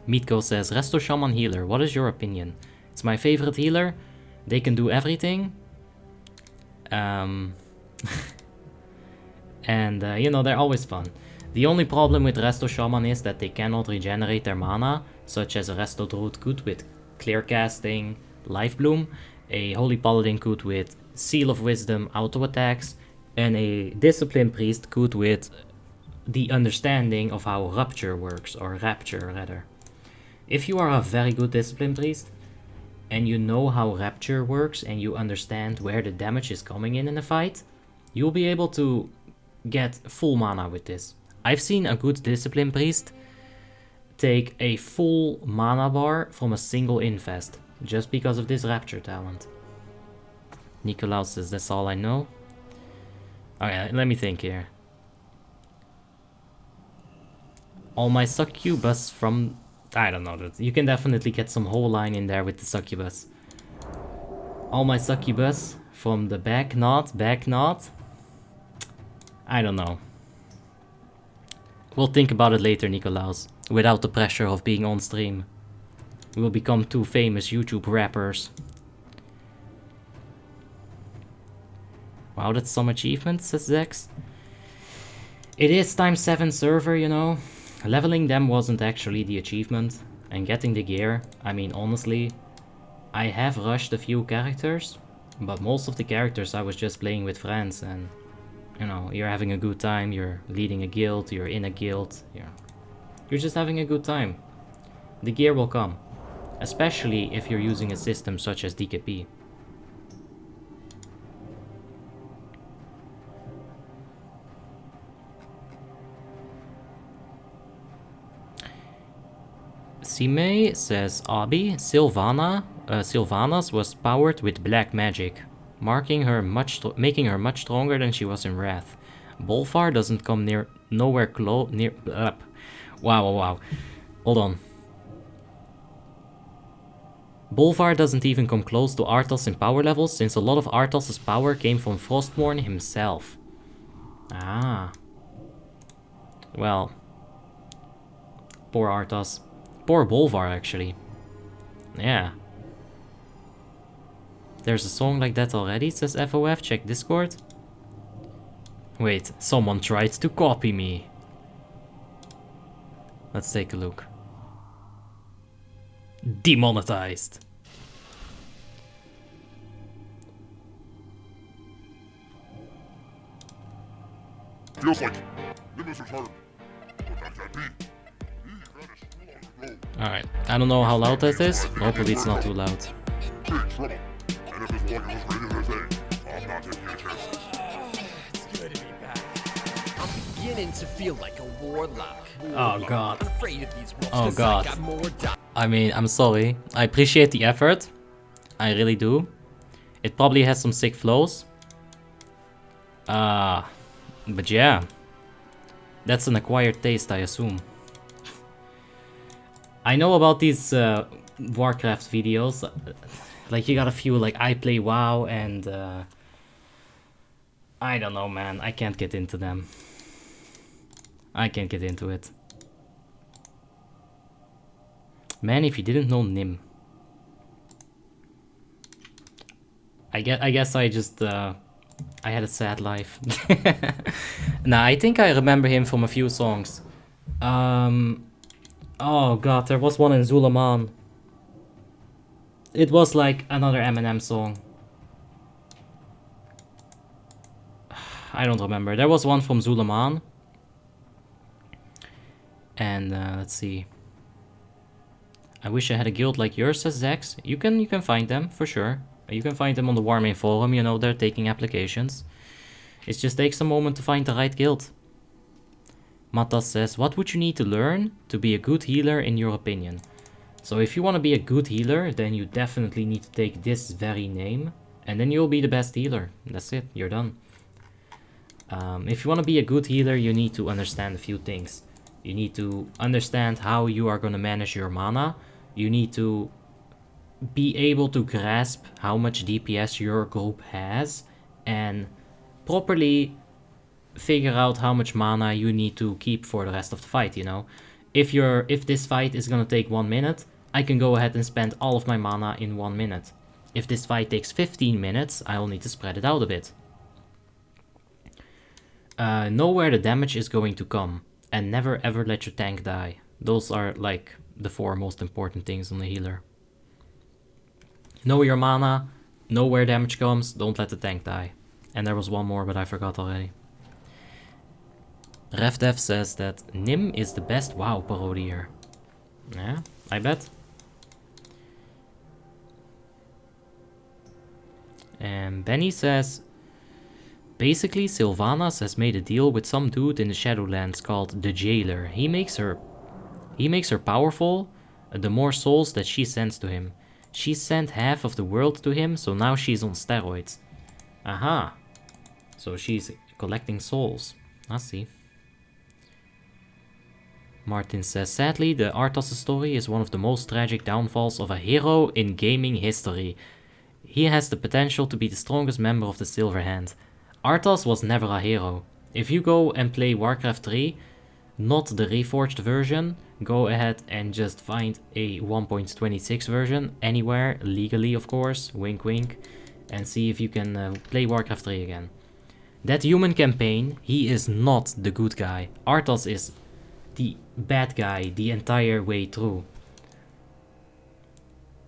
Meatco says, Resto Shaman healer, what is your opinion? It's my favorite healer. They can do everything. And, you know, they're always fun. The only problem with Resto Shaman is that they cannot regenerate their mana, such as a Resto Druid could with Clear Casting, Life Bloom, a Holy Paladin could with Seal of Wisdom, auto attacks, and a Discipline Priest could with the understanding of how Rupture works, or Rapture rather. If you are a very good Discipline Priest, and you know how Rapture works, and you understand where the damage is coming in a fight, you'll be able to get full mana with this. I've seen a good Discipline Priest take a full mana bar from a single infest, just because of this Rapture talent. Nicolaus says, that's all I know. Okay, let me think here. All my succubus from... I don't know, you can definitely get some whole line in there with the succubus. All my succubus from the back knot. I don't know. We'll think about it later, Nicolaus, without the pressure of being on stream. We will become two famous YouTube rappers. Wow, that's some achievements, says Zex. It is times 7 server, you know. Leveling them wasn't actually the achievement. And getting the gear, I mean, honestly, I have rushed a few characters, but most of the characters I was just playing with friends, and you know, you're having a good time, you're leading a guild, you're in a guild, you're just having a good time. The gear will come, especially if you're using a system such as DKP. Sime says, Abi, Sylvanas was powered with black magic, making her much stronger than she was in Wrath. Bolvar doesn't come nowhere close near. Wow. Hold on. Bolvar doesn't even come close to Arthas in power levels, since a lot of Arthas' power came from Frostmourne himself. Ah. Well. Poor Arthas. Poor Bolvar, actually. Yeah. There's a song like that already, says FOF. Check Discord. Wait, someone tried to copy me. Let's take a look. Demonetized. Feels like limits are hard. Alright, I don't know how loud that is. Hopefully it's not too loud. It's good to be back. I'm beginning to feel like a warlock. Oh god. I'm afraid of these wolves. Oh god. I mean, I'm sorry. I appreciate the effort. I really do. It probably has some sick flows. But yeah. That's an acquired taste, I assume. I know about these Warcraft videos. Like, you got a few, like, I play WoW and... I don't know, man. I can't get into them. I can't get into it. Man, if you didn't know Nim. I guess I just... I had a sad life. Nah, I think I remember him from a few songs. Oh god, there was one in Zulaman. It was like another Eminem song. I don't remember. There was one from Zulaman. And let's see. I wish I had a guild like yours, says Zex. You can find them, for sure. You can find them on the Warming forum, you know, they're taking applications. It just takes a moment to find the right guild. Matas says, what would you need to learn to be a good healer in your opinion? So if you want to be a good healer, then you definitely need to take this very name And then you'll be the best healer. That's it, you're done. If you want to be a good healer, you need to understand a few things. You need to understand how you are going to manage your mana. You need to be able to grasp how much DPS your group has and properly figure out how much mana you need to keep for the rest of the fight, you know. If this fight is gonna take 1 minute, I can go ahead and spend all of my mana in 1 minute. If this fight takes 15 minutes, I'll need to spread it out a bit. Know where the damage is going to come, and never ever let your tank die. Those are like the 4 most important things on the healer. Know your mana, know where damage comes, don't let the tank die. And there was one more, but I forgot already. RefDev says that Nim is the best WoW parodier. Yeah, I bet. And Benny says, basically Sylvanas has made a deal with some dude in the Shadowlands called the Jailer. He makes her powerful, the more souls that she sends to him. She sent half of the world to him, so now she's on steroids. Aha. So she's collecting souls. I see. Martin says, sadly, the Arthas story is one of the most tragic downfalls of a hero in gaming history. He has the potential to be the strongest member of the Silver Hand. Arthas was never a hero. If you go and play Warcraft 3, not the reforged version, go ahead and just find a 1.26 version anywhere, legally of course, wink wink, and see if you can play Warcraft 3 again. That human campaign, he is not the good guy. Arthas is the bad guy the entire way through.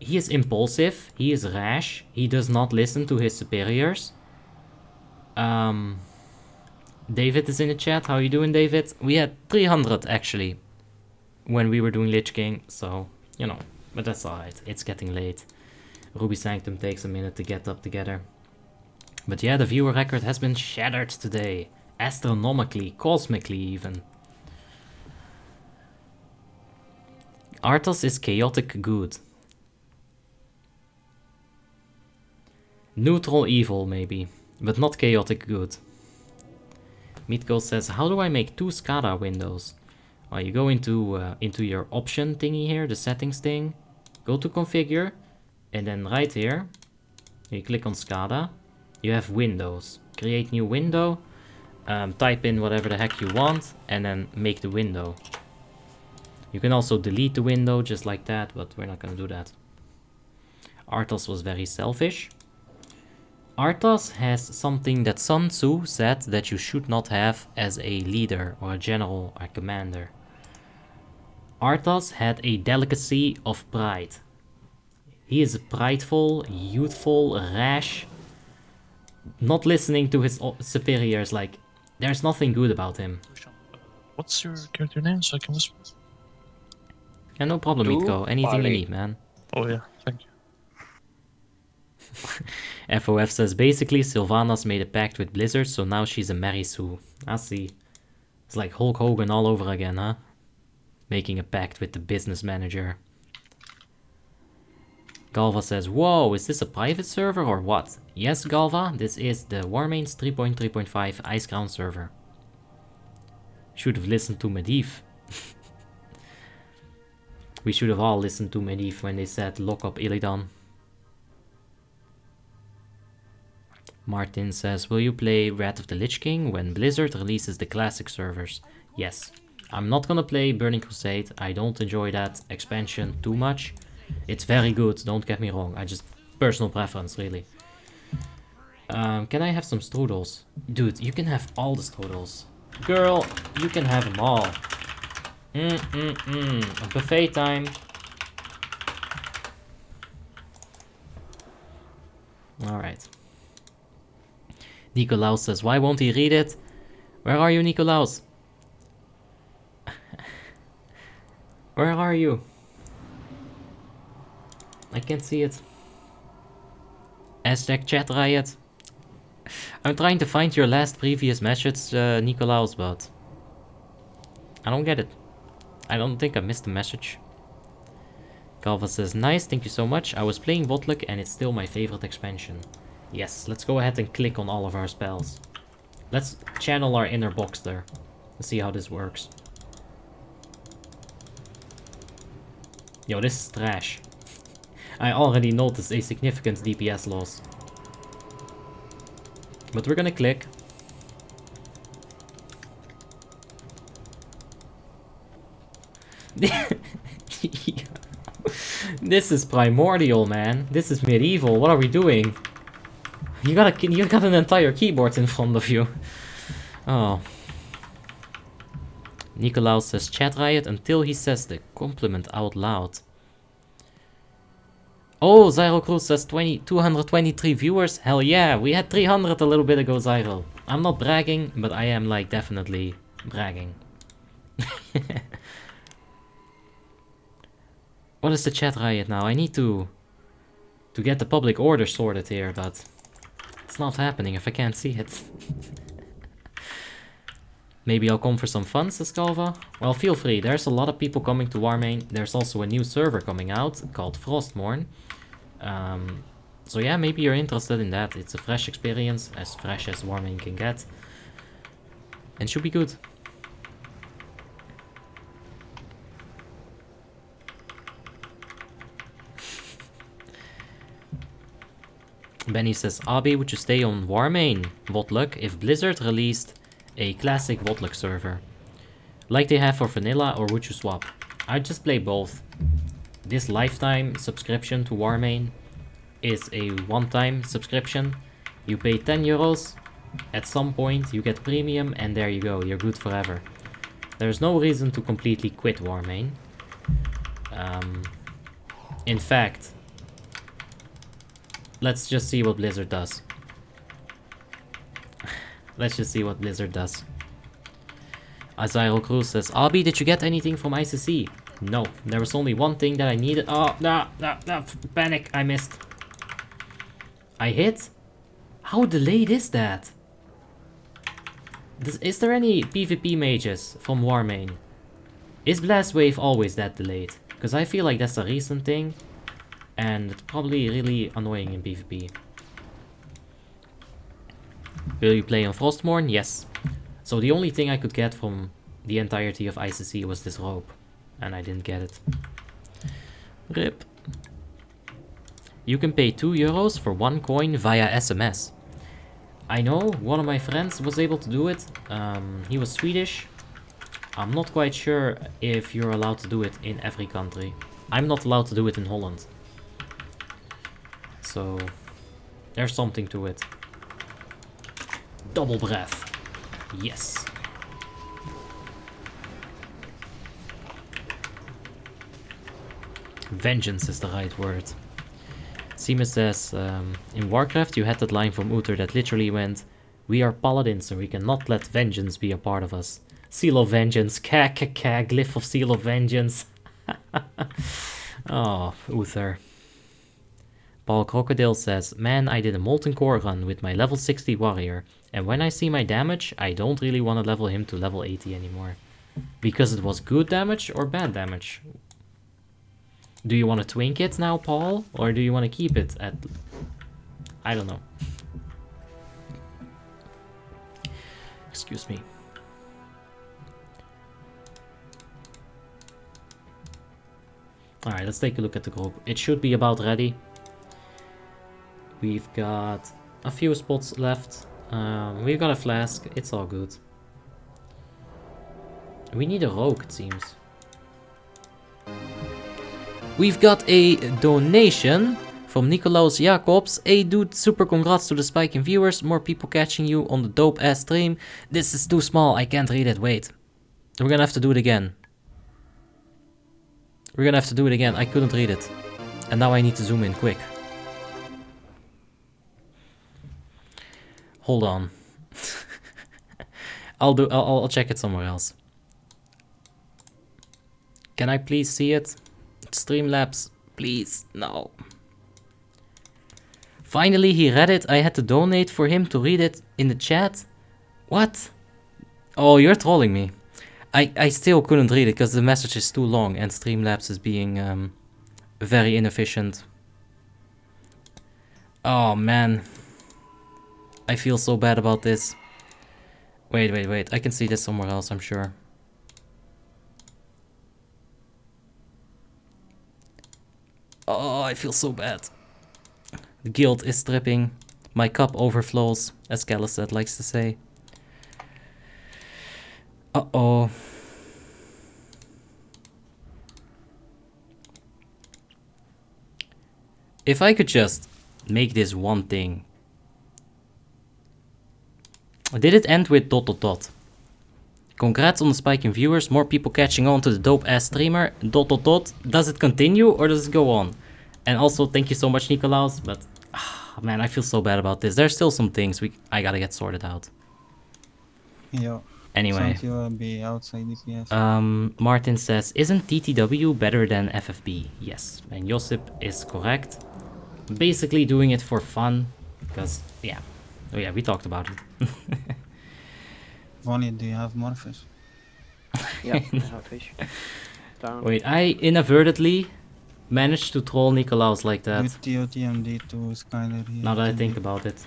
He is impulsive, he is rash, he does not listen to his superiors. David is in the chat. How you doing, David? We had 300 actually when we were doing Lich King, so you know, but that's alright. It's getting late. Ruby Sanctum takes a minute to get up together. But yeah, the viewer record has been shattered today. Astronomically, cosmically even. Arthas is chaotic good. Neutral evil maybe, but not chaotic good. Meatgirl says, how do I make 2 SCADA windows? Well, you go into your option thingy here, the settings thing. Go to configure, and then right here, you click on SCADA. You have windows. Create new window. Type in whatever the heck you want, and then make the window. You can also delete the window just like that, but we're not gonna do that. Arthas was very selfish. Arthas has something that Sun Tzu said that you should not have as a leader or a general or a commander. Arthas had a delicacy of pride. He is prideful, youthful, rash, not listening to his superiors. Like, there's nothing good about him. What's your character name so I can whisper? Yeah, no problem, Mitko. Anything you need, man. Oh yeah, thank you. FOF says, basically Sylvanas made a pact with Blizzard, so now she's a Mary Sue. I see. It's like Hulk Hogan all over again, huh? Making a pact with the business manager. Galva says, whoa, is this a private server or what? Yes, Galva, this is the Warmains 3.3.5 Icecrown server. Should have listened to Medivh. We should have all listened to Medivh when they said lock up Illidan. Martin says, will you play Wrath of the Lich King when Blizzard releases the classic servers? Yes. I'm not gonna play Burning Crusade. I don't enjoy that expansion too much. It's very good, don't get me wrong. I just, personal preference, really. Can I have some strudels? Dude, you can have all the strudels. Girl, you can have them all. A buffet time. Alright. Nikolaus says, why won't he read it? Where are you, Nikolaus? Where are you? I can't see it. Hashtag chat riot. I'm trying to find your last previous message, Nikolaus, but I don't get it. I don't think I missed the message. Calva says, nice, thank you so much. I was playing WoTLK and it's still my favorite expansion. Yes, let's go ahead and click on all of our spells. Let's channel our inner box there. Let's see how this works. Yo, this is trash. I already noticed a significant DPS loss. But we're gonna click. This is primordial, man. This is medieval. What are we doing? You got an entire keyboard in front of you. Oh. Nicolaus says chat riot until he says the compliment out loud. Oh, Zyro Cruz says 223 viewers. Hell yeah, we had 300 a little bit ago, Zyro. I'm not bragging, but I am like definitely bragging. What is the chat riot now? I need to get the public order sorted here, but it's not happening if I can't see it. Maybe I'll come for some fun, says Calva. Well, feel free. There's a lot of people coming to Warmain. There's also a new server coming out called Frostmourne. So yeah, maybe you're interested in that. It's a fresh experience, as fresh as Warmain can get. And should be good. Benny says, Abi, would you stay on Warmain, WoTLK, if Blizzard released a classic WoTLK server? Like they have for vanilla, or would you swap? I'd just play both. This lifetime subscription to Warmain is a one-time subscription. You pay 10 euros, at some point you get premium, and there you go, you're good forever. There's no reason to completely quit Warmain. In fact, let's just see what Blizzard does. Let's just see what Blizzard does. Azairo Cruz says, Abi, did you get anything from ICC? No, there was only one thing that I needed. Oh, no, panic, I missed. I hit? How delayed is that? Is there any PvP mages from Warmain? Is Blast Wave always that delayed? Because I feel like that's a recent thing. And it's probably really annoying in PvP. Will you play on Frostmourne? Yes. So the only thing I could get from the entirety of ICC was this rope. And I didn't get it. RIP. You can pay 2 euros for 1 coin via SMS. I know, one of my friends was able to do it. He was Swedish. I'm not quite sure if you're allowed to do it in every country. I'm not allowed to do it in Holland. So, there's something to it. Double breath. Yes. Vengeance is the right word. Seema says, in Warcraft you had that line from Uther that literally went, we are paladins so we cannot let vengeance be a part of us. Seal of Vengeance, kekekek, glyph of Seal of Vengeance. Oh, Uther. Paul Crocodile says, man, I did a Molten Core run with my level 60 warrior, and when I see my damage, I don't really want to level him to level 80 anymore. Because it was good damage or bad damage? Do you want to twink it now, Paul? Or do you want to keep it at... I don't know. Excuse me. Alright, let's take a look at the group. It should be about ready. We've got a few spots left. We've got a flask. It's all good. We need a rogue, it seems. We've got a donation from Nicolaus Jacobs. Hey dude, super congrats to the spike in viewers. More people catching you on the dope ass stream. This is too small, I can't read it. Wait. We're gonna have to do it again. We're gonna have to do it again. I couldn't read it. And now I need to zoom in quick. Hold on. I'll check it somewhere else. Can I please see it? Streamlabs, please, no. Finally, he read it. I had to donate for him to read it in the chat. What? Oh, you're trolling me. I still couldn't read it because the message is too long and Streamlabs is being very inefficient. Oh, man. I feel so bad about this. Wait, wait, wait. I can see this somewhere else, I'm sure. Oh, I feel so bad. The guild is stripping. My cup overflows, as Calised likes to say. Uh-oh. If I could just make this one thing. Did it end with ... Congrats on the spike in viewers, more people catching on to the dope ass streamer ... Does it continue or does it go on? And also thank you so much Nikolaus, but man, I feel so bad about this. There's still some things I gotta get sorted out. Yeah. Anyway. You will be outside DPS. Martin says, isn't TTW better than FFB? Yes, and Josip is correct. Basically doing it for fun, because, yeah. Oh yeah, we talked about it. Vonnie, do you have more fish? Yeah, I have fish. Down. Wait, I inadvertently managed to troll Nikolaus like that. Do TOTMD to Skyler here. Now that I think about it.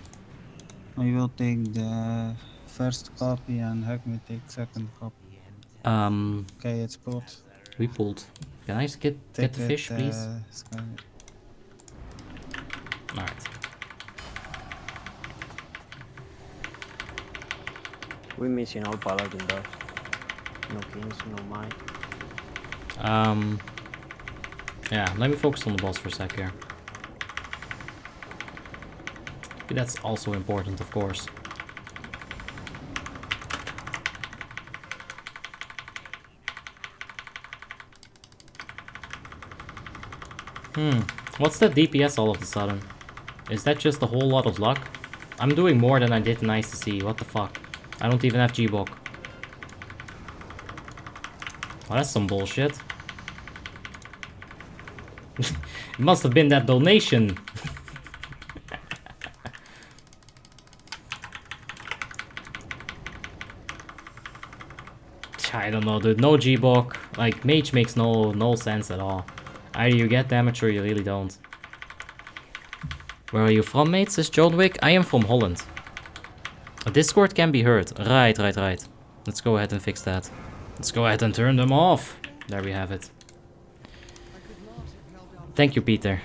I will take the first copy and Hack me take second copy. Okay, it's pulled. We pulled. Can I just get the fish, please? Skyler. Alright. We're missing all paladin though. No kings, no might. Yeah, let me focus on the boss for a sec here. That's also important, of course. What's that DPS all of a sudden? Is that just a whole lot of luck? I'm doing more than I did in ICC, what the fuck? I don't even have G-Bok. Oh, that's some bullshit. It must have been that donation. I don't know, dude. No G-Bok. Like, Mage makes no sense at all. Either you get damage or you really don't. Where are you from, mate? Says John Wick. I am from Holland. Discord can be heard. Right. Let's go ahead and fix that. Let's go ahead and turn them off. There we have it. Thank you, Peter.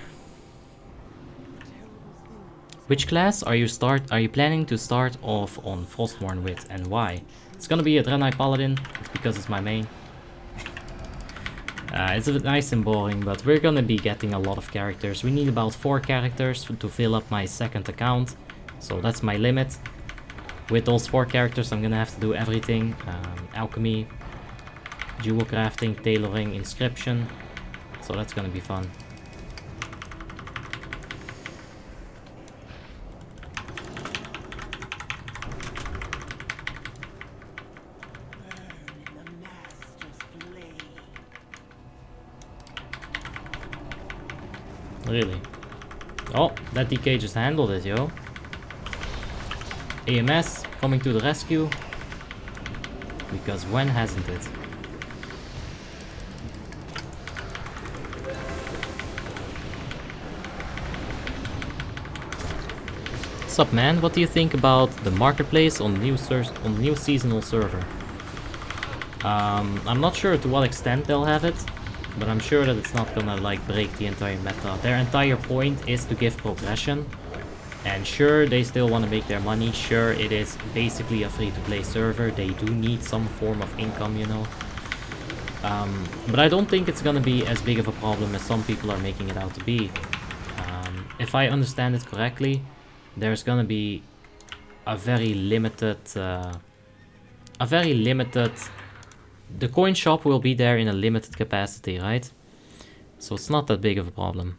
Which class are you planning to start off on Frostborn with, and why? It's gonna be a Draenei Paladin, because it's my main. It's a bit nice and boring, but we're gonna be getting a lot of characters. We need about 4 characters to fill up my second account, so that's my limit. With those 4 characters I'm gonna have to do everything. Alchemy, dual crafting, tailoring, inscription, so that's gonna be fun. Really? Oh, that DK just handled it, yo. AMS coming to the rescue. Because when hasn't it? Sup, man? What do you think about the marketplace on the new seasonal server? I'm not sure to what extent they'll have it, but I'm sure that it's not gonna like break the entire meta. Their entire point is to give progression, and sure, they still want to make their money. Sure, it is basically a free-to-play server. They do need some form of income, you know. But I don't think it's gonna be as big of a problem as some people are making it out to be. If I understand it correctly, there's gonna be a very limited, the coin shop will be there in a limited capacity, right? So it's not that big of a problem.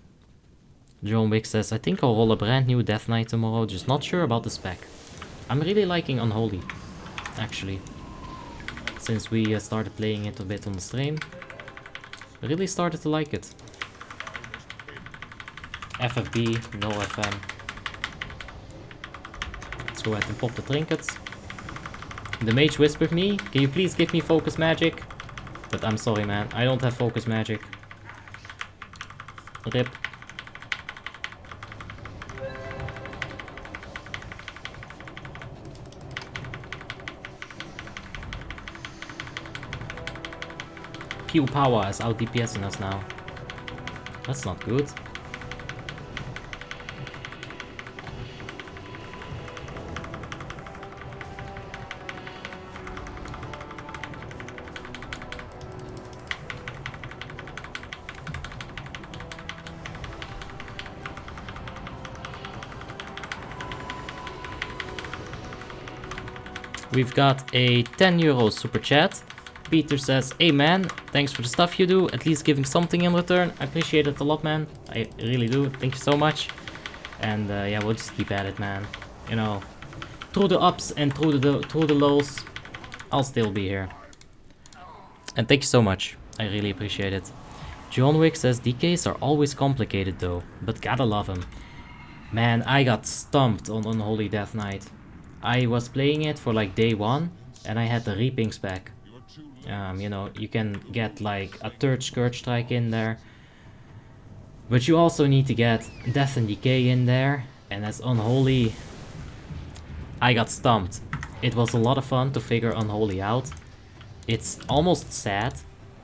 John Wick says, I think I'll roll a brand new Death Knight tomorrow, just not sure about the spec. I'm really liking Unholy, actually. Since we started playing it a bit on the stream. I really started to like it. FFB, no FM. Let's go ahead and pop the trinkets. The mage whispered me, can you please give me focus magic? But I'm sorry, man, I don't have focus magic. RIP. Pew Power is out DPSing us now. That's not good. We've got a 10 euro super chat. Peter says, hey man, thanks for the stuff you do, at least giving something in return. I appreciate it a lot, man. I really do. Thank you so much. And yeah, we'll just keep at it, man. You know, through the ups and through the lows, I'll still be here. And thank you so much. I really appreciate it. John Wick says, DKs are always complicated though, but gotta love them. Man, I got stumped on Unholy Death Knight. I was playing it for like day 1, and I had the Reaping Spec. You know, you can get like a 3rd Scourge Strike in there. But you also need to get Death and Decay in there. And as Unholy, I got stumped. It was a lot of fun to figure Unholy out. It's almost sad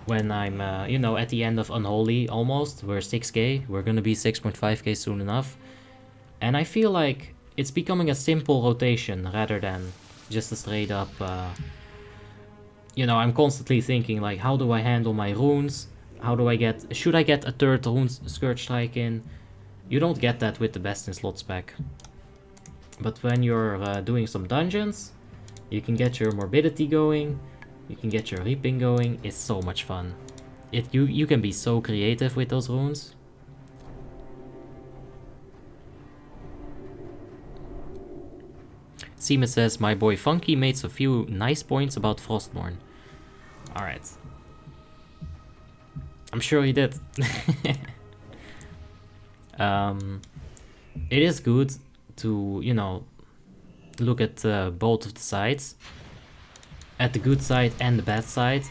when I'm, you know, at the end of Unholy almost. We're 6k, we're gonna be 6.5k soon enough. And I feel like it's becoming a simple rotation rather than just a straight up, you know, I'm constantly thinking like, how do I handle my runes? How do I get, should I get a 3rd rune Scourge Strike in? You don't get that with the best in slot spec. But when you're doing some dungeons, you can get your morbidity going, you can get your reaping going. It's so much fun. You can be so creative with those runes. Seema says, my boy Funky made a few nice points about Frostborn. Alright. I'm sure he did. It is good to, you know, look at both of the sides. At the good side and the bad side.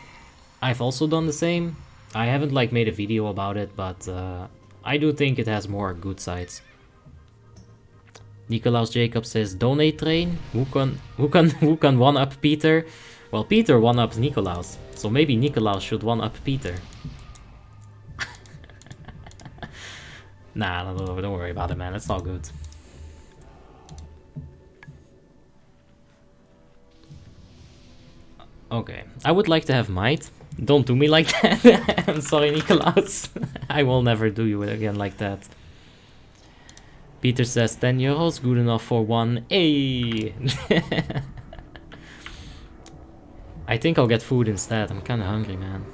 I've also done the same. I haven't like made a video about it, but I do think it has more good sides. Nicolaus Jacob says, donate train? Who can one-up Peter? Well, Peter one-ups Nicolaus, so maybe Nicolaus should one-up Peter. Nah, no, don't worry about it, man. It's all good. Okay, I would like to have might. Don't do me like that. I'm sorry, Nicolaus. I will never do you again like that. Peter says 10 euros, good enough for one. Hey! I think I'll get food instead. I'm kinda hungry, man.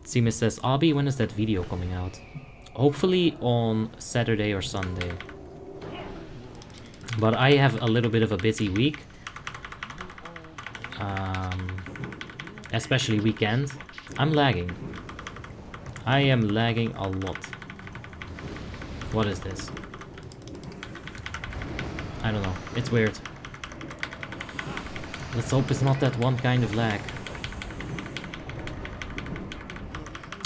Seamus says, Abby, when is that video coming out? Hopefully on Saturday or Sunday. But I have a little bit of a busy week. Especially weekend. I'm lagging. I am lagging a lot. What is this? I don't know. It's weird. Let's hope it's not that one kind of lag.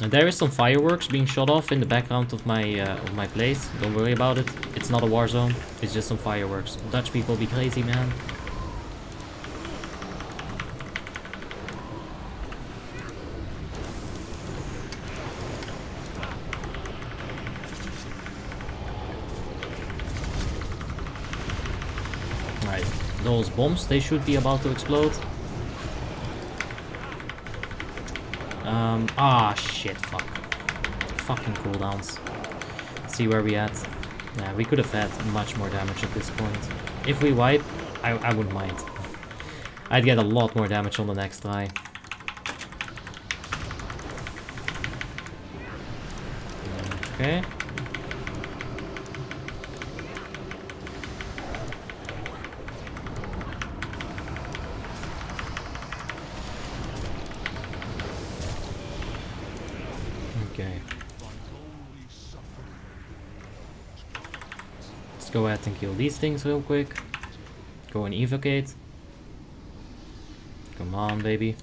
And there is some fireworks being shot off in the background of my place. Don't worry about it. It's not a war zone. It's just some fireworks. Dutch people be crazy, man. Those bombs, they should be about to explode. Shit, fuck. Fucking cooldowns. Let's see where we at. Yeah, we could have had much more damage at this point. If we wipe, I wouldn't mind. I'd get a lot more damage on the next try. Okay. Go ahead and kill these things real quick. Go and evocate. Come on, baby.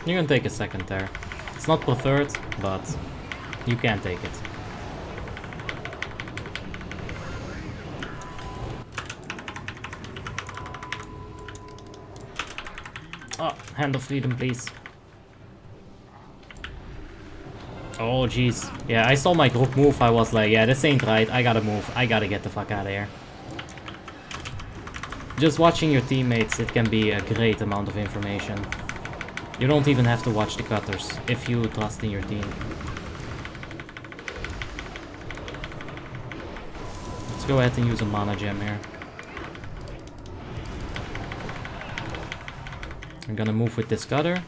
You can take a second there. It's not preferred, but you can take it. Oh, Hand of Freedom, please. Oh, jeez. Yeah, I saw my group move. I was like, yeah, this ain't right. I gotta move. I gotta get the fuck out of here. Just watching your teammates, it can be a great amount of information. You don't even have to watch the cutters if you trust in your team. Let's go ahead and use a mana gem here. I'm gonna move with this cutter.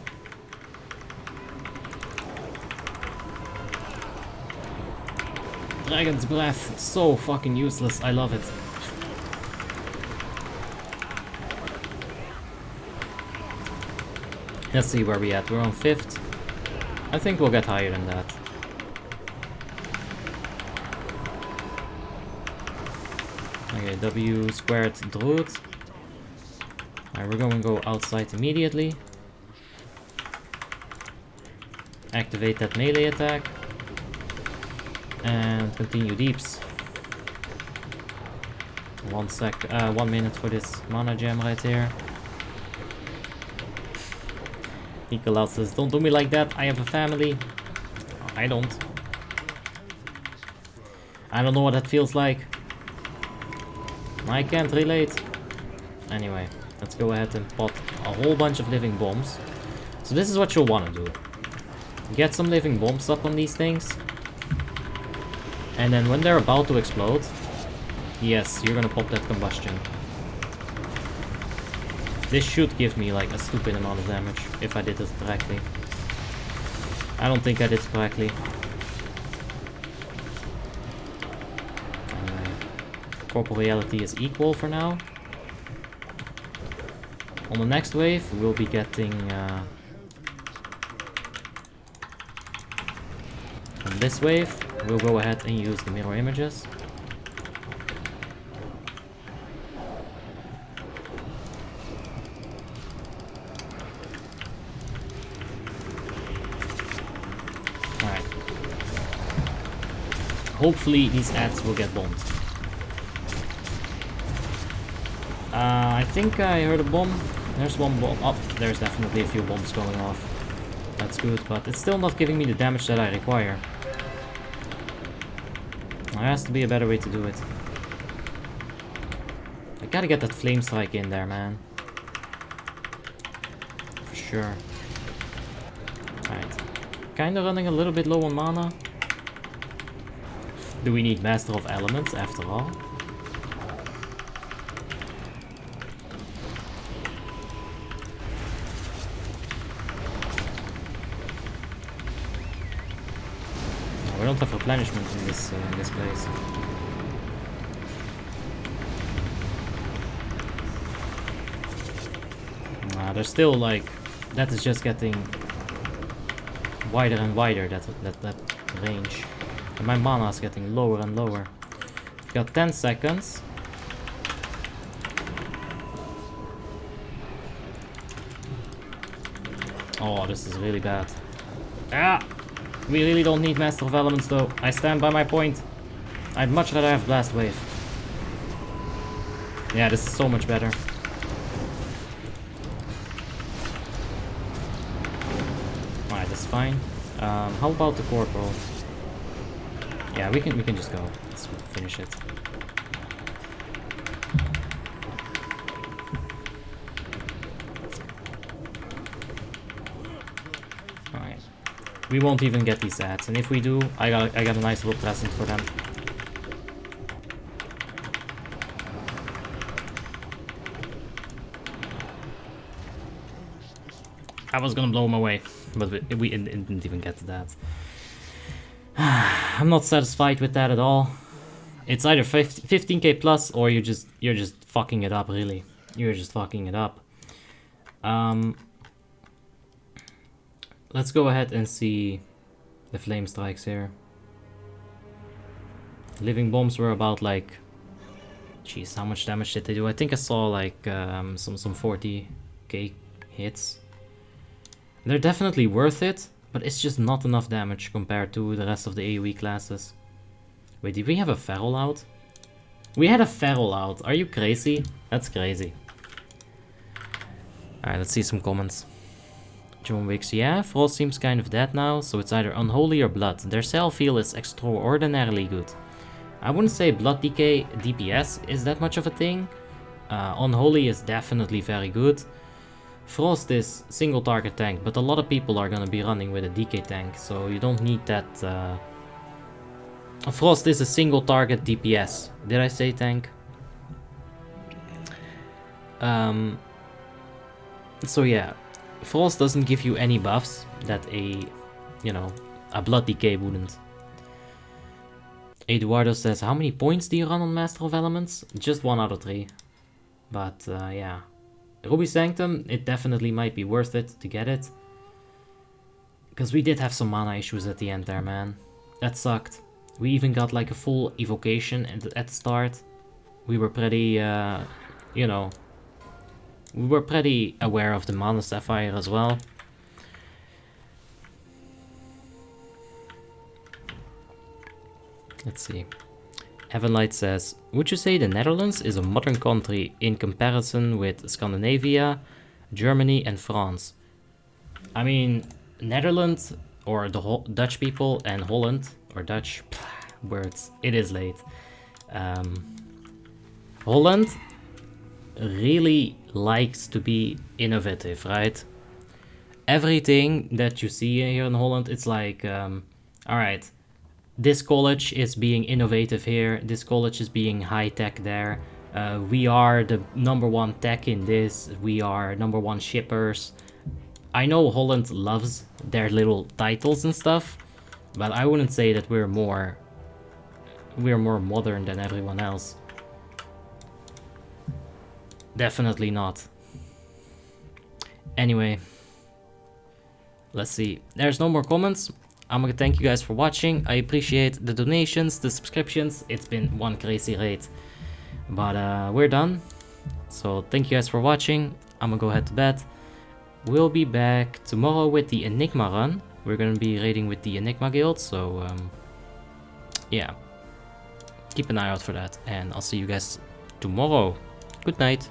Dragon's Breath, so fucking useless, I love it. Let's see where we at, we're on 5th. I think we'll get higher than that. Okay, W squared Druid. Alright, we're going to go outside immediately. Activate that melee attack. And continue deeps. 1 minute for this mana gem right here. Nikolaus says, don't do me like that, I have a family. I don't. I don't know what that feels like. I can't relate. Anyway, let's go ahead and pot a whole bunch of living bombs. So this is what you'll want to do. Get some living bombs up on these things. And then when they're about to explode, yes, you're gonna pop that combustion. This should give me like a stupid amount of damage if I did it correctly. I don't think I did it correctly. Anyway, corporeality is equal for now. On the next wave, we'll be getting on this wave, we'll go ahead and use the mirror images. Alright. Hopefully these ads will get bombed. I think I heard a bomb. There's one bomb. Oh, there's definitely a few bombs going off. That's good, but it's still not giving me the damage that I require. There has to be a better way to do it. I gotta get that flame strike in there, man. For sure. Alright. Kinda running a little bit low on mana. Do we need Master of Elements after all? We don't have replenishment in this place. There's still like, that is just getting wider and wider, that range. And my mana is getting lower and lower. We've got 10 seconds. Oh, this is really bad. Ah! We really don't need Master of Elements though. I stand by my point. I'd much rather have Blast Wave. Yeah, this is so much better. Alright, that's fine. How about the Corporal? Yeah, we can just go. Let's finish it. Alright. We won't even get these ads, and if we do, I got a nice little present for them. I was gonna blow him away, but we didn't even get to that. I'm not satisfied with that at all. It's either 15k plus, or you're just fucking it up, really. You're just fucking it up. Let's go ahead and see the flame strikes here. Living bombs were about like, jeez, how much damage did they do? I think I saw like some 40k hits. They're definitely worth it, but it's just not enough damage compared to the rest of the AoE classes. Wait, did we have a feral out? We had a feral out. Are you crazy? That's crazy. Alright, let's see some comments. John Wicks, yeah, Frost seems kind of dead now, so it's either Unholy or Blood. Their cell feel is extraordinarily good. I wouldn't say Blood Decay DPS is that much of a thing. Unholy is definitely very good. Frost is single target tank, but a lot of people are gonna be running with a DK tank, so you don't need that. Frost is a single target DPS. Did I say tank? So yeah, Frost doesn't give you any buffs that a Blood Decay wouldn't. Eduardo says, how many points do you run on Master of Elements? Just 1 out of 3. But yeah. Ruby Sanctum, it definitely might be worth it to get it. Because we did have some mana issues at the end there, man. That sucked. We even got like a full evocation at the start. We were pretty, we were pretty aware of the Mana Sapphire as well. Let's see. Heavenlight says, would you say the Netherlands is a modern country in comparison with Scandinavia, Germany and France? I mean, Netherlands or the Dutch people and Holland, or Dutch, words, it is late. Holland really likes to be innovative, right? Everything that you see here in Holland, it's like, alright, this college is being innovative here, this college is being high-tech there, we are the #1 tech in this, we are #1 shippers. I know Holland loves their little titles and stuff, but I wouldn't say that we're more modern than everyone else. Definitely not. Anyway, let's see. There's no more comments. I'm gonna thank you guys for watching. I appreciate the donations, the subscriptions. It's been one crazy raid. But we're done. So thank you guys for watching. I'm gonna go head to bed. We'll be back tomorrow with the Enigma run. We're gonna be raiding with the Enigma guild. So yeah, keep an eye out for that. And I'll see you guys tomorrow. Good night.